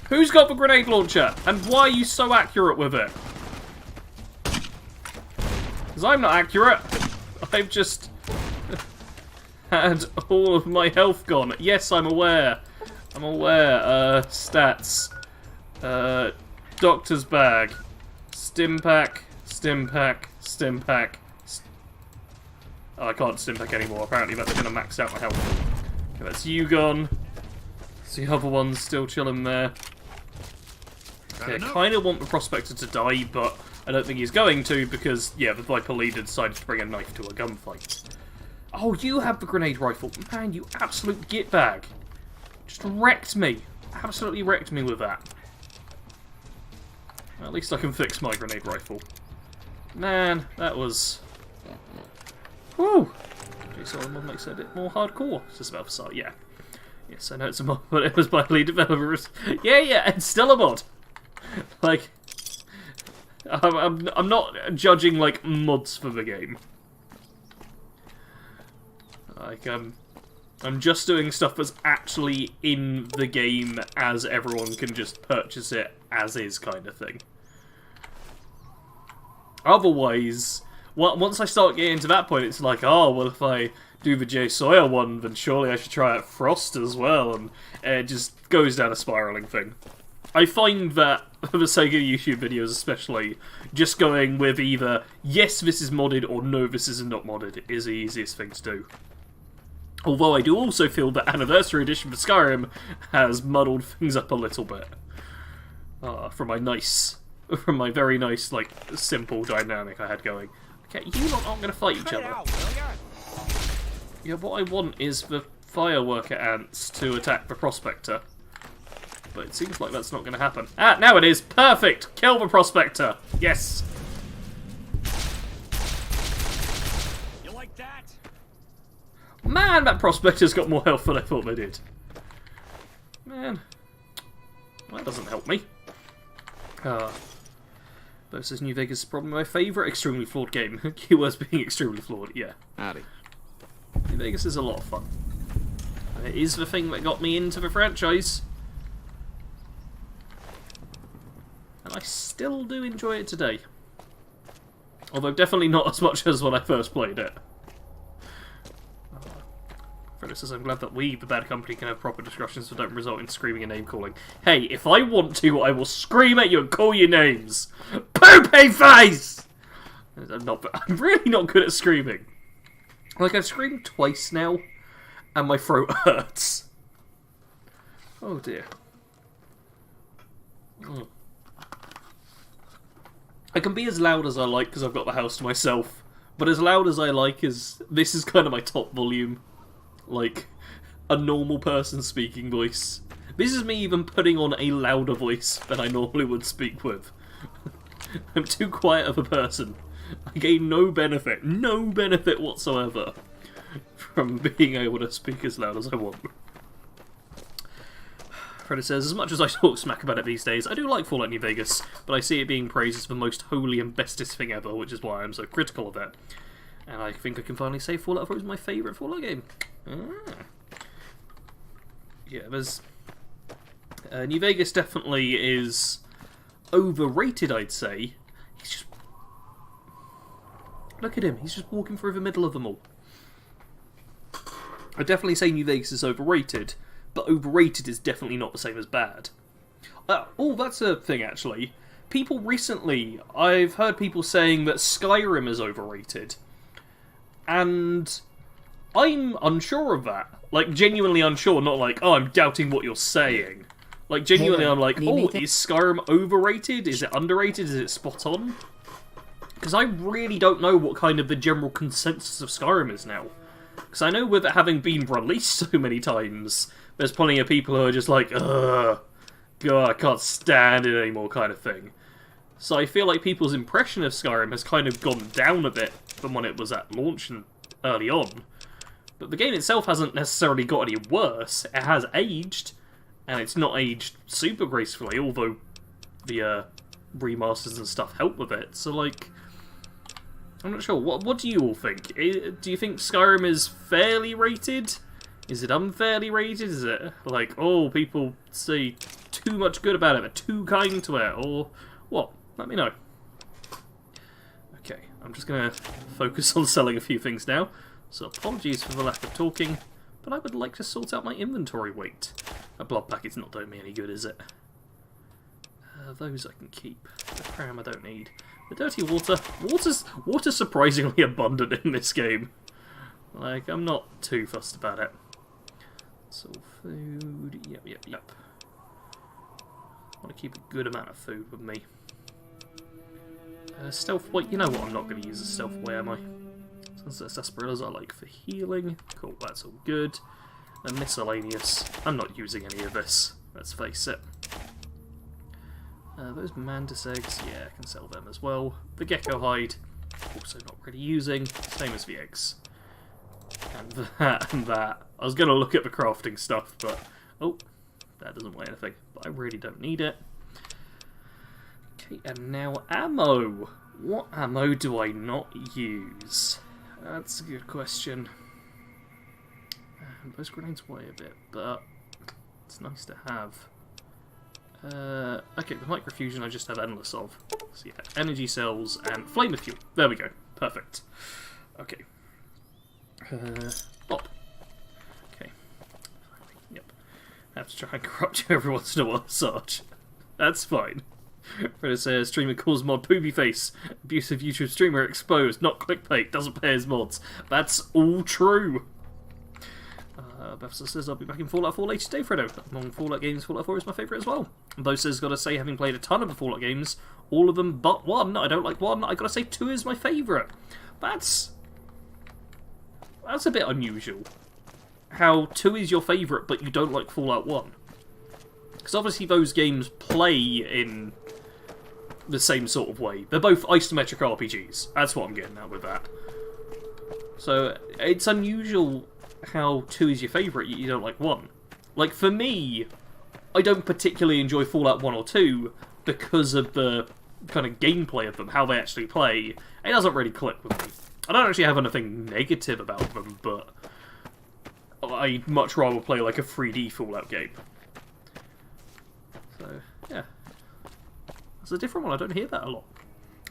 Who's got the grenade launcher? And why are you so accurate with it? Because I'm not accurate. I've just had all of my health gone. Yes, I'm aware. I'm aware. Stats. Doctor's bag. Stim-pack. Stim-pack. Stim-pack. Oh, I can't stim-pack anymore. Apparently that's going to max out my health. Okay, that's you gone. So the other one's still chilling there. Okay, I kind of want the Prospector to die, but I don't think he's going to because, yeah, the Viper leader decided to bring a knife to a gunfight. Oh, you have the grenade rifle. Man, you absolute gitbag. Just wrecked me. Absolutely wrecked me with that. At least I can fix my grenade rifle. Man, that was... Woo! Jigsaw mod makes it a bit more hardcore. It's just about facade, yeah. Yes, I know it's a mod, but it was by lead developers. Yeah, it's still a mod. Like, I'm not judging like mods for the game. Like, I'm just doing stuff that's actually in the game as everyone can just purchase it as is kind of thing. Otherwise, once I start getting to that point, it's like, oh, well, if I do the Jay Sawyer one, then surely I should try out Frost as well, and it just goes down a spiraling thing. I find that, for the sake of YouTube videos especially, just going with either, yes, this is modded, or no, this is not modded, is the easiest thing to do. Although I do also feel that Anniversary Edition for Skyrim has muddled things up a little bit. From my very nice, like, simple dynamic I had going. Okay, you lot aren't going to fight each other. Yeah, what I want is the fireworker ants to attack the Prospector. But it seems like that's not going to happen. Ah, now it is! Perfect! Kill the Prospector! Yes! You like that? Man, that Prospector's got more health than I thought they did. Man. That doesn't help me. Versus New Vegas is probably my favourite extremely flawed game. Keywords being extremely flawed, yeah. Howdy. New Vegas is a lot of fun. And it is the thing that got me into the franchise. And I still do enjoy it today. Although definitely not as much as when I first played it. Freddy says, I'm glad that we, the bad company, can have proper discussions that don't result in screaming and name-calling. Hey, if I want to, I will scream at you and call your names! Poopy face! I'm really not good at screaming. Like, I've screamed twice now, and my throat hurts. Oh dear. I can be as loud as I like because I've got the house to myself, but as loud as I like is... This is kind of my top volume. Like, a normal person speaking voice. This is me even putting on a louder voice than I normally would speak with. I'm too quiet of a person. I gain no benefit whatsoever from being able to speak as loud as I want. Freddy says, as much as I talk smack about it these days, I do like Fallout New Vegas, but I see it being praised as the most holy and bestest thing ever, which is why I'm so critical of it. And I think I can finally say Fallout 4 is my favourite Fallout game. Yeah, there's... New Vegas definitely is overrated, I'd say. He's just... Look at him, he's just walking through the middle of them all. I'd definitely say New Vegas is overrated, but overrated is definitely not the same as bad. Oh, that's a thing, actually. People recently, I've heard people saying that Skyrim is overrated. And I'm unsure of that. Like, genuinely unsure, not like, oh, I'm doubting what you're saying. Like, genuinely, I'm like, oh, is Skyrim overrated? Is it underrated? Is it spot on? Because I really don't know what kind of the general consensus of Skyrim is now. Because I know with it having been released so many times, there's plenty of people who are just like, ugh, God, I can't stand it anymore kind of thing. So I feel like people's impression of Skyrim has kind of gone down a bit from when it was at launch and early on. But the game itself hasn't necessarily got any worse. It has aged, and it's not aged super gracefully, although the remasters and stuff help with it. So, like, I'm not sure. What do you all think? Do you think Skyrim is fairly rated? Is it unfairly rated? Is it like, oh, people say too much good about it, they're too kind to it, or what? Let me know. Okay, I'm just going to focus on selling a few things now. So apologies for the lack of talking, but I would like to sort out my inventory weight. A blood packet's not doing me any good, is it? Those I can keep. The cram I don't need. The dirty water. Water's surprisingly abundant in this game. Like, I'm not too fussed about it. So food. Yep. I want to keep a good amount of food with me. Stealth weight. You know what? I'm not going to use a stealth weight, am I? Sunset sarsaparillas I like for healing. Cool, that's all good. And miscellaneous. I'm not using any of this, let's face it. Those mantis eggs, yeah, I can sell them as well. The gecko hide, also not really using. Same as the eggs. And that. I was going to look at the crafting stuff, but... oh, that doesn't weigh anything. But I really don't need it. Okay, and now ammo. What ammo do I not use? That's a good question. Those grenades weigh a bit, but it's nice to have. Okay, the microfusion I just have endless of. So yeah, energy cells and flame of fuel. There we go. Perfect. Okay. Bob. Okay. Yep. I have to try and corrupt you every once in a while, Sarge. That's fine. Reddit says, streamer calls mod poopy face. Abusive YouTube streamer exposed. Not clickbait. Doesn't pay his mods. That's all true. Beth says, I'll be back in Fallout 4 later today, Fredo. Among Fallout games, Fallout 4 is my favourite as well. Bo says, gotta say, having played a ton of the Fallout games, all of them but one. I don't like one. I gotta say 2 is my favourite. That's a bit unusual. How 2 is your favourite, but you don't like Fallout 1. Because obviously those games play in the same sort of way. They're both isometric RPGs. That's what I'm getting at with that. So, it's unusual how 2 is your favourite, you don't like 1. Like, for me, I don't particularly enjoy Fallout 1 or 2 because of the kind of gameplay of them, how they actually play. It doesn't really click with me. I don't actually have anything negative about them, but I'd much rather play like a 3D Fallout game. So, yeah. It's a different one, I don't hear that a lot.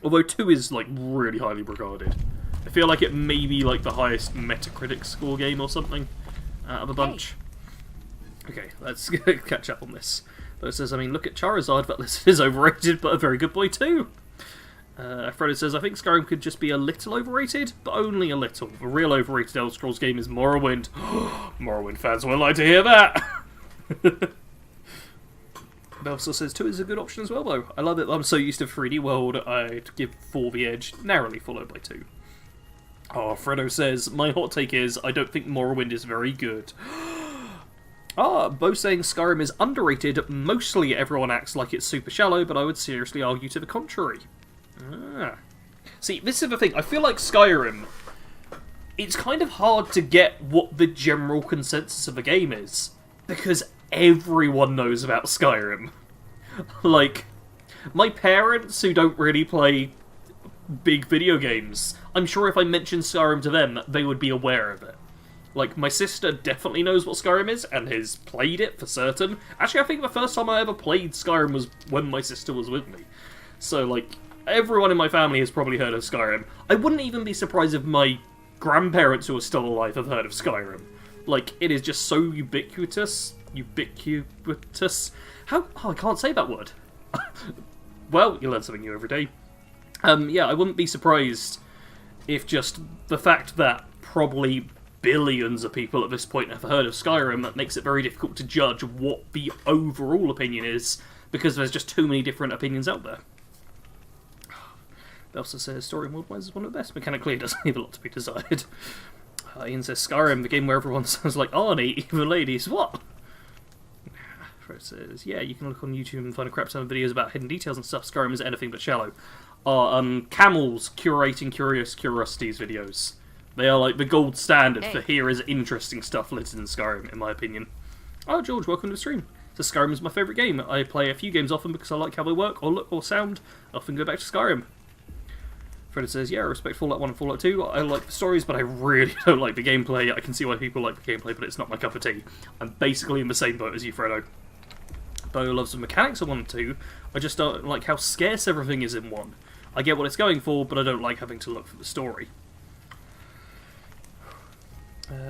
Although 2 is, like, really highly regarded. I feel like it may be, like, the highest Metacritic score game or something out of the bunch. Okay, let's catch up on this. But it says, I mean, look at Charizard, that list is overrated, but a very good boy too. Freddo says, I think Skyrim could just be a little overrated, but only a little. The real overrated Elder Scrolls game is Morrowind. Morrowind fans won't like to hear that! Belso says 2 is a good option as well, though. I love it. I'm so used to 3D World, I'd give 4 the edge, narrowly followed by 2. Oh, Freddo says, my hot take is, I don't think Morrowind is very good. Bo saying Skyrim is underrated. Mostly everyone acts like it's super shallow, but I would seriously argue to the contrary. See, this is the thing. I feel like Skyrim, it's kind of hard to get what the general consensus of the game is, because everyone knows about Skyrim. Like, my parents who don't really play big video games, I'm sure if I mentioned Skyrim to them, they would be aware of it. Like, my sister definitely knows what Skyrim is, and has played it for certain. Actually, I think the first time I ever played Skyrim was when my sister was with me. So, like, everyone in my family has probably heard of Skyrim. I wouldn't even be surprised if my grandparents who are still alive have heard of Skyrim. Like, it is just so ubiquitous. Ubiquitous? How? Oh, I can't say that word. Well, you learn something new every day. Yeah, I wouldn't be surprised if just the fact that probably billions of people at this point have heard of Skyrim, that makes it very difficult to judge what the overall opinion is, because there's just too many different opinions out there. It also says story mode-wise is one of the best. Mechanically, it does leave a lot to be desired. Ian says Skyrim, the game where everyone sounds like Arnie, even ladies. What? Fred says, yeah, you can look on YouTube and find a crap ton of videos about hidden details and stuff. Skyrim is anything but shallow. Camels curating curious curiosities videos. They are like the gold standard for here is interesting stuff listed in Skyrim, in my opinion. Oh, George, welcome to the stream. So Skyrim is my favourite game. I play a few games often because I like how they work or look or sound. I often go back to Skyrim. Fred says, yeah, I respect Fallout 1 and Fallout 2. I like the stories, but I really don't like the gameplay. I can see why people like the gameplay, but it's not my cup of tea. I'm basically in the same boat as you, Fredo. Bo loves the mechanics of 1 and 2. I just don't like how scarce everything is in 1. I get what it's going for, but I don't like having to look for the story.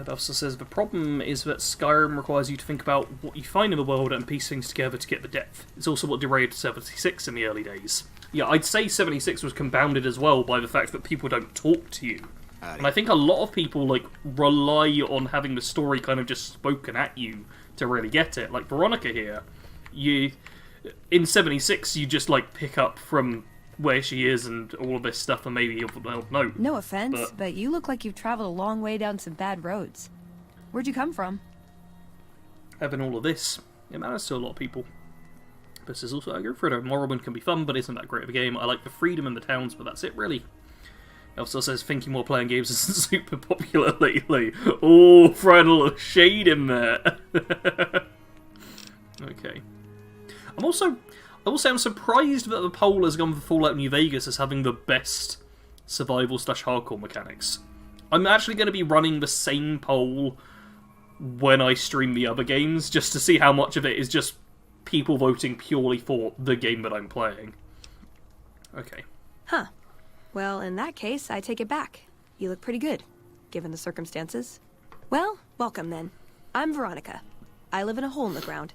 Buffs says, the problem is that Skyrim requires you to think about what you find in the world and piece things together to get the depth. It's also what derailed 76 in the early days. Yeah, I'd say 76 was compounded as well by the fact that people don't talk to you. And I think a lot of people, like, rely on having the story kind of just spoken at you to really get it. Like Veronica here, in 76, you just, like, pick up from where she is and all of this stuff, and maybe you'll know. No offense, but you look like you've traveled a long way down some bad roads. Where'd you come from? Having all of this, it matters to a lot of people. This is also, I go for it. Morrowind can be fun, but isn't that great of a game. I like the freedom in the towns, but that's it, really. It also says, thinking more playing games isn't super popular lately. Oh, throwing a little shade in there. Okay. I will say I'm surprised that the poll has gone for Fallout New Vegas as having the best survival/hardcore mechanics. I'm actually going to be running the same poll when I stream the other games, just to see how much of it is just people voting purely for the game that I'm playing. Okay. Huh. Well, in that case, I take it back. You look pretty good, given the circumstances. Well, welcome then. I'm Veronica. I live in a hole in the ground.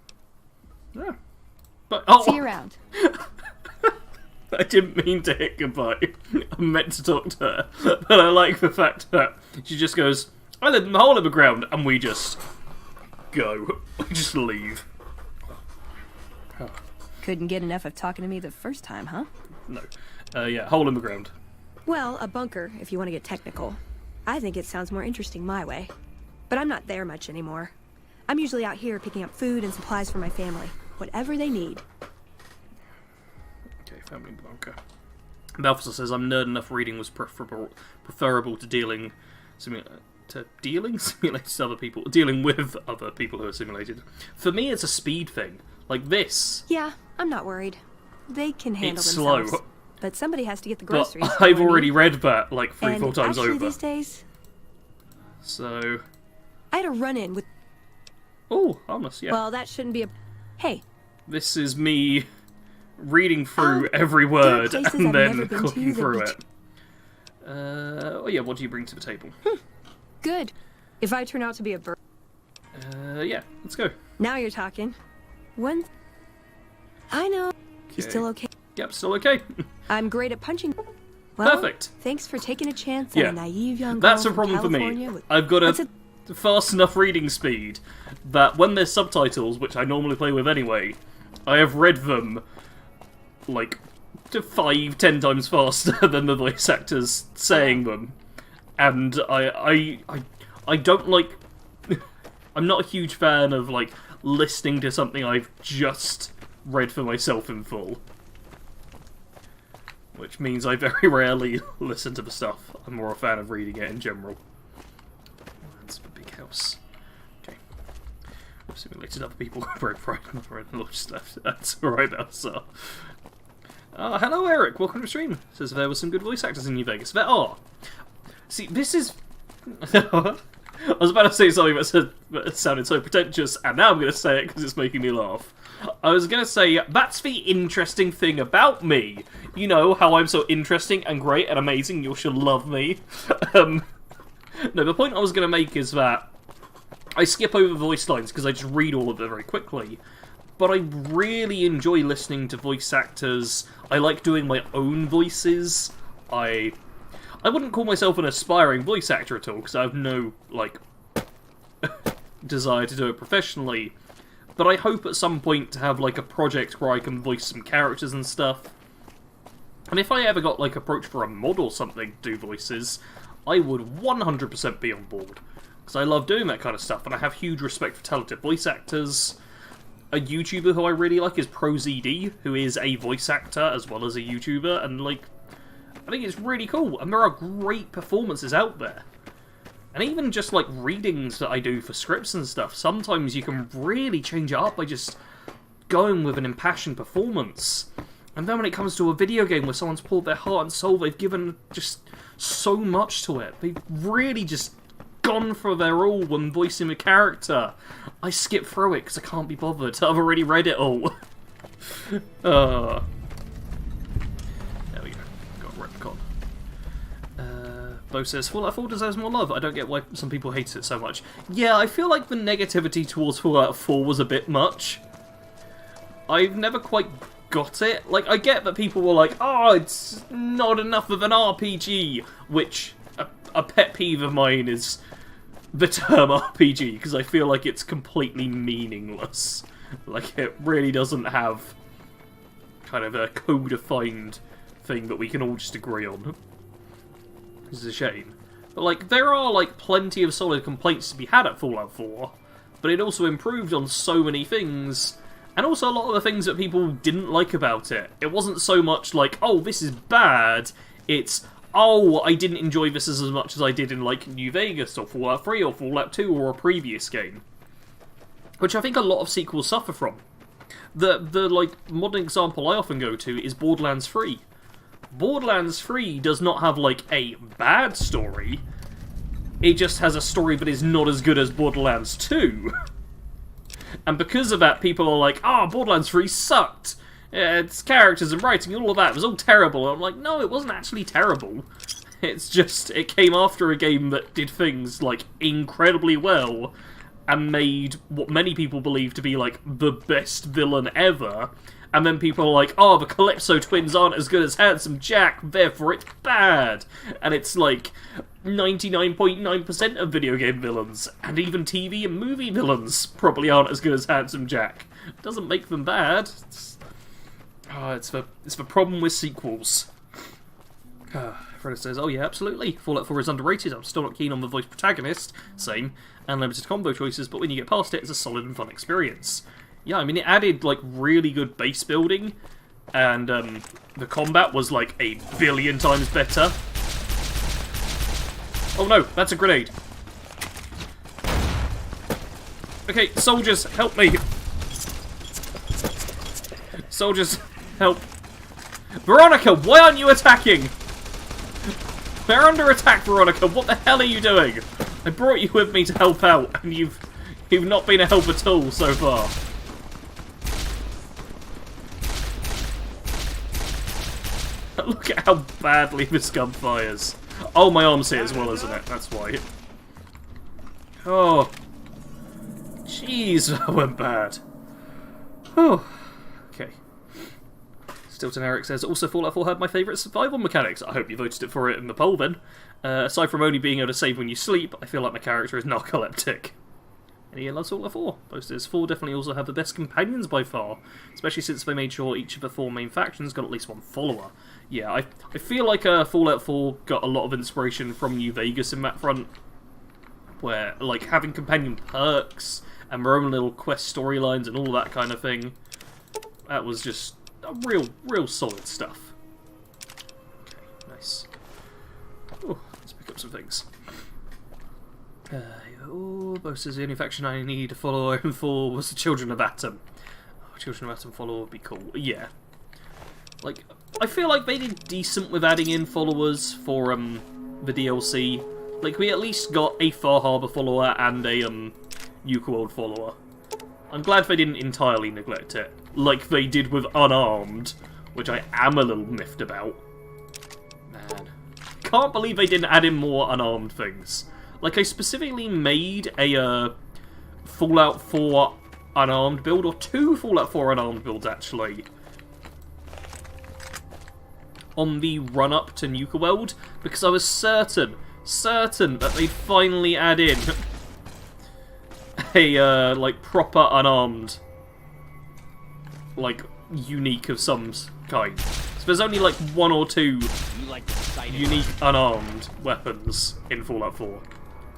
Yeah. But, oh, see you around. I didn't mean to hit goodbye. I meant to talk to her. But I like the fact that she just goes, I live in the hole in the ground, and we just go. We just leave. Couldn't get enough of talking to me the first time, huh? No. Yeah, hole in the ground. Well, a bunker, if you want to get technical. I think it sounds more interesting my way. But I'm not there much anymore. I'm usually out here picking up food and supplies for my family. Whatever they need. Okay, family bunker. Balthazar says, I'm nerd enough reading was preferable to dealing simulated to other people. Dealing with other people who are simulated. For me, it's a speed thing. Like this. Yeah, I'm not worried. They can handle it's themselves. Slow. But somebody has to get the groceries. But I've already read that like 3-4 times actually, over. These days, so I had a run-in with. Oh, harmless, yeah. Well, that shouldn't be a. Hey. This is me reading through every word and then clicking through it. Oh yeah, what do you bring to the table? Good. If I turn out to be a bird. Yeah, let's go. Now you're talking. One. I know. Okay. You still okay? Yep, still okay. I'm great at punching. Well, perfect. Thanks for taking a chance on a naive young girl that's a problem for me. I've got a fast enough reading speed that when there's subtitles, which I normally play with anyway, I have read them like 5-10 times faster than the voice actors saying them, and I don't like. I'm not a huge fan of like listening to something I've just read for myself in full. Which means I very rarely listen to the stuff. I'm more a fan of reading it in general. That's the big house. Okay. I've simulated other people who broke pride and launch stuff. That's alright, Elsa. Hello Eric, welcome to the stream. Says there were some good voice actors in New Vegas. There are. See, this is... I was about to say something that sounded so pretentious, and now I'm going to say it because it's making me laugh. I was going to say, that's the interesting thing about me. You know, how I'm so interesting and great and amazing, you should love me. No, the point I was going to make is that I skip over voice lines because I just read all of them very quickly. But I really enjoy listening to voice actors. I like doing my own voices. I I wouldn't call myself an aspiring voice actor at all, because I have no, like, desire to do it professionally. But I hope at some point to have, like, a project where I can voice some characters and stuff. And if I ever got, like, approached for a mod or something to do voices, I would 100% be on board. Because I love doing that kind of stuff, and I have huge respect for talented voice actors. A YouTuber who I really like is ProZD, who is a voice actor as well as a YouTuber, and, like, I think it's really cool, and there are great performances out there. And even just, like, readings that I do for scripts and stuff, sometimes you can really change it up by just going with an impassioned performance. And then when it comes to a video game where someone's poured their heart and soul, they've given just so much to it. They've really just gone for their all when voicing a character. I skip through it because I can't be bothered. I've already read it all. There we go. Got retcon. Bo says, Fallout 4 deserves more love. I don't get why some people hate it so much. Yeah, I feel like the negativity towards Fallout 4 was a bit much. I've never quite got it. Like, I get that people were like, oh, it's not enough of an RPG, which a pet peeve of mine is the term RPG, because I feel like it's completely meaningless. Like, it really doesn't have kind of a codified thing that we can all just agree on. Which is a shame. But, like, there are, like, plenty of solid complaints to be had at Fallout 4, but it also improved on so many things, and also a lot of the things that people didn't like about it. It wasn't so much like, oh, this is bad, it's, oh, I didn't enjoy this as much as I did in, like, New Vegas, or Fallout 3, or Fallout 2, or a previous game. Which I think a lot of sequels suffer from. The like, modern example I often go to is Borderlands 3. Borderlands 3 does not have, like, a bad story. It just has a story that is not as good as Borderlands 2. And because of that, people are like, oh, Borderlands 3 sucked. Its characters and writing and all of that, it was all terrible. And I'm like, no, it wasn't actually terrible. It's just, it came after a game that did things, like, incredibly well, and made what many people believe to be, like, the best villain ever. And then people are like, oh, the Calypso twins aren't as good as Handsome Jack, therefore it's bad. And it's like 99.9% of video game villains, and even TV and movie villains, probably aren't as good as Handsome Jack. Doesn't make them bad. It's the problem with sequels. Fred says, oh yeah, absolutely. Fallout 4 is underrated. I'm still not keen on the voice protagonist. Same. And limited combo choices, but when you get past it, it's a solid and fun experience. Yeah, I mean, it added, like, really good base building, and the combat was, like, 1 billion times better. Oh no, that's a grenade. Okay, soldiers, help me. Soldiers, help. Veronica, why aren't you attacking? They're under attack, Veronica. What the hell are you doing? I brought you with me to help out, and you've not been a help at all so far. Look at how badly this gun fires. Oh, my arm's hit as well, isn't it? That's why. Oh. Jeez, that went bad. Oh. Okay. Stilton Eric says, also Fallout 4 had my favourite survival mechanics. I hope you voted for it in the poll then. Aside from only being able to save when you sleep, I feel like my character is narcoleptic. And he loves Fallout 4. Posters 4 definitely also have the best companions by far, especially since they made sure each of the 4 main factions got at least one follower. Yeah, I feel like Fallout 4 got a lot of inspiration from New Vegas in that front, where, like, having companion perks and their own little quest storylines and all that kind of thing, that was just real solid stuff. Okay, nice. Oh, let's pick up some things. Bo says the only faction I need to follow for was the Children of Atom. Oh, Children of Atom follower would be cool. Yeah. Like, I feel like they did decent with adding in followers for the DLC. Like, we at least got a Far Harbor follower and a Nuka World follower. I'm glad they didn't entirely neglect it, like they did with Unarmed, which I am a little miffed about. Man. Can't believe they didn't add in more Unarmed things. Like, I specifically made a Fallout 4 Unarmed build, or 2 Fallout 4 Unarmed builds, actually. on the run-up to Nuka World, because I was certain that they'd finally add in a, like, proper unarmed, like, unique of some kind. So there's only, like, 1 or 2 unique unarmed weapons in Fallout 4.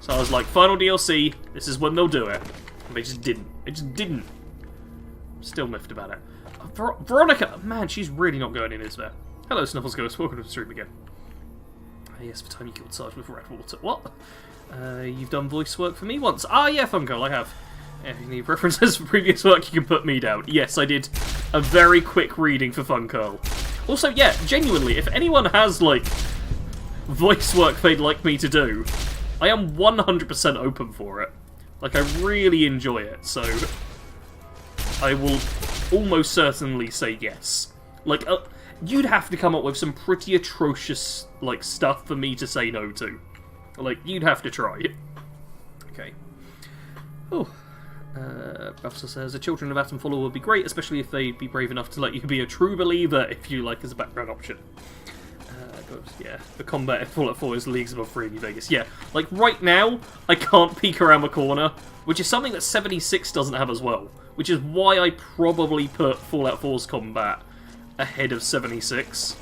So I was like, final DLC, this is when they'll do it. And they just didn't. They just didn't. Still miffed about it. Veronica! Man, she's really not going in, is there? Hello, Snuffles Ghost. Welcome to the stream again. Yes, the time you killed Sarge with red water. What? You've done voice work for me once. Ah, yeah, Funko, I have. If you need references for previous work, you can put me down. Yes, I did a very quick reading for Funko. Also, yeah, genuinely, if anyone has, like, voice work they'd like me to do, I am 100% open for it. Like, I really enjoy it, so I will almost certainly say yes. Like, you'd have to come up with some pretty atrocious, like, stuff for me to say no to. Like, you'd have to try it. Okay. Oh. Professor says, the Children of Atom follower would be great, especially if they'd be brave enough to let you be a true believer if you like as a background option. Yeah, the combat in Fallout 4 is leagues above free in New Vegas. Yeah, like right now, I can't peek around the corner, which is something that 76 doesn't have as well. Which is why I probably put Fallout 4's combat ahead of 76.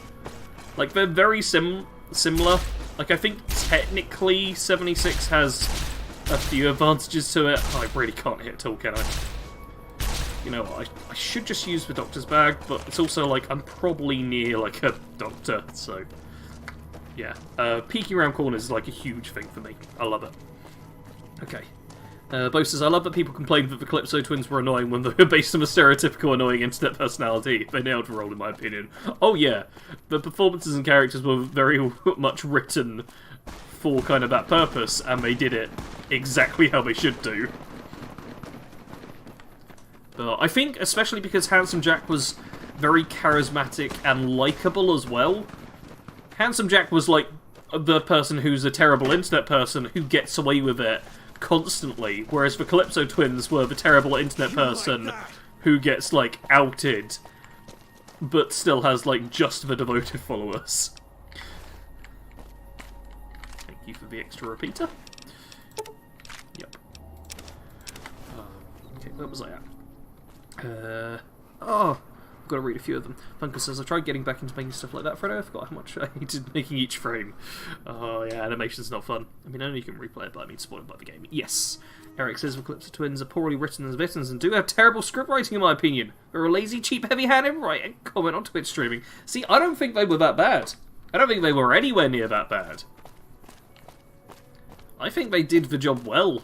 Like, they're very similar. Like, I think technically 76 has a few advantages to it. I really can't hit at all, can I? You know, I should just use the doctor's bag, but it's also like I'm probably near like a doctor, so yeah. Peeking around corners is like a huge thing for me. I love it. Okay. Bo says, I love that people complained that the Calypso twins were annoying when they were based on a stereotypical annoying internet personality. They nailed the role, in my opinion. Oh yeah, the performances and characters were very much written for kind of that purpose, and they did it exactly how they should do. I think, especially because Handsome Jack was very charismatic and likeable as well. Handsome Jack was like the person who's a terrible internet person who gets away with it constantly, whereas the Calypso twins were the terrible internet person who gets, like, outed, but still has, like, just the devoted followers. Thank you for the extra repeater. Yep. Okay, where was I at? I've got to read a few of them. Funko says, I tried getting back into making stuff like that, Fredo. I forgot how much I hated making each frame. Oh, yeah, animation's not fun. I mean, I know you can replay it, but I mean, spoiled by the game. Yes. Eric says, the Calypso twins are poorly written as villains and do have terrible script writing, in my opinion. They're a lazy, cheap, heavy-handed writing. Comment on Twitch streaming. See, I don't think they were that bad. I don't think they were anywhere near that bad. I think they did the job well.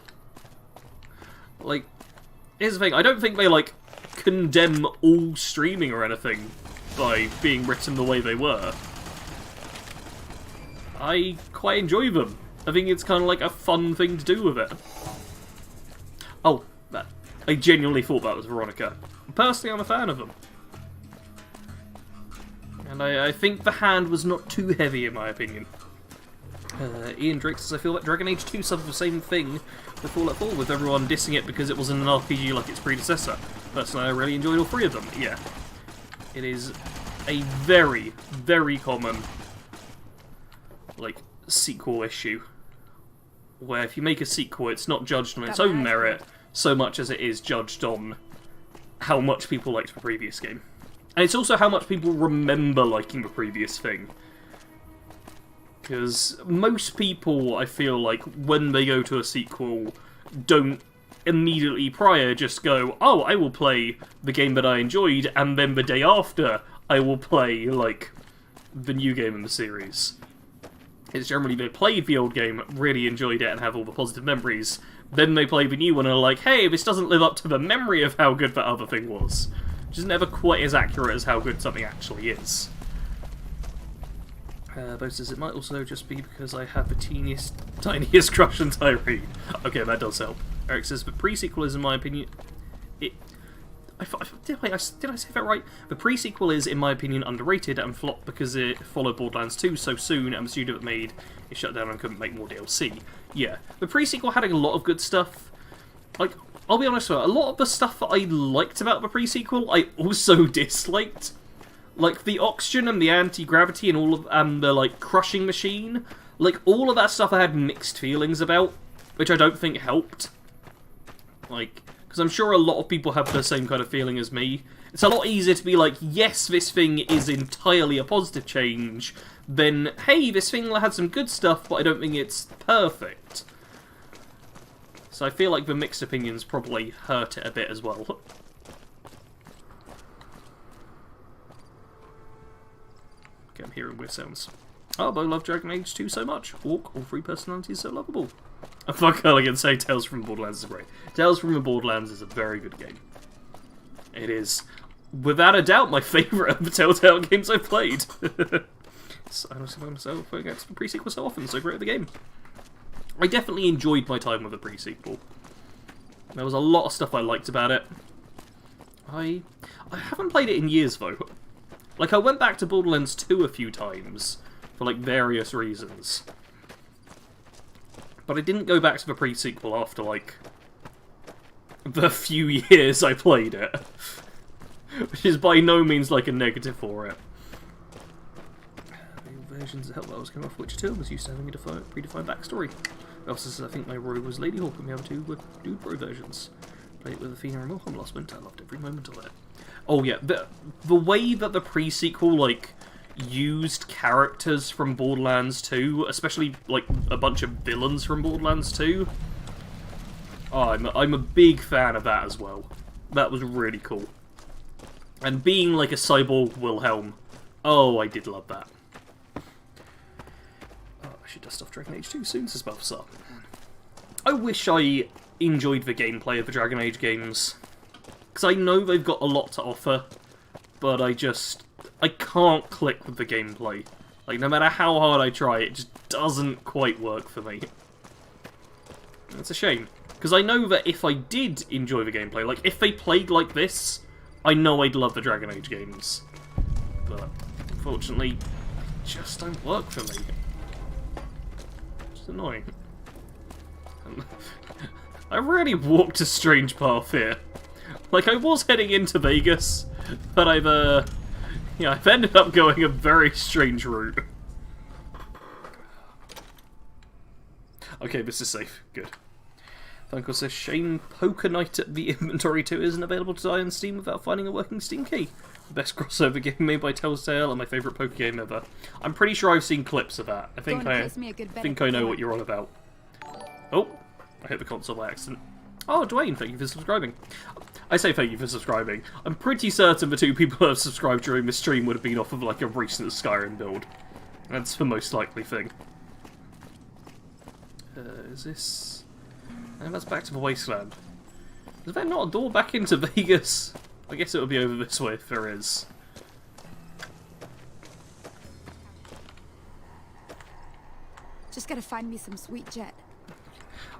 Like, here's the thing, I don't think they, like, condemn all streaming or anything by being written the way they were. I quite enjoy them. I think it's kind of like a fun thing to do with it. Oh, that. I genuinely thought that was Veronica. Personally, I'm a fan of them. And I think the hand was not too heavy, in my opinion. Ian Drake says, I feel that Dragon Age 2 suffered the same thing with Fallout 4, with everyone dissing it because it wasn't an RPG like its predecessor. Personally, I really enjoyed all 3 of them. Yeah. It is a very, very common, like, sequel issue. Where if you make a sequel, it's not judged on its own merit so much as it is judged on how much people liked the previous game. And it's also how much people remember liking the previous thing. Because most people, I feel like, when they go to a sequel, don't immediately prior just go, oh, I will play the game that I enjoyed, and then the day after, I will play, like, the new game in the series. It's generally they played the old game, really enjoyed it, and have all the positive memories. Then they play the new one and are like, hey, this doesn't live up to the memory of how good that other thing was. Which is never quite as accurate as how good something actually is. Bo says, it might also just be because I have the tiniest crush on Tyree. Okay, that does help. Eric says, but pre-sequel is, in my opinion... Did I say that right? The pre-sequel is, in my opinion, underrated and flopped because it followed Borderlands 2 so soon and the studio that made it shut down and couldn't make more DLC. Yeah, the pre-sequel had a lot of good stuff. Like, I'll be honest with you, a lot of the stuff that I liked about the pre-sequel, I also disliked. Like, the oxygen and the anti-gravity and all of, and the, like, crushing machine, like, all of that stuff I had mixed feelings about, which I don't think helped. Like, because I'm sure a lot of people have the same kind of feeling as me. It's a lot easier to be like, yes, this thing is entirely a positive change, than, hey, this thing had some good stuff, but I don't think it's perfect. So I feel like the mixed opinions probably hurt it a bit as well. Okay, I'm hearing weird sounds. Oh, but I love Dragon Age 2 so much. Orc, all three personalities so lovable. I fuck all I can say, Tales from the Borderlands is great. Tales from the Borderlands is a very good game. It is, without a doubt, my favourite of the Telltale games I've played. So, I don't know myself, I get to the pre-sequel so often, so great at the game. I definitely enjoyed my time with the pre-sequel. There was a lot of stuff I liked about it. I haven't played it in years, though. Like, I went back to Borderlands 2 a few times, for, like, various reasons. But I didn't go back to the pre-sequel after, like, the few years I played it. Which is by no means, like, a negative for it. The versions that helped I was coming off Witcher 2 was used to having a predefined backstory. I also said I think my Roy was Lady Hawk and the other two were Dude Bro versions. Played it with Athena and Wilhelm last winter. I loved every moment of it. Oh yeah, the way that the pre-sequel, like, used characters from Borderlands 2, especially, like, a bunch of villains from Borderlands 2. Oh, I'm a big fan of that as well. That was really cool. And being, like, a cyborg Wilhelm. Oh, I did love that. Oh, I should dust off Dragon Age 2 soon, says Balthasar. I wish I enjoyed the gameplay of the Dragon Age games. Because I know they've got a lot to offer, but I can't click with the gameplay. Like, no matter how hard I try, it just doesn't quite work for me. It's a shame. Because I know that if I did enjoy the gameplay, like, if they played like this, I know I'd love the Dragon Age games. But, unfortunately, they just don't work for me. It's annoying. I really walked a strange path here. Like, I was heading into Vegas, but I've ended up going a very strange route. Okay, this is safe. Good. Funko says, Shane Poker Night at the Inventory 2 isn't available to die on Steam without finding a working Steam key. The best crossover game made by Telltale and my favourite poker game ever. I'm pretty sure I've seen clips of that. I think I know what you're on about. Oh, I hit the console by accident. Oh, Dwayne, thank you for subscribing. I say thank you for subscribing. I'm pretty certain the two people who have subscribed during this stream would have been off of, like, a recent Skyrim build. That's the most likely thing. Is this... And that's back to the wasteland. Is there not a door back into Vegas? I guess it would be over this way if there is. Just gotta find me some sweet jet.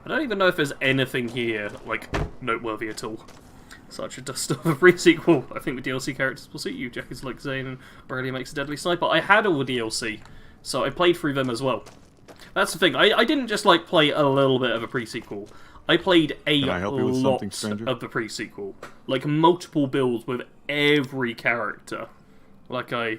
I don't even know if there's anything here, like, noteworthy at all. Such a dust of a pre-sequel. I think the DLC characters will suit you. Jack is like Zane and Aurelia makes a deadly sniper. I had all the DLC, so I played through them as well. That's the thing. I didn't just, like, play a little bit of a pre-sequel. I played a lot of the pre-sequel. Like, multiple builds with every character. Like, I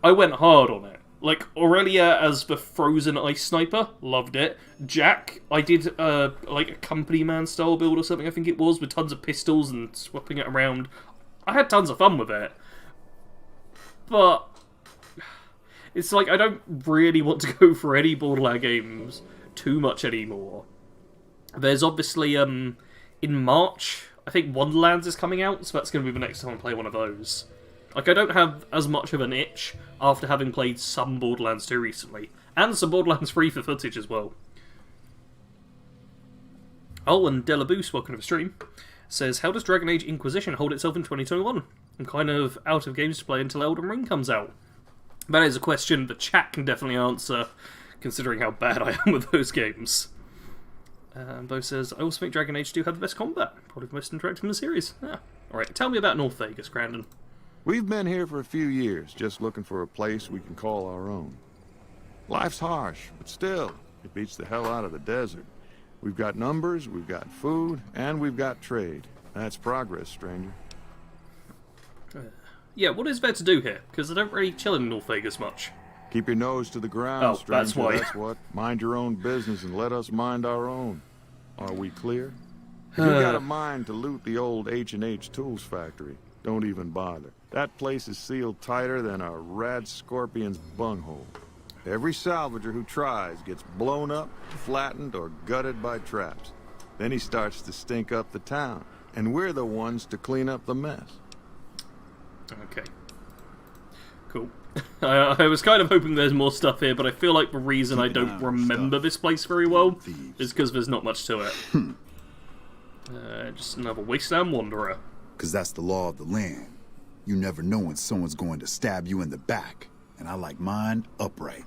went hard on it. Like, Aurelia as the frozen ice sniper, loved it. Jack, I did, like, a company man style build or something, I think it was, with tons of pistols and swapping it around. I had tons of fun with it. But it's like, I don't really want to go for any Borderlands games too much anymore. There's obviously, in March, I think Wonderlands is coming out, so that's going to be the next time I play one of those. Like, I don't have as much of an itch after having played some Borderlands 2 recently. And some Borderlands 3 for footage as well. Oh, and Delaboost, welcome to the stream, says, how does Dragon Age Inquisition hold itself in 2021? I'm kind of out of games to play until Elden Ring comes out. That is a question the chat can definitely answer, considering how bad I am with those games. Bo says, I also think Dragon Age 2 had the best combat. Probably the most interactive in the series. Ah. Alright, tell me about North Vegas, Crandon. We've been here for a few years, just looking for a place we can call our own. Life's harsh, but still, it beats the hell out of the desert. We've got numbers, we've got food, and we've got trade. That's progress, stranger. yeah, what is there to do here? Because I don't really chill in North Vegas much. Keep your nose to the ground, Oh, stranger. that's why. That's what. Mind your own business and let us mind our own. Are we clear? If you got a mind to loot the old H&H Tools factory, don't even bother. That place is sealed tighter than a rad scorpion's bunghole. Every salvager who tries gets blown up, flattened, or gutted by traps. Then he starts to stink up the town, and we're the ones to clean up the mess. Okay. Cool. I was kind of hoping there's more stuff here, but I feel like the reason I don't remember this place very well is because there's not much to it. Just another wasteland wanderer. Because that's the law of the land. You never know when someone's going to stab you in the back. And I like mine upright.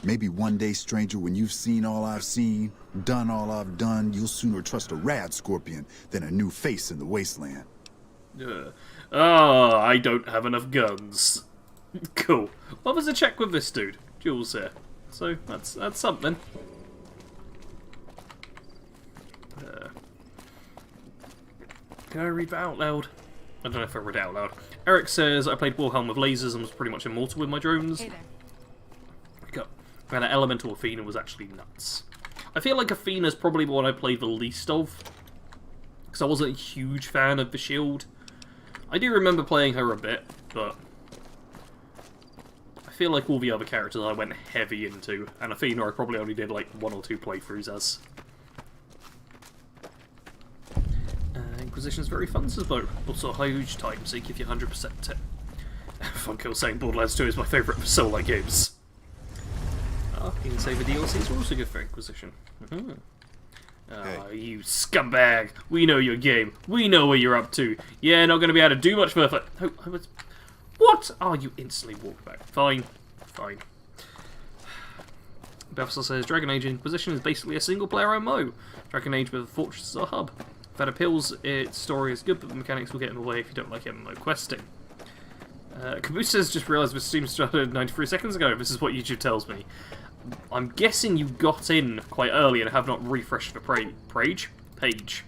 Maybe one day, stranger, when you've seen all I've seen, done all I've done, you'll sooner trust a rad scorpion than a new face in the wasteland. I don't have enough guns. Cool. What was the check with this dude? Jules here. So, that's something. Can I read that out loud? I don't know if I read it out loud. Eric says, I played Warhelm with lasers and was pretty much immortal with my drones. Hey there. And Elemental Athena was actually nuts. I feel like Athena's probably the one I played the least of. Because I wasn't a huge fan of the shield. I do remember playing her a bit, but I feel like all the other characters I went heavy into. And Athena I probably only did like 1 or 2 playthroughs as. Inquisition's very fun, says Bo. Also a huge time sink if you 100% it. Funko saying Borderlands 2 is my favourite of Soul-like games. You can say the DLCs are also good for Inquisition. Hey. You scumbag! We know your game. We know what you're up to. Yeah, not going to be able to do much further. What? Oh, you instantly walked back. Fine. Fine. Bethel says Dragon Age Inquisition is basically a single-player MMO. Dragon Age with a fortress as a hub. If that appeals, its story is good, but the mechanics will get in the way if you don't like MMO questing. Caboose says, just realised the stream started 93 seconds ago. This is what YouTube tells me. I'm guessing you got in quite early and have not refreshed the page.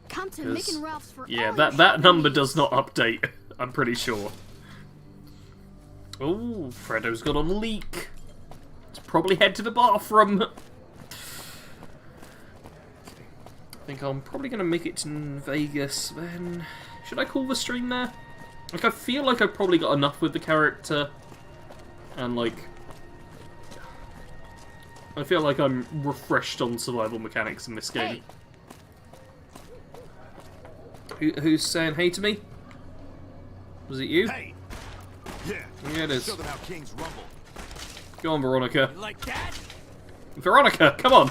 Come to Nick and Ralph's for yeah, all that number does not update. I'm pretty sure. Oh, Fredo's got a leak. Let's probably head to the bathroom. I think I'm probably going to make it to Vegas then. Should I call the stream there? Like, I feel like I've probably got enough with the character. And, like, I feel like I'm refreshed on survival mechanics in this game. Hey. Who's saying hey to me? Was it you? Hey! Yeah, it is. show them how kings rumble. Go on, Veronica. Like that? Veronica, come on!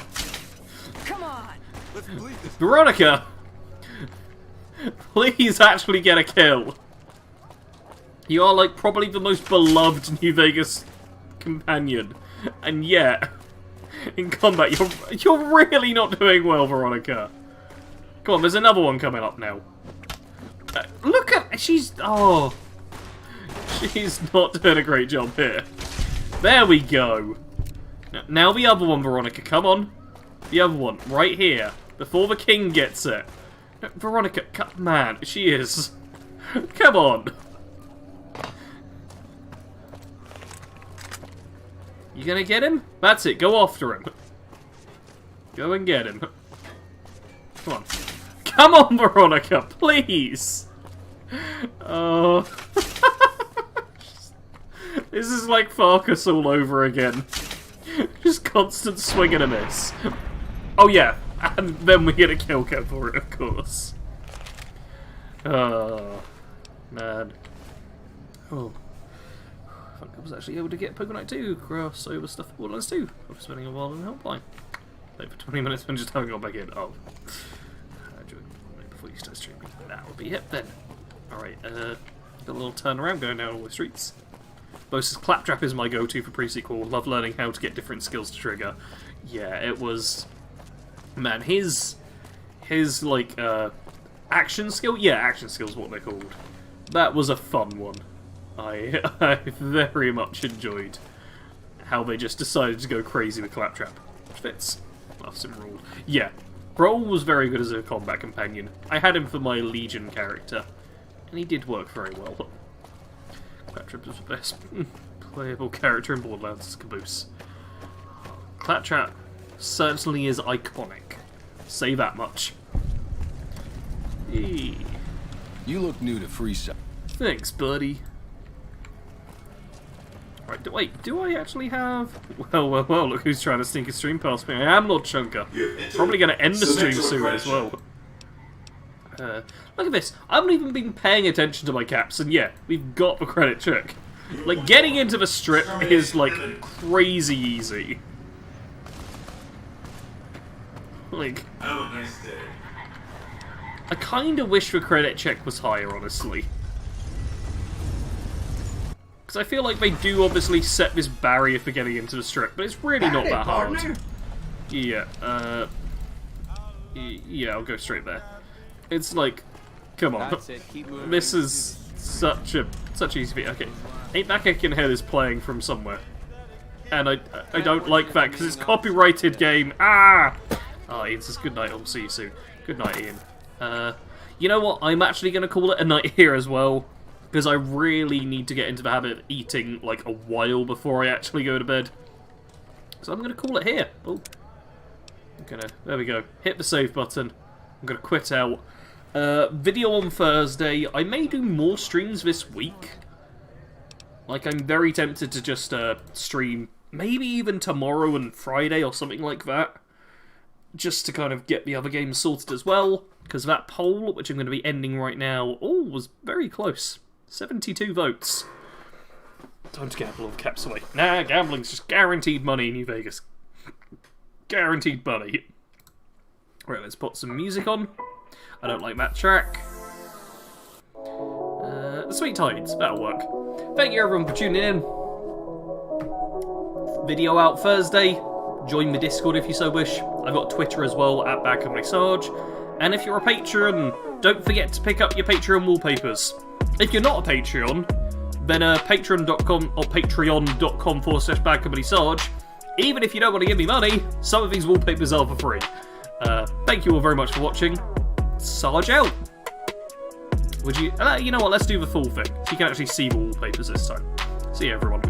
Come on! Let's believe this. Veronica! Please actually get a kill. You are, like, probably the most beloved New Vegas companion. And yet, in combat, you're really not doing well, Veronica. Come on, there's another one coming up now. Look at... She's... Oh. She's not doing a great job here. There we go. Now the other one, Veronica. Come on. The other one. Right here. Before the king gets it. No, Veronica. Man, she is... Come on. You gonna get him? That's it. Go after him. Go and get him. Come on. Come on, Veronica, please! Oh. This is like Farkas all over again. Just constant swing and a miss. Oh yeah, and then we get a kill cam for it, of course. Oh, man. Oh. I was actually able to get Pokemon 2 cross over stuff for Borderlands 2 after spending a while in the helpline. Played for 20 minutes and just haven't got back in. Oh. Before you start streaming. That will be it then. Alright, got a little turnaround going down all the streets. Bosa's Claptrap is my go-to for pre-sequel. Love learning how to get different skills to trigger. Yeah, it was... Man, his like, action skill? Yeah, action skill's what they're called. That was a fun one. I very much enjoyed how they just decided to go crazy with Claptrap. Which fits. Love Sim ruled. Yeah, Brawl was very good as a combat companion. I had him for my Legion character, and he did work very well. Claptrap is the best playable character in Borderlands. Caboose. Claptrap certainly is iconic. Say that much. Hey. You look new to Freeside. Thanks, buddy. Right, wait, do I actually have... Well, look who's trying to sneak a stream past me. I am Lord Chunker. Probably going to end the stream soon as well. Look at this. I haven't even been paying attention to my caps, and yeah, we've got the credit check. Like, getting into the strip is, like, crazy easy. Like... I kind of wish the credit check was higher, honestly. Because I feel like they do obviously set this barrier for getting into the strip, but it's really not that hard. Yeah, yeah, I'll go straight there. It's like, come on, this is such easy feat. Okay, Ain't That Kick in Head is playing from somewhere, and I don't like that because it's copyrighted game. Ah! Oh, Ian says good night. I'll see you soon. Good night, Ian. You know what? I'm actually going to call it a night here as well, because I really need to get into the habit of eating like a while before I actually go to bed. So I'm going to call it here. Oh, there we go. Hit the save button. I'm going to quit out. Video on Thursday. I may do more streams this week. Like, I'm very tempted to just stream maybe even tomorrow and Friday or something like that. Just to kind of get the other games sorted as well. Because that poll, which I'm going to be ending right now, was very close. 72 votes. Time to gamble all the caps away. Nah, gambling's just guaranteed money in New Vegas. Guaranteed money. Right, let's put some music on. I don't like that track. The Sweet Tides, that'll work. Thank you everyone for tuning in. Video out Thursday. Join the Discord if you so wish. I've got Twitter as well, at BADCompanySarge. And if you're a patron, don't forget to pick up your Patreon wallpapers. If you're not a Patreon, then patreon.com or patreon.com/BADCompanySarge. Even if you don't want to give me money, some of these wallpapers are for free. Thank you all very much for watching. Sarge out. Would you? You know what? Let's do the full thing, so you can actually see the wallpapers this time. See you, everyone.